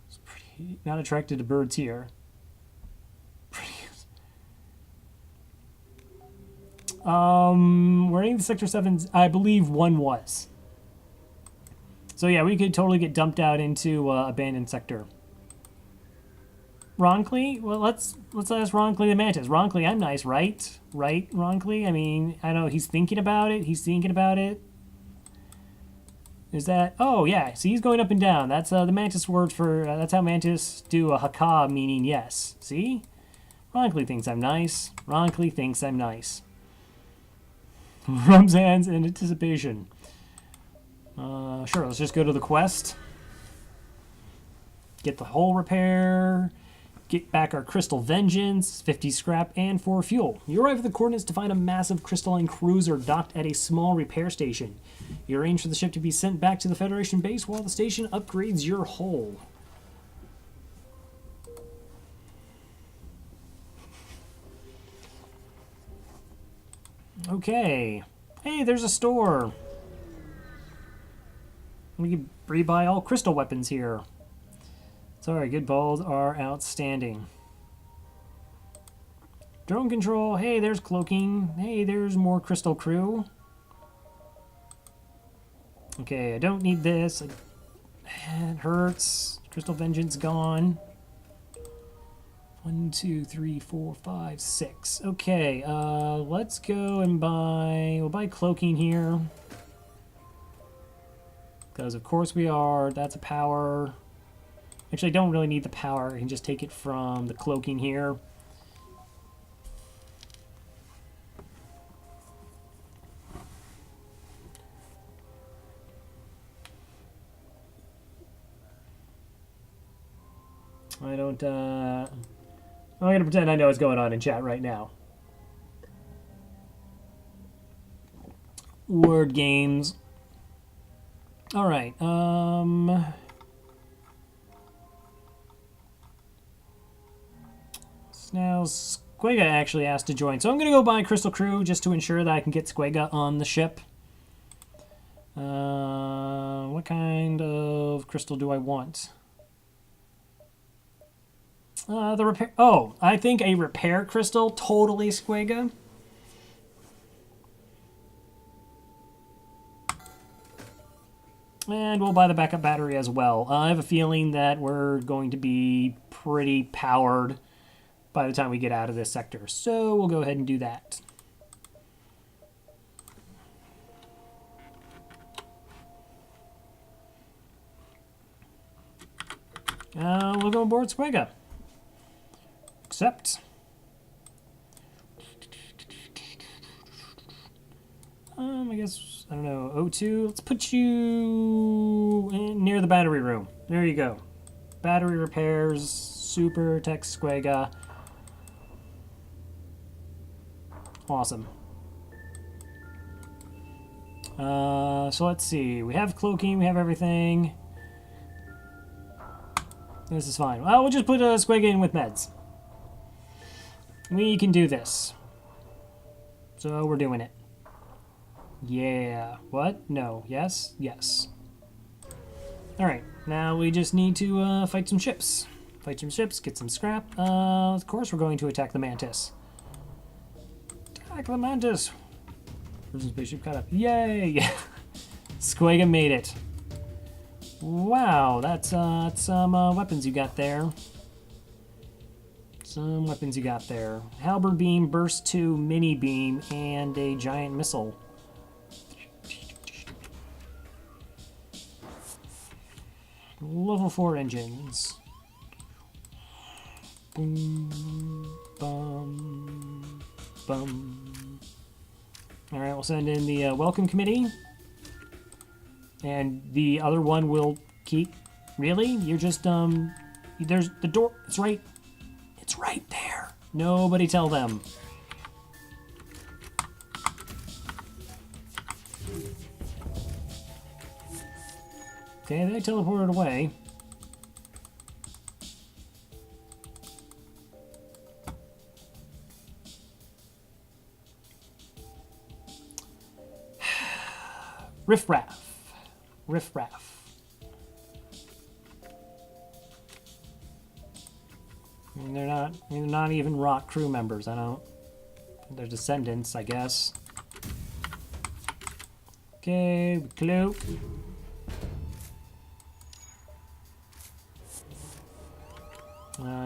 It's pretty not attracted to birds here. We're in Sector 7. I believe one was. So yeah, we could totally get dumped out into abandoned sector. Ronckley? Well, let's ask Ronckley the Mantis. Ronckley, I'm nice, right? Right, Ronckley? I mean, I know he's thinking about it. He's thinking about it. Is that... Oh, yeah. See, he's going up and down. That's the Mantis word for... that's how Mantis do a haka, meaning yes. See? Ronckley thinks I'm nice. Ronckley thinks I'm nice. Rubs hands in anticipation. Sure, let's just go to the quest. Get the hull repair... Get back our crystal vengeance, 50 scrap, and 4 fuel. You arrive at the coordinates to find a massive crystalline cruiser docked at a small repair station. You arrange for the ship to be sent back to the Federation base while the station upgrades your hull. Okay. Hey, there's a store. We can rebuy all crystal weapons here. Sorry, good balls are outstanding. Drone control. Hey, there's cloaking. Hey, there's more crystal crew. Okay, I don't need this. It hurts. Crystal vengeance gone. 1, 2, 3, 4, 5, 6. Okay, let's go and buy... We'll buy cloaking here. Because of course we are. That's a power... Actually, I don't really need the power. I can just take it from the cloaking here. I don't, I'm going to pretend I know what's going on in chat right now. Word games. All right, Now, Squega actually asked to join. So I'm going to go buy Crystal Crew just to ensure that I can get Squega on the ship. What kind of crystal do I want? The repair... Oh, I think a repair crystal. Totally Squega. And we'll buy the backup battery as well. I have a feeling that we're going to be pretty powered by the time we get out of this sector. So we'll go ahead and do that. We'll go aboard Squega. Accept. I guess, I don't know, O2. Let's put you near the battery room. There you go. Battery repairs, super tech Squega. Awesome. So let's see. We have cloaking. We have everything. This is fine. Well, we'll just put a Squega in with meds. We can do this. So we're doing it. Yeah. What? No. Yes? Yes. Alright. Now we just need to fight some ships. Fight some ships, get some scrap. Of course we're going to attack the Mantis. Attack the Mantis! There's a spaceship caught up. Yay! Squega made it. Wow, that's some weapons you got there. Some weapons you got there. Halberd beam, burst 2, mini beam, and a giant missile. Level 4 engines. Boom, bum, bum. Alright, we'll send in the welcome committee. And the other one will keep... Really? You're just, there's the door. It's right there. Nobody tell them. Okay, they teleported away. Riff-raff. Riff-raff. I mean, they're not even rock crew members. They're descendants, I guess. Okay, clue.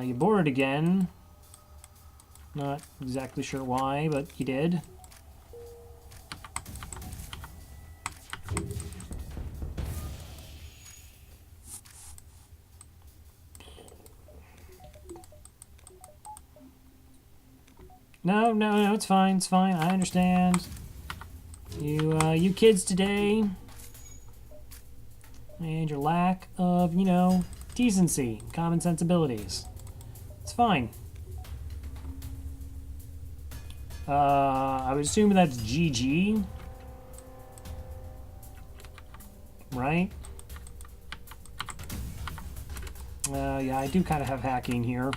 You boarded again. Not exactly sure why, but you did. No, it's fine, I understand. You kids today, and your lack of, decency, common sensibilities. It's fine. I would assume that's GG. Right? Yeah, I do kind of have hacking here.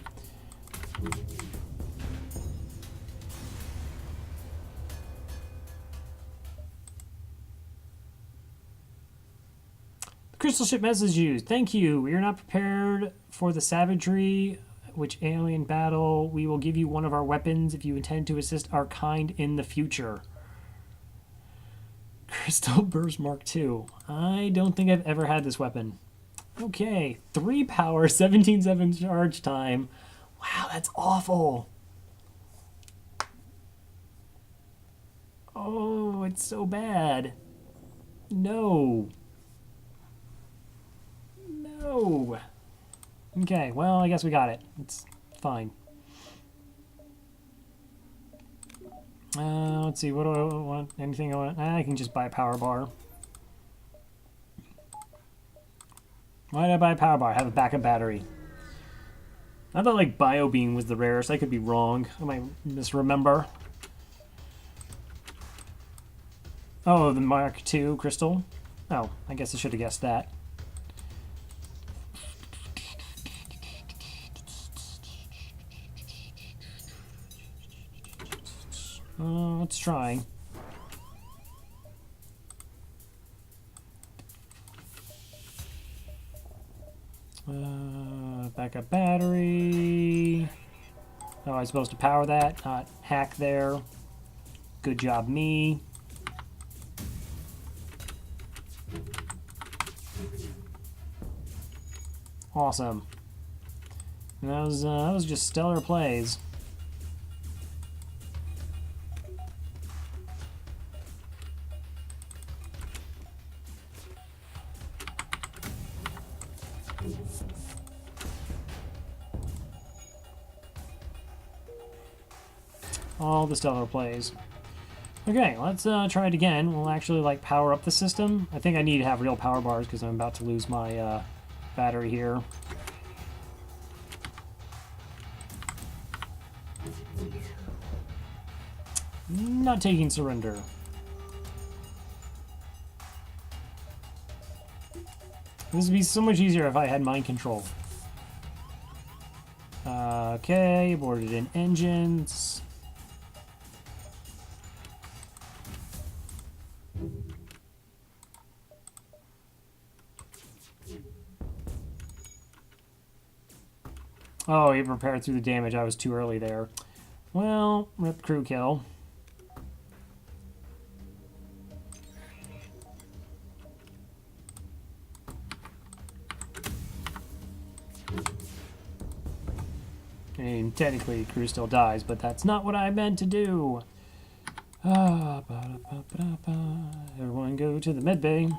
Crystal ship message used. Thank you. We are not prepared for the savagery which alien battle. We will give you one of our weapons if you intend to assist our kind in the future. Crystal Burst Mark II. I don't think I've ever had this weapon. Okay. 3 power, 17/7 charge time. Wow, that's awful. Oh, it's so bad. No. No. Okay, well, I guess we got it. It's fine. Let's see, what do I want? Anything I want? I can just buy a power bar. Why did I buy a power bar? I have a backup battery. I thought, like, Biobeam was the rarest. I could be wrong. I might misremember. Oh, the Mark II crystal? Oh, I guess I should have guessed that. Let's try. Backup battery. Oh, I'm supposed to power that, not hack there. Good job, me. Awesome. And that was just stellar plays. All the stellar plays. Okay, let's try it again. We'll actually like power up the system. I think I need to have real power bars because I'm about to lose my battery here. Not taking surrender. This would be so much easier if I had mind control. Okay, boarded in engines. Oh, he repaired through the damage. I was too early there. Well, rip crew kill. I mean, technically, crew still dies, but that's not what I meant to do. Everyone go to the med bay.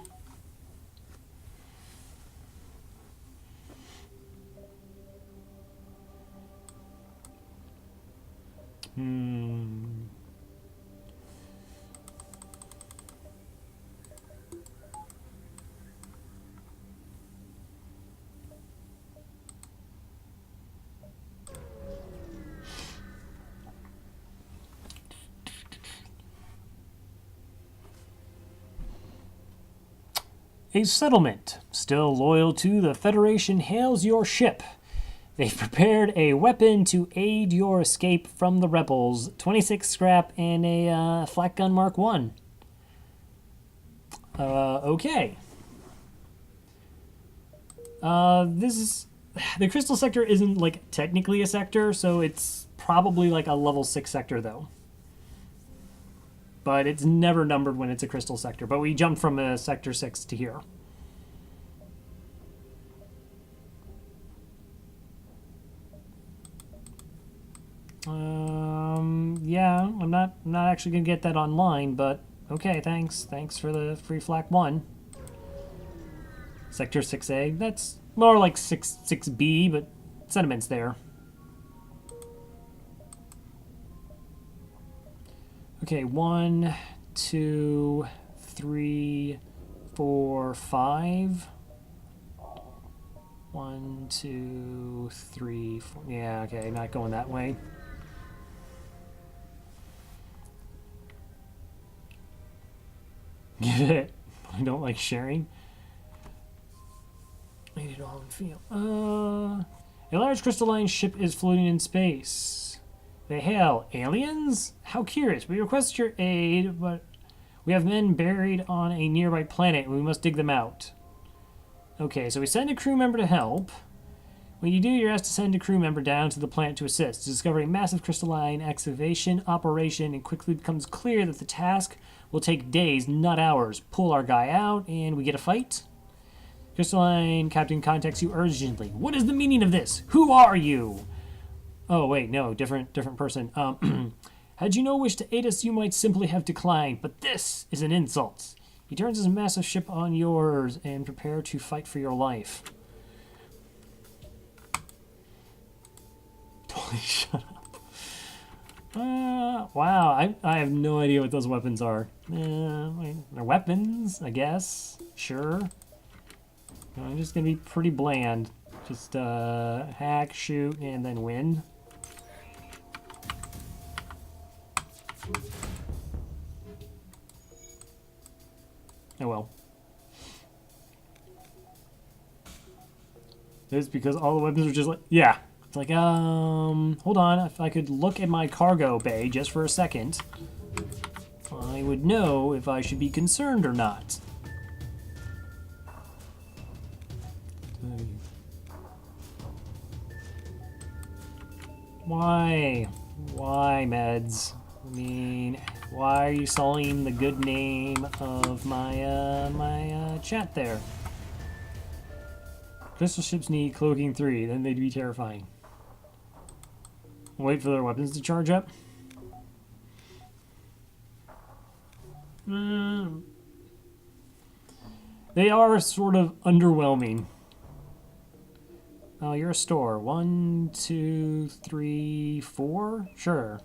A settlement, still loyal to the Federation, hails your ship. They've prepared a weapon to aid your escape from the rebels. 26 scrap and a flak gun Mark 1. Okay. This is... The crystal sector isn't, like, technically a sector, so it's probably, like, a level 6 sector, though. But it's never numbered when it's a crystal sector. But we jumped from a sector 6 to here. Yeah, I'm not actually gonna get that online, but okay, thanks. Thanks for the free flak 1. Sector 6A, that's more like 6B, but sentiment's there. Okay, 1, 2, 3, 4, 5. 1, 2, 3, 4. Yeah, okay, not going that way. Get it? I don't like sharing. I need it all in feel. A large crystalline ship is floating in space. They hail aliens? How curious. We request your aid, but we have men buried on a nearby planet and we must dig them out. Okay, so we send a crew member to help. When you do, you're asked to send a crew member down to the planet to assist. Discover a massive crystalline excavation operation, and quickly becomes clear that the task will take days, not hours. Pull our guy out, and we get a fight. Crystalline captain contacts you urgently. What is the meaning of this? Who are you? Oh, wait, no, different person. Had you no wish to aid us, you might simply have declined, but this is an insult. He turns his massive ship on yours and prepare to fight for your life. Totally shut up. Wow, I have no idea what those weapons are. They're weapons, I guess. Sure. I'm just going to be pretty bland. Just hack, shoot, and then win. Oh well. It's because all the weapons are just like, yeah. It's like, hold on. If I could look at my cargo bay just for a second, I would know if I should be concerned or not. Why? Why, meds? I mean, why are you sullying the good name of my chat there? Crystal ships need cloaking 3, then they'd be terrifying. Wait for their weapons to charge up. They are sort of underwhelming. Oh, you're a store. 1, 2, 3, 4? Sure.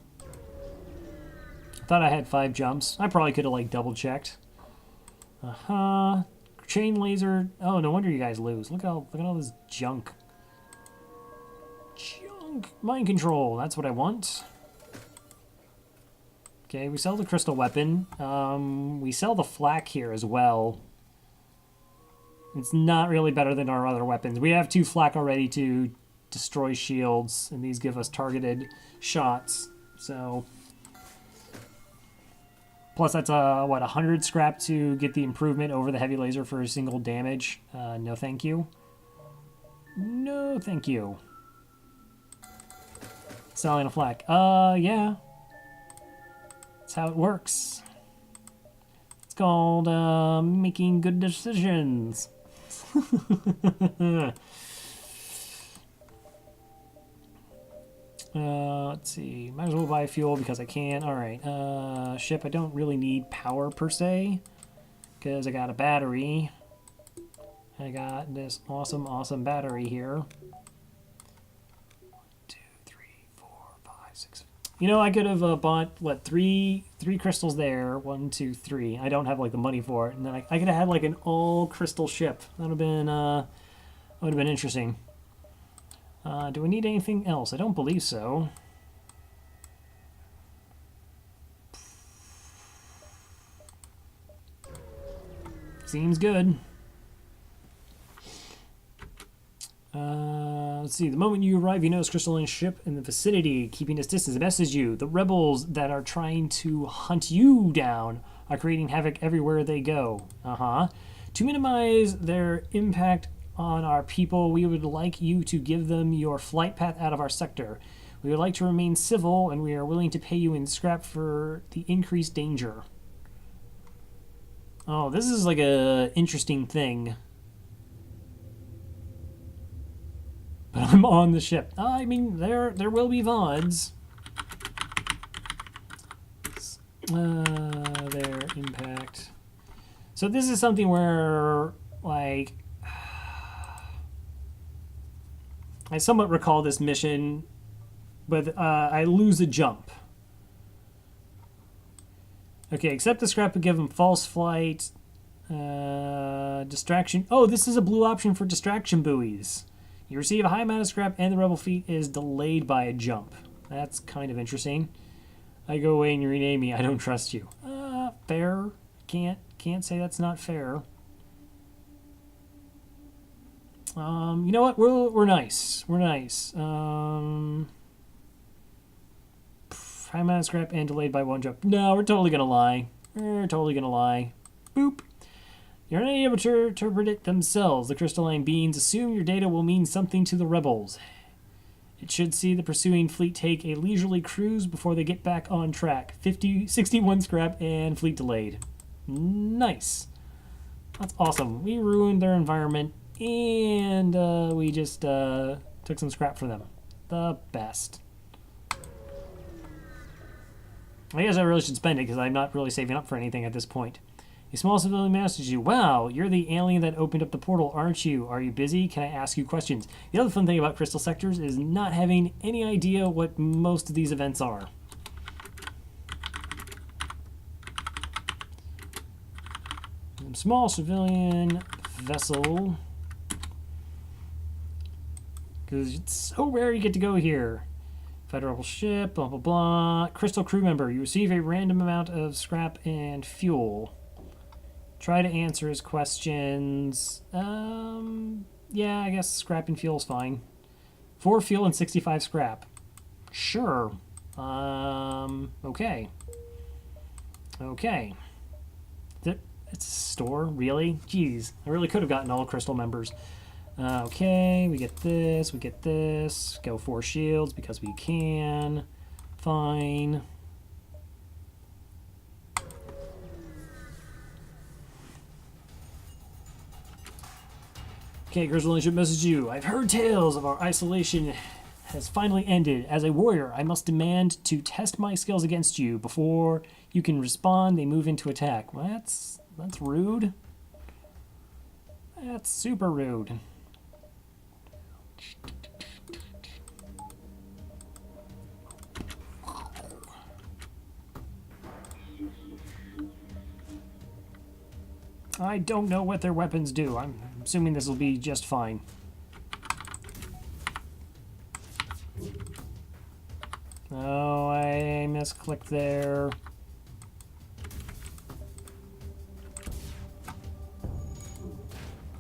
I thought I had 5 jumps. I probably could have, like, double-checked. Uh-huh. Chain laser. Oh, no wonder you guys lose. Look at all this junk. Junk. Mind control. That's what I want. Okay, we sell the crystal weapon. We sell the flak here as well. It's not really better than our other weapons. We have 2 flak already to destroy shields, and these give us targeted shots. So, plus that's what, 100 scrap to get the improvement over the heavy laser for a single damage. No, thank you. No, thank you. Selling a flag. Yeah. That's how it works. It's called making good decisions. Let's see. Might as well buy fuel because I can. Alright. Ship, I don't really need power per se. Because I got a battery. I got this awesome, awesome battery here. 1, 2, 3, 4, 5, 6. You know, I could have bought, what, three crystals there. 1, 2, 3. I don't have, like, the money for it. And then I could have had, like, an all-crystal ship. That would have been interesting. Do we need anything else? I don't believe so. Seems good. Let's see. The moment you arrive, you notice crystalline ship in the vicinity, keeping its distance. It messages you. The rebels that are trying to hunt you down are creating havoc everywhere they go. To minimize their impact on our people, we would like you to give them your flight path out of our sector. We would like to remain civil, and we are willing to pay you in scrap for the increased danger. Oh, this is like a interesting thing. But I'm on the ship. I mean, there will be VODs. Their impact. So this is something where, like, I somewhat recall this mission, but I lose a jump. Okay, accept the scrap and give them false flight. Distraction. Oh, this is a blue option for distraction buoys. You receive a high amount of scrap and the rebel fleet is delayed by a jump. That's kind of interesting. I go away and you rename me. I don't trust you. Fair. Can't say that's not fair. You know what? We're nice. We're nice. High amount of scrap and delayed by 1 jump. No, we're totally gonna lie. We're totally gonna lie. Boop. You're not able to interpret it themselves. The crystalline beings assume your data will mean something to the rebels. It should see the pursuing fleet take a leisurely cruise before they get back on track. 61 scrap and fleet delayed. Nice. That's awesome. We ruined their environment and we just took some scrap for them. The best. I guess I really should spend it because I'm not really saving up for anything at this point. A small civilian messages you. Wow, you're the alien that opened up the portal, aren't you? Are you busy? Can I ask you questions? The other fun thing about crystal sectors is not having any idea what most of these events are. Small civilian vessel. Because it's so rare you get to go here. Federal ship, blah, blah, blah. Crystal crew member. You receive a random amount of scrap and fuel. Try to answer his questions. Yeah, I guess scrap and fuel's fine. 4 fuel and 65 scrap. Sure. Okay. Okay. It's a store? Really? Jeez. I really could have gotten all crystal members. Okay, we get this, we get this. Go 4 shields because we can. Fine. Okay, Girls Relationship message you. I've heard tales of our isolation has finally ended. As a warrior, I must demand to test my skills against you. Before you can respond, they move into attack. Well, that's rude. That's super rude. I don't know what their weapons do. I'm assuming this will be just fine. Oh, I misclicked there.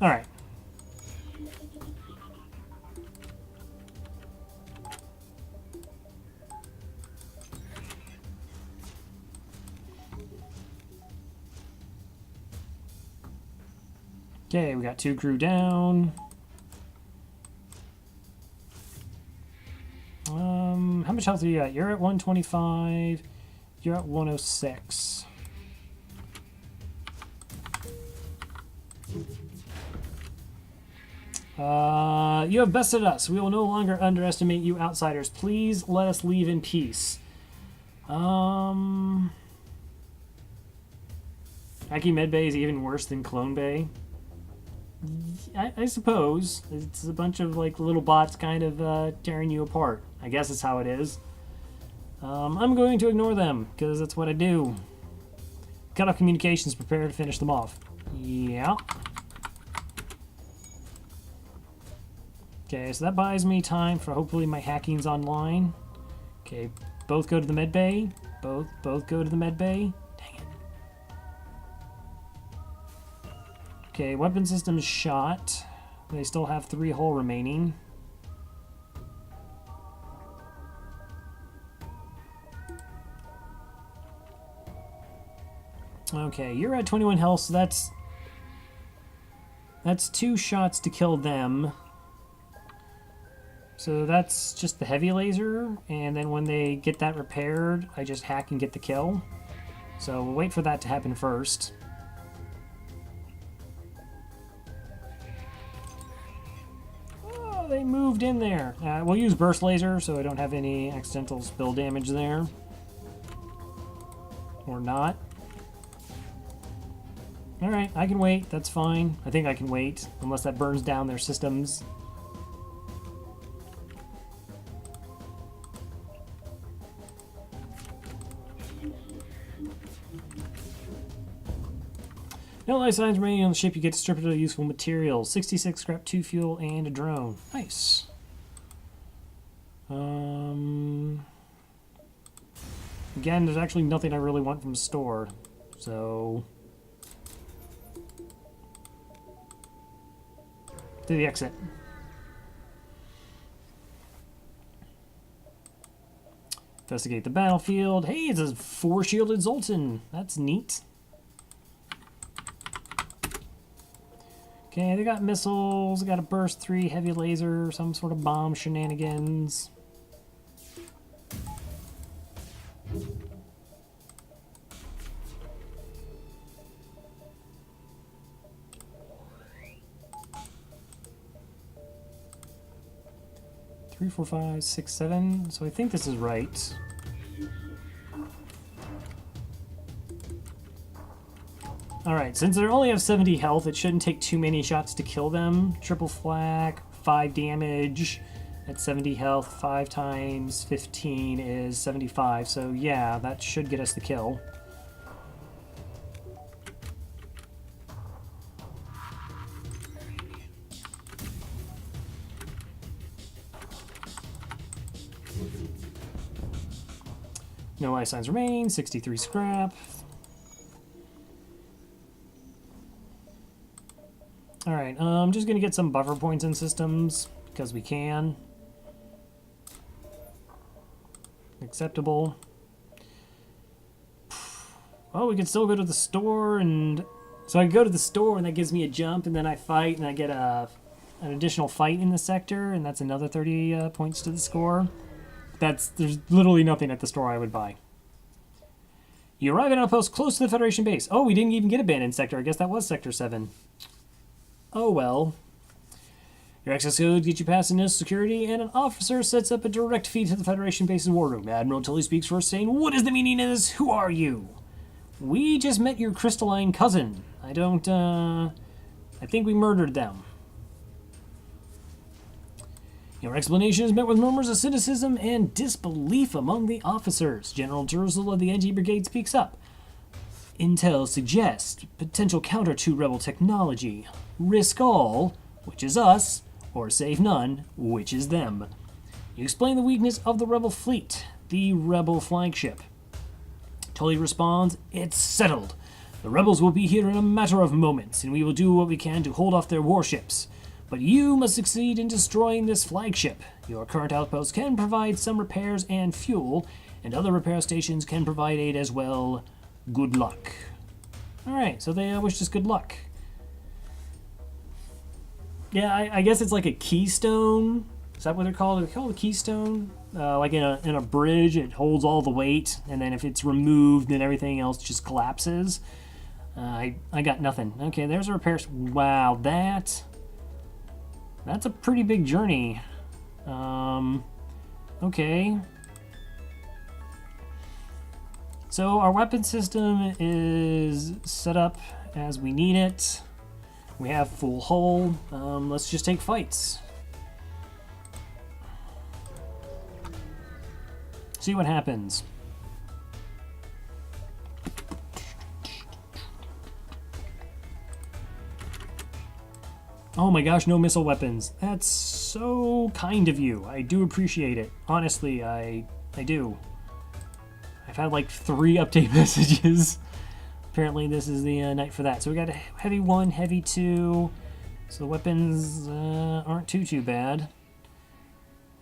All right. Okay, we got 2 crew down. How much health are you at? You're at 125. You're at 106. You have bested us. We will no longer underestimate you outsiders. Please let us leave in peace. Haki Medbay is even worse than Clone Bay. I suppose. It's a bunch of like little bots kind of tearing you apart. I guess that's how it is. I'm going to ignore them, because that's what I do. Cut off communications, prepare to finish them off. Yeah. Okay, so that buys me time for hopefully my hacking's online. Okay, both go to the med bay. Both go to the med bay. Dang it. Okay, weapon system shot. They still have 3 hull remaining. Okay, you're at 21 health, so that's 2 shots to kill them. So that's just the heavy laser, and then when they get that repaired, I just hack and get the kill. So we'll wait for that to happen first. Oh, they moved in there. We'll use burst laser so I don't have any accidental spill damage there. Or not. Alright, I can wait. That's fine. I think I can wait, unless that burns down their systems. No life signs remaining on the ship. You get to strip it of useful materials. 66 scrap, 2 fuel, and a drone. Nice. Again, there's actually nothing I really want from a store. So... to the exit. Investigate the battlefield. Hey, it's a 4-shielded Zoltan. That's neat. Okay, they got missiles, they got a burst 3, heavy laser, some sort of bomb shenanigans. Three, 4, 5, 6, 7. So I think this is right. Alright, since they only have 70 health, it shouldn't take too many shots to kill them. Triple flak, 5 damage at 70 health, 5 times 15 is 75. So yeah, that should get us the kill. No life signs remaining, 63 scrap. Alright, I'm just gonna get some buffer points in systems, because we can. Acceptable. Well, we could still go to the store, and... so I go to the store, and that gives me a jump, and then I fight, and I get an additional fight in the sector, and that's another 30 points to the score. There's literally nothing at the store I would buy. You arrive at an outpost close to the Federation base. Oh, we didn't even get abandoned sector. I guess that was Sector 7. Oh well. Your access code gets you past initial security, and an officer sets up a direct feed to the Federation base's war room. Admiral Tully speaks first, saying, "What is the meaning of this? Who are you?" "We just met your crystalline cousin. I think we murdered them." Your explanation is met with murmurs of cynicism and disbelief among the officers. General Jerusalem of the NG Brigade speaks up. "Intel suggests potential counter to rebel technology. Risk all, which is us, or save none, which is them. You explain the weakness of the rebel fleet, the rebel flagship." Tully responds, "It's settled. The rebels will be here in a matter of moments, and we will do what we can to hold off their warships. But you must succeed in destroying this flagship. Your current outpost can provide some repairs and fuel, and other repair stations can provide aid as well. Good luck." Alright, so they wished us good luck. Yeah, I guess it's like a keystone. Is that what they're called? Are they called a keystone? like in a bridge, it holds all the weight, and then if it's removed, then everything else just collapses. I got nothing. Okay, there's a repair. Wow, that's a pretty big journey. Okay. So our weapon system is set up as we need it. We have full hull. Let's just take fights. See what happens. Oh my gosh, no missile weapons. That's so kind of you. I do appreciate it. Honestly, I do. I've had like 3 update messages. Apparently this is the night for that. So we got a heavy 1, heavy 2. So the weapons aren't too bad.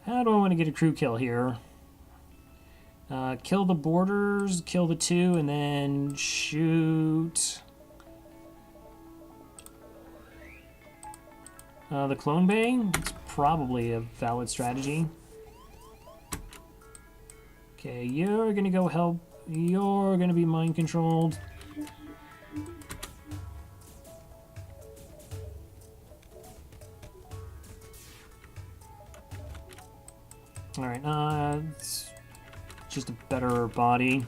How do I want to get a crew kill here? Kill the boarders, kill the 2, and then shoot the clone bay. It's probably a valid strategy. Okay, you're gonna go help. You're gonna be mind controlled. Alright, it's just a better body.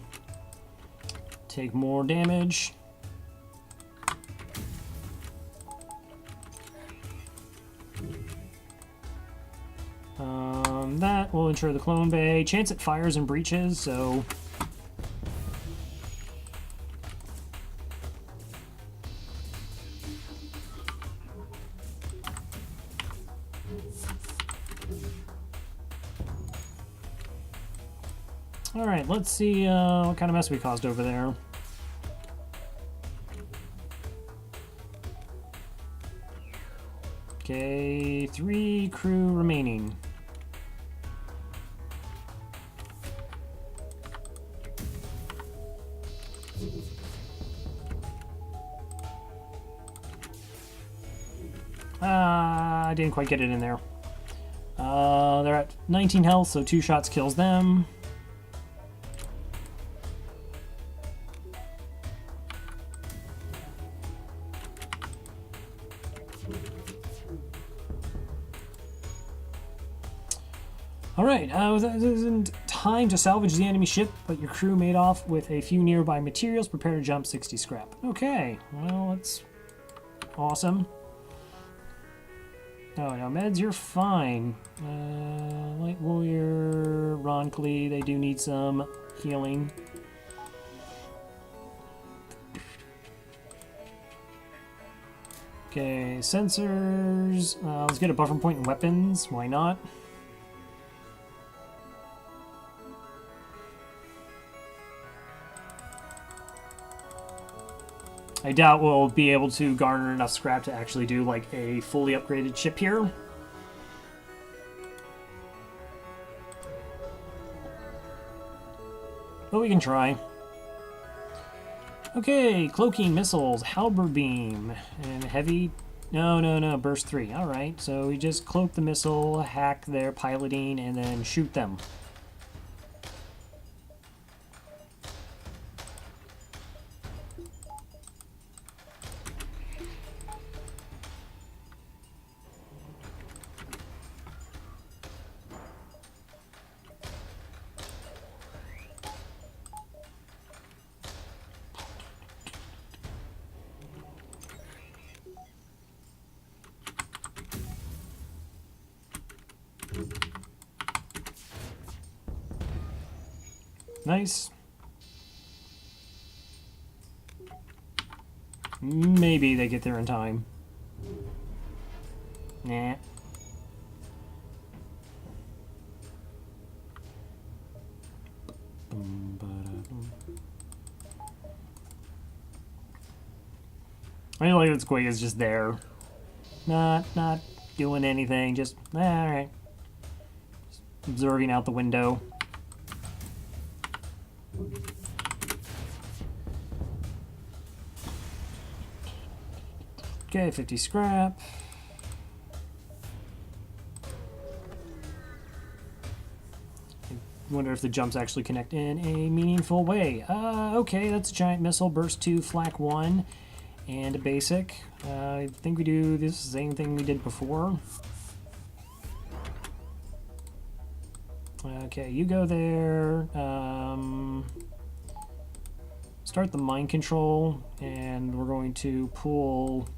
Take more damage. That will ensure the clone bay. Chance it fires and breaches, so... Alright, let's see what kind of mess we caused over there. Okay, 3 crew remaining. I didn't quite get it in there. They're at 19 health, so 2 shots kills them. Alright, it isn't time to salvage the enemy ship, but your crew made off with a few nearby materials. Prepare to jump 60 scrap. Okay, well, that's awesome. Oh, no, Meds, you're fine. Light Warrior, Roncley, they do need some healing. Okay, sensors. Let's get a buffer point in weapons. Why not? I doubt we'll be able to garner enough scrap to actually do like a fully upgraded ship here. But we can try. Okay, cloaking missiles, halberd beam, and heavy... No, burst 3. Alright, so we just cloak the missile, hack their piloting, and then shoot them. Nice. Maybe they get there in time. Nah. I feel like this Quake is just there. Not doing anything, just, alright. Observing out the window. Okay, 50 scrap. Wonder if the jumps actually connect in a meaningful way. Okay, that's a giant missile, burst 2, flak 1, and a basic. I think we do this same thing we did before. Okay, you go there. Start the mind control, and we're going to pull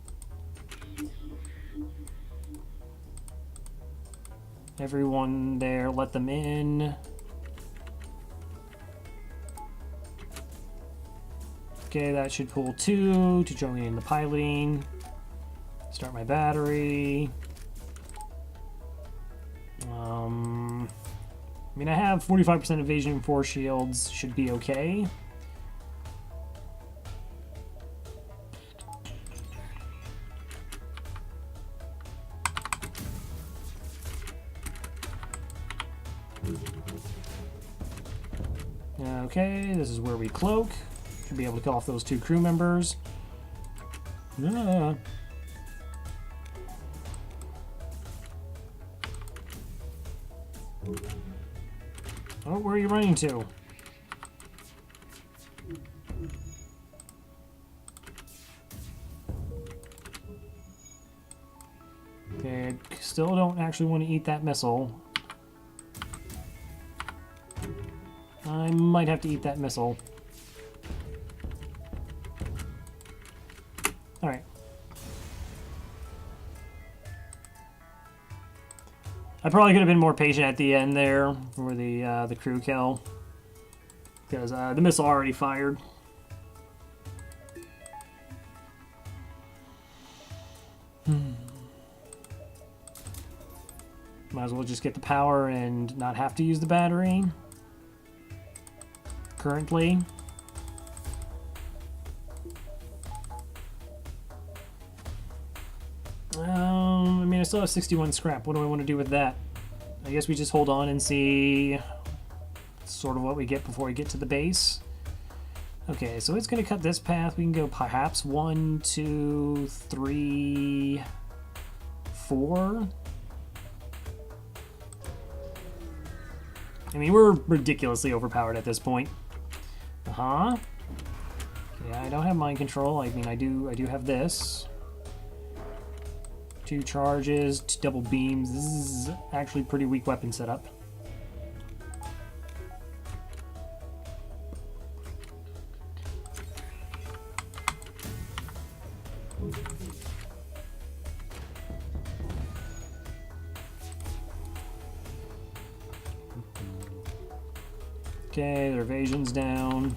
everyone there, let them in. Okay, that should pull 2 to join in the piloting. Start my battery. I mean, I have 45% evasion, 4 shields, should be okay. Okay, this is where we cloak. Should be able to kill off those 2 crew members. Ah. Oh, where are you running to? Okay, still don't actually want to eat that missile. I might have to eat that missile. Alright. I probably could have been more patient at the end there for the crew kill, because the missile already fired. Might as well just get the power and not have to use the battery. Currently. I mean, I still have 61 scrap. What do I want to do with that? I guess we just hold on and see sort of what we get before we get to the base. Okay, so it's going to cut this path. We can go perhaps 1, 2, 3, 4. I mean, we're ridiculously overpowered at this point. Yeah, I don't have mind control. I mean, I do have this. 2 charges, 2 double beams. This is actually pretty weak weapon setup. Okay, their evasion's down.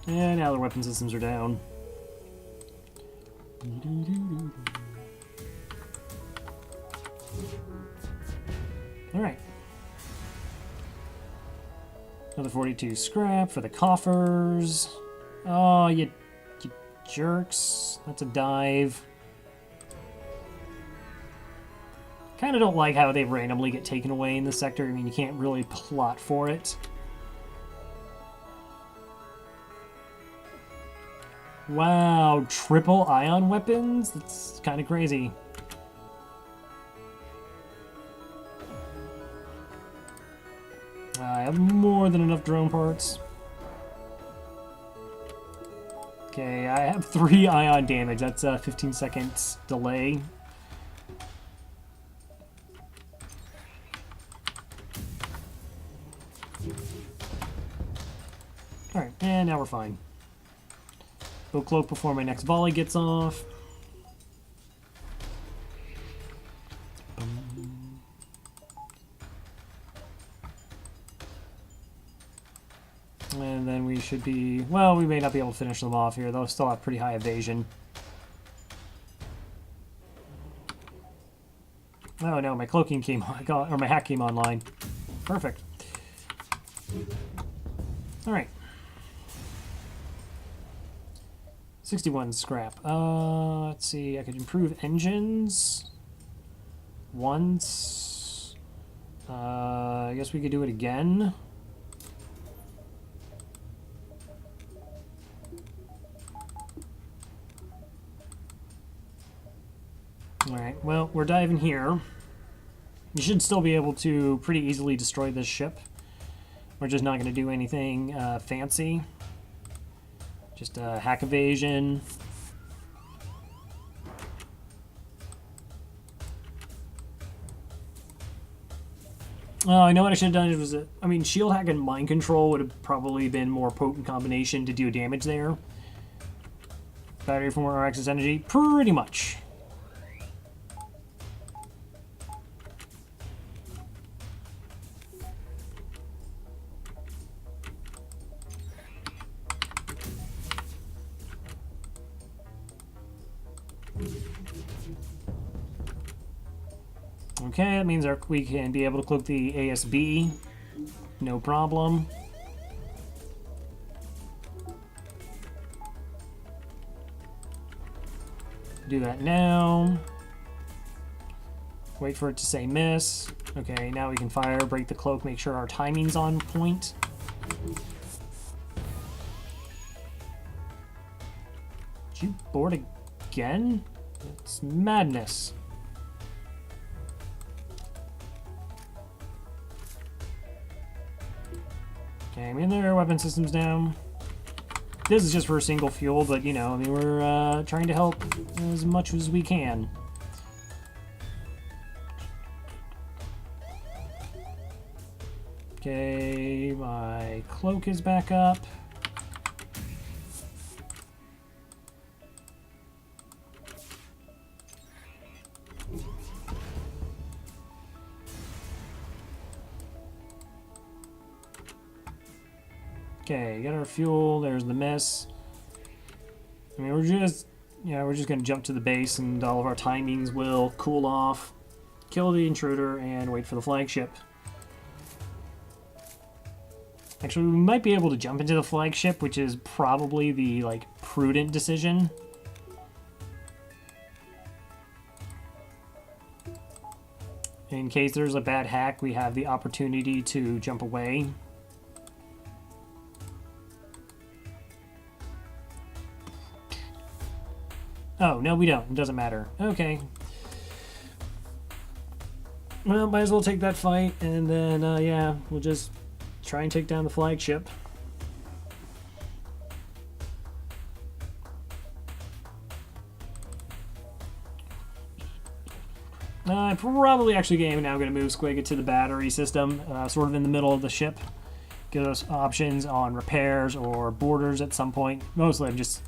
And now their weapon systems are down. Alright. Another 42 scrap for the coffers. Oh, you jerks. That's a dive. Kind of don't like how they randomly get taken away in this sector. I mean, you can't really plot for it. Wow, triple ion weapons? That's kind of crazy. I have more than enough drone parts. Okay, I have 3 ion damage. That's a 15 seconds delay. Alright, and now we're fine. Go cloak before my next volley gets off. And then we should be... Well, we may not be able to finish them off here. They'll still have pretty high evasion. Oh no, my cloaking came on, or my hack came online. Perfect. Alright. 61 scrap. Let's see, I could improve engines once. I guess we could do it again. Alright, well, we're diving here. You should still be able to pretty easily destroy this ship. We're just not going to do anything fancy. Just hack evasion. Oh, I know what I should have done was, I mean, shield hack and mind control would have probably been more potent combination to do damage there. Battery for more access energy, pretty much. Okay, that means we can be able to cloak the ASB. No problem. Do that now. Wait for it to say miss. Okay, now we can fire, break the cloak, make sure our timing's on point. Did you board again? It's madness. Okay, I mean, there are weapon systems down. This is just for a single fuel, but, you know, I mean, we're trying to help as much as we can. Okay, my cloak is back up. Okay, got our fuel. There's the miss. I mean, we're just gonna jump to the base, and all of our timings will cool off, kill the intruder, and wait for the flagship. Actually, we might be able to jump into the flagship, which is probably the prudent decision. In case there's a bad hack, we have the opportunity to jump away. Oh, no, we don't. It doesn't matter. Okay. Well, might as well take that fight, and then, yeah, we'll just try and take down the flagship. I'm probably actually now going to move Squigga to the battery system, sort of in the middle of the ship. Give us options on repairs or boarders at some point. Mostly I'm just...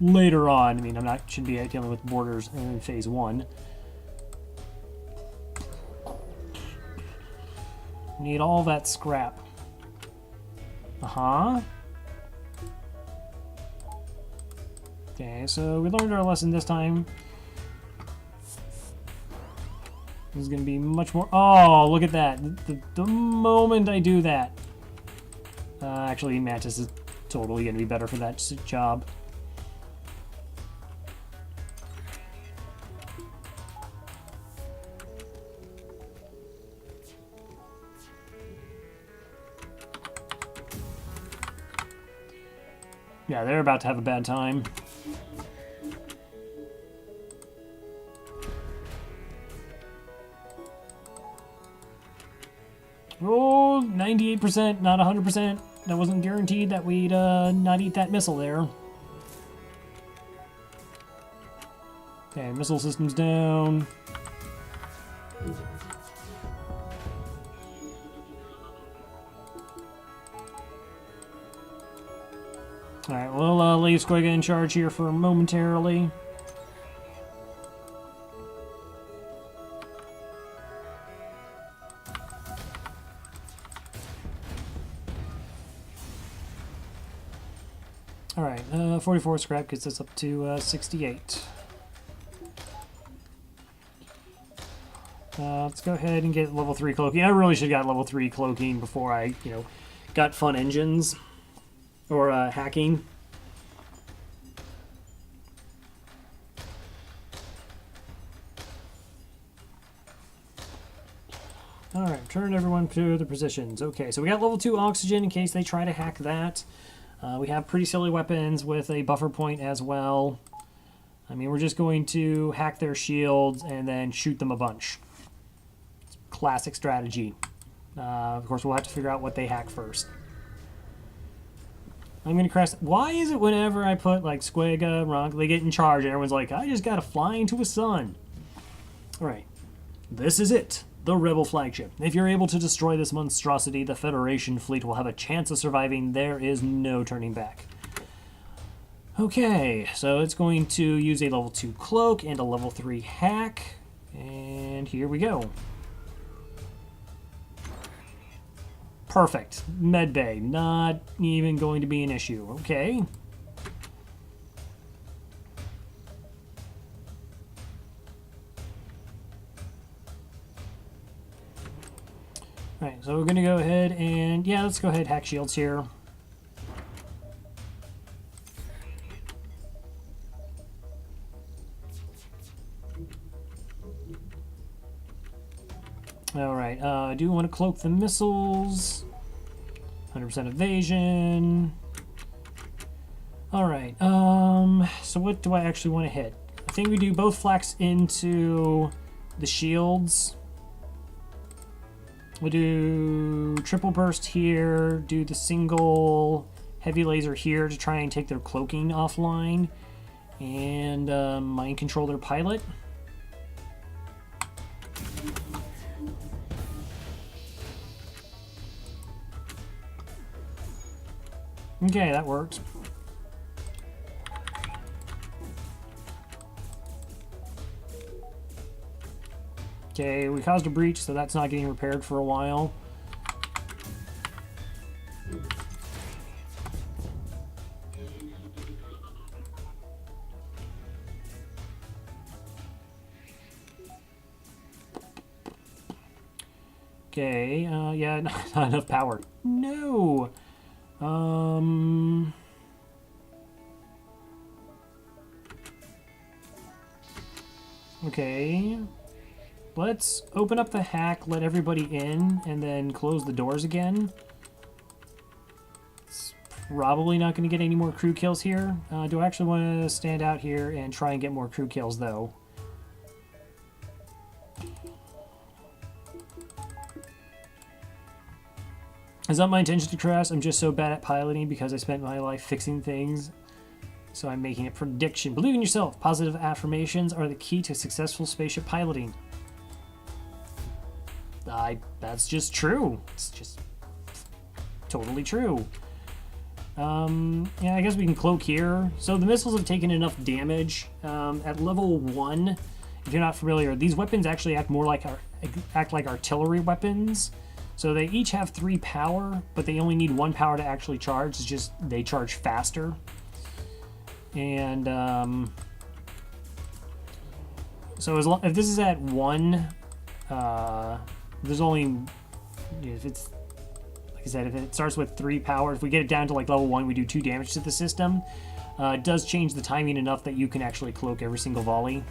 Later on, I mean, shouldn't be dealing with borders in phase 1. Need all that scrap. Uh-huh. Okay, so we learned our lesson this time. This is going to be much more... Oh, look at that. The moment I do that. Actually, Mantis is totally going to be better for that job. Yeah, they're about to have a bad time. Oh, 98%, not 100%. That wasn't guaranteed that we'd not eat that missile there. Okay, missile system's down. Alright, we'll leave Squigga in charge here for momentarily. Alright, 44 scrap gets us up to 68. Let's go ahead and get level 3 cloaking. I really should have got level 3 cloaking before I, got fun engines. Or hacking. Alright, turn everyone to their positions. Okay, so we got level 2 oxygen in case they try to hack that. We have pretty silly weapons with a buffer point as well. I mean, we're just going to hack their shields and then shoot them a bunch. It's classic strategy. Of course, we'll have to figure out what they hack first. I'm going to crash. Why is it whenever I put, like, Squega, Ronk, they get in charge, and everyone's like, I just got to fly into a sun. Alright. This is it. The Rebel flagship. If you're able to destroy this monstrosity, the Federation fleet will have a chance of surviving. There is no turning back. Okay, so it's going to use a level 2 cloak and a level 3 hack. And here we go. Perfect. Medbay. Not even going to be an issue. Okay. Alright, so we're going to go ahead and... yeah, let's go ahead and hack shields here. Alright, I do want to cloak the missiles. 100% evasion. Alright, so what do I actually want to hit? I think we do both flax into the shields. We'll do triple burst here, do the single heavy laser here to try and take their cloaking offline, and mind control their pilot. Okay, that works. Okay, we caused a breach, so that's not getting repaired for a while. Okay, yeah, not enough power. No! Okay. Let's open up the hack, let everybody in, and then close the doors again. It's probably not going to get any more crew kills here. Do I actually want to stand out here and try and get more crew kills, though? It's not my intention to crash. I'm just so bad at piloting because I spent my life fixing things. So I'm making a prediction. Believe in yourself. Positive affirmations are the key to successful spaceship piloting. That's just true. It's just totally true. Yeah, I guess we can cloak here. So the missiles have taken enough damage. At level 1, if you're not familiar, these weapons actually act like artillery weapons. So they each have 3 power, but they only need 1 power to actually charge. It's just they charge faster. And so if this is at 1, there's only, if it's, like I said, if it starts with 3 power, if we get it down to like level 1, we do 2 damage to the system. It does change the timing enough that you can actually cloak every single volley.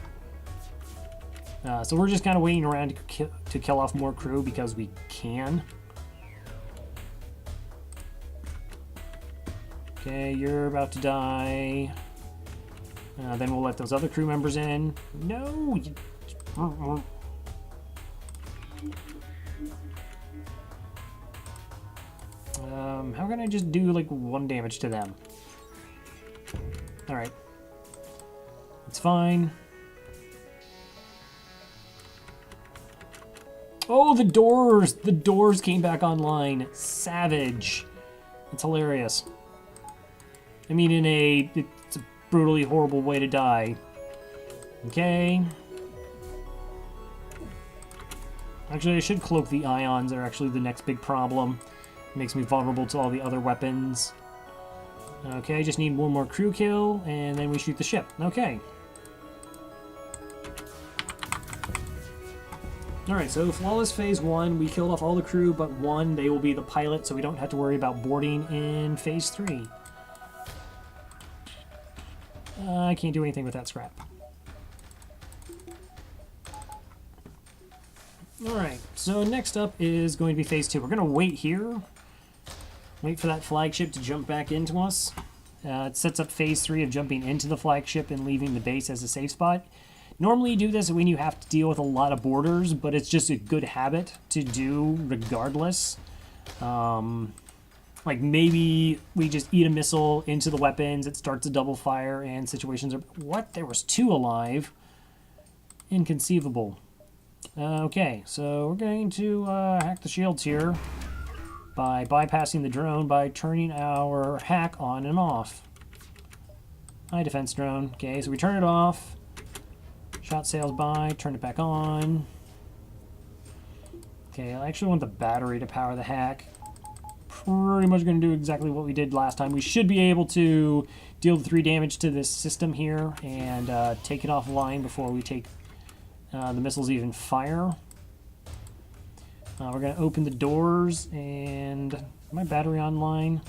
So we're just kind of waiting around to kill off more crew because we can. Okay, you're about to die. Then we'll let those other crew members in. No! How can I just do like 1 damage to them? Alright. It's fine. Oh, the doors! The doors came back online. Savage. It's hilarious. I mean, it's a brutally horrible way to die. Okay. Actually, I should cloak the ions. They're actually the next big problem. It makes me vulnerable to all the other weapons. Okay, I just need 1 more crew kill, and then we shoot the ship. Okay. Alright, so Flawless Phase 1, we killed off all the crew but 1. They will be the pilot, so we don't have to worry about boarding in Phase 3. I can't do anything with that scrap. Alright, so next up is going to be Phase 2. We're going to wait here. Wait for that flagship to jump back into us. It sets up Phase 3 of jumping into the flagship and leaving the base as a safe spot. Normally you do this when you have to deal with a lot of borders, but it's just a good habit to do regardless. Like maybe we just eat a missile into the weapons, it starts a double fire, and situations are... What? There was 2 alive? Inconceivable. Okay, so we're going to hack the shields here by bypassing the drone by turning our hack on and off. Hi, defense drone. Okay, so we turn it off. Shot sails by, turn it back on. Okay, I actually want the battery to power the hack. Pretty much going to do exactly what we did last time. We should be able to deal the 3 damage to this system here and take it offline before we take the missiles even fire. We're going to open the doors and... my battery online?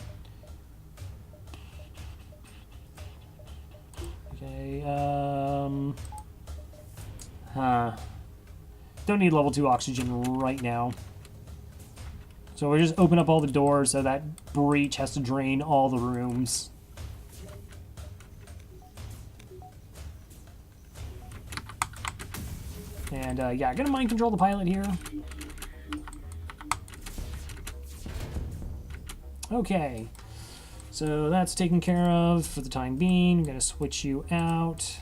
Okay, don't need level 2 oxygen right now. So we just open up all the doors so that breach has to drain all the rooms. And yeah, gonna mind control the pilot here. Okay, so that's taken care of for the time being. I'm gonna switch you out.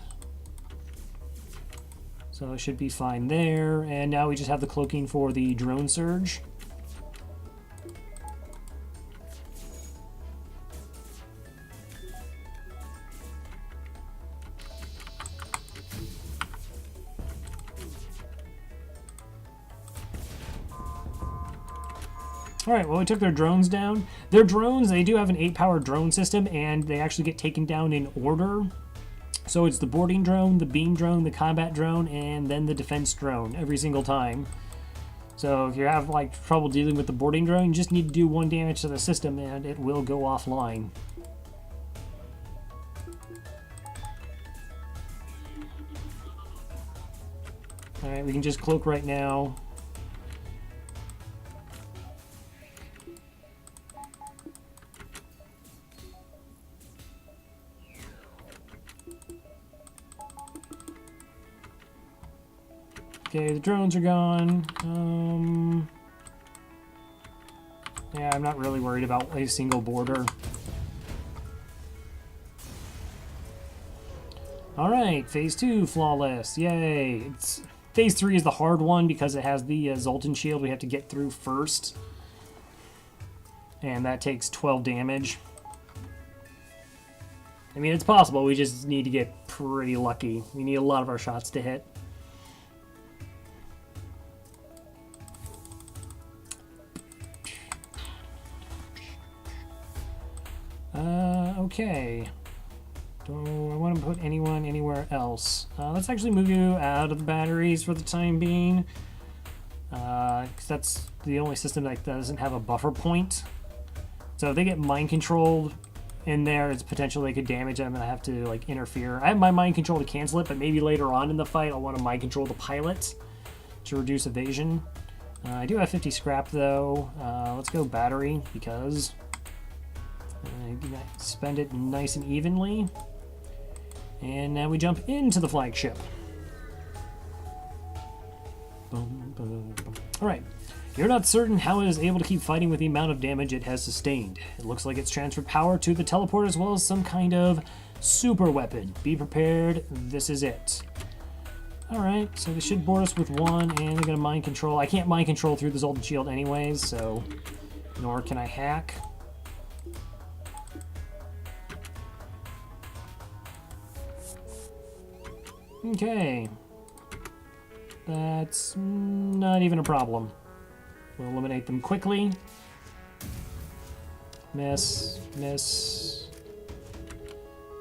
So it should be fine there. And now we just have the cloaking for the drone surge. Alright, well, we took their drones down. Their drones, they do have an 8-power drone system, and they actually get taken down in order. So it's the boarding drone, the beam drone, the combat drone, and then the defense drone every single time. So if you have like trouble dealing with the boarding drone, you just need to do 1 damage to the system and it will go offline. Alright, we can just cloak right now. Okay, the drones are gone. Yeah, I'm not really worried about a single border. Alright, phase 2, flawless. Yay. Phase 3 is the hard one because it has the Zoltan shield we have to get through first. And that takes 12 damage. I mean, it's possible. We just need to get pretty lucky. We need a lot of our shots to hit. Okay. Do I want to put anyone anywhere else? Let's actually move you out of the batteries for the time being. Because that's the only system that doesn't have a buffer point. So if they get mind controlled in there, it's potential they could damage them and I have to like interfere. I have my mind control to cancel it, but maybe later on in the fight I'll want to mind control the pilot to reduce evasion. I do have 50 scrap though. Let's go battery because... spend it nice and evenly. And now we jump into the flagship. Alright. You're not certain how it is able to keep fighting with the amount of damage it has sustained. It looks like it's transferred power to the teleport as well as some kind of super weapon. Be prepared. This is it. Alright, so they should board us with 1, and they're going to mind control. I can't mind control through the Zoltan shield anyways, so... nor can I hack. Okay. That's not even a problem. We'll eliminate them quickly. Miss, miss.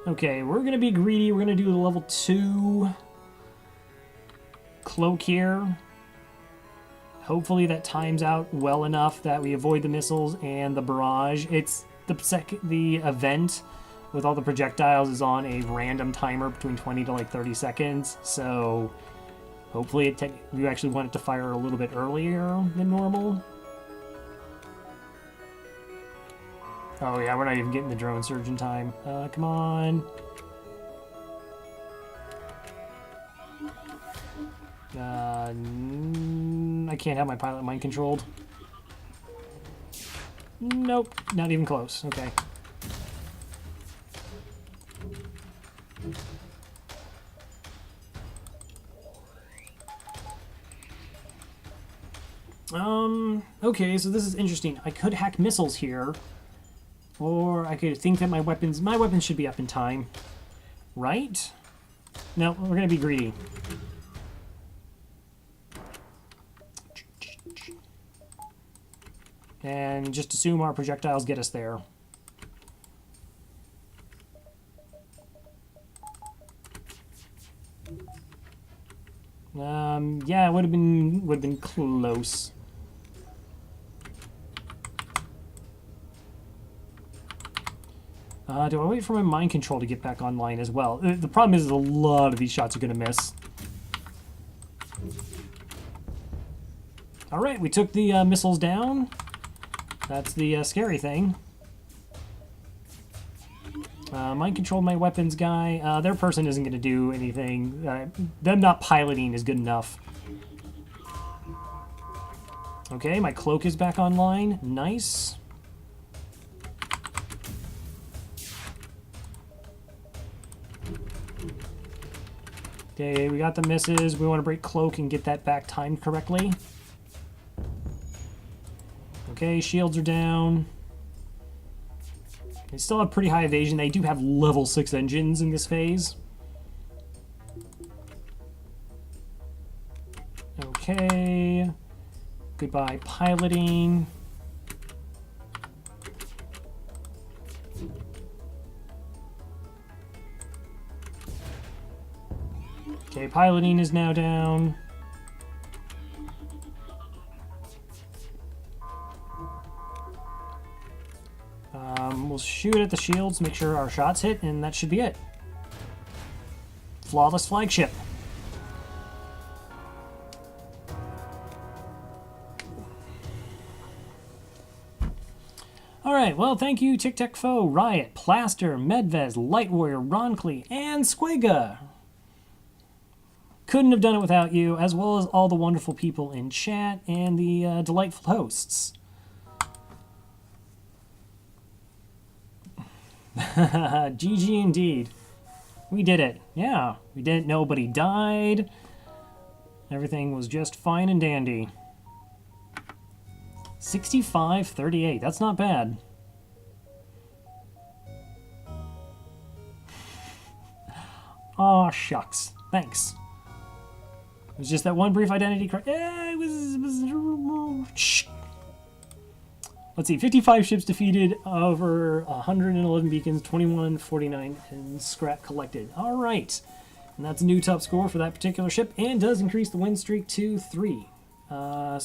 Okay, we're gonna be greedy. We're gonna do the level 2 cloak here. Hopefully that times out well enough that we avoid the missiles and the barrage. It's the event with all the projectiles is on a random timer between 20 to like 30 seconds, so hopefully we actually want it to fire a little bit earlier than normal. Oh yeah, we're not even getting the drone surge in time. Come on. I can't have my pilot mind controlled. Nope, not even close. Okay. Okay, so this is interesting. I could hack missiles here, or I could think that my weapons should be up in time, right? No, we're gonna be greedy. And just assume our projectiles get us there. Yeah, it would have been close. Do I wait for my mind control to get back online as well? The problem is a lot of these shots are going to miss. All right, we took the missiles down. That's the scary thing. Mind control my weapons guy. Their person isn't going to do anything. Them not piloting is good enough. Okay, my cloak is back online. Nice. Okay, we got the misses. We want to break cloak and get that back timed correctly. Okay, shields are down. They still have pretty high evasion. They do have level 6 engines in this phase. Okay. Goodbye piloting. Okay, piloting is now down. We'll shoot at the shields, make sure our shots hit, and that should be it. Flawless flagship. Alright, well, thank you, Tic Tac Foe, Riot, Plaster, Medvez, Light Warrior, Roncley, and Squigga. Couldn't have done it without you, as well as all the wonderful people in chat and the delightful hosts. GG indeed. We did it. Yeah, we didn't. Nobody died. Everything was just fine and dandy. 65-38. That's not bad. Aw, shucks. Thanks. It was just that one brief identity crisis. It was shh. Let's see, 55 ships defeated, over 111 beacons, 2149 and scrap collected. All right, and that's a new top score for that particular ship, and does increase the win streak to 3. So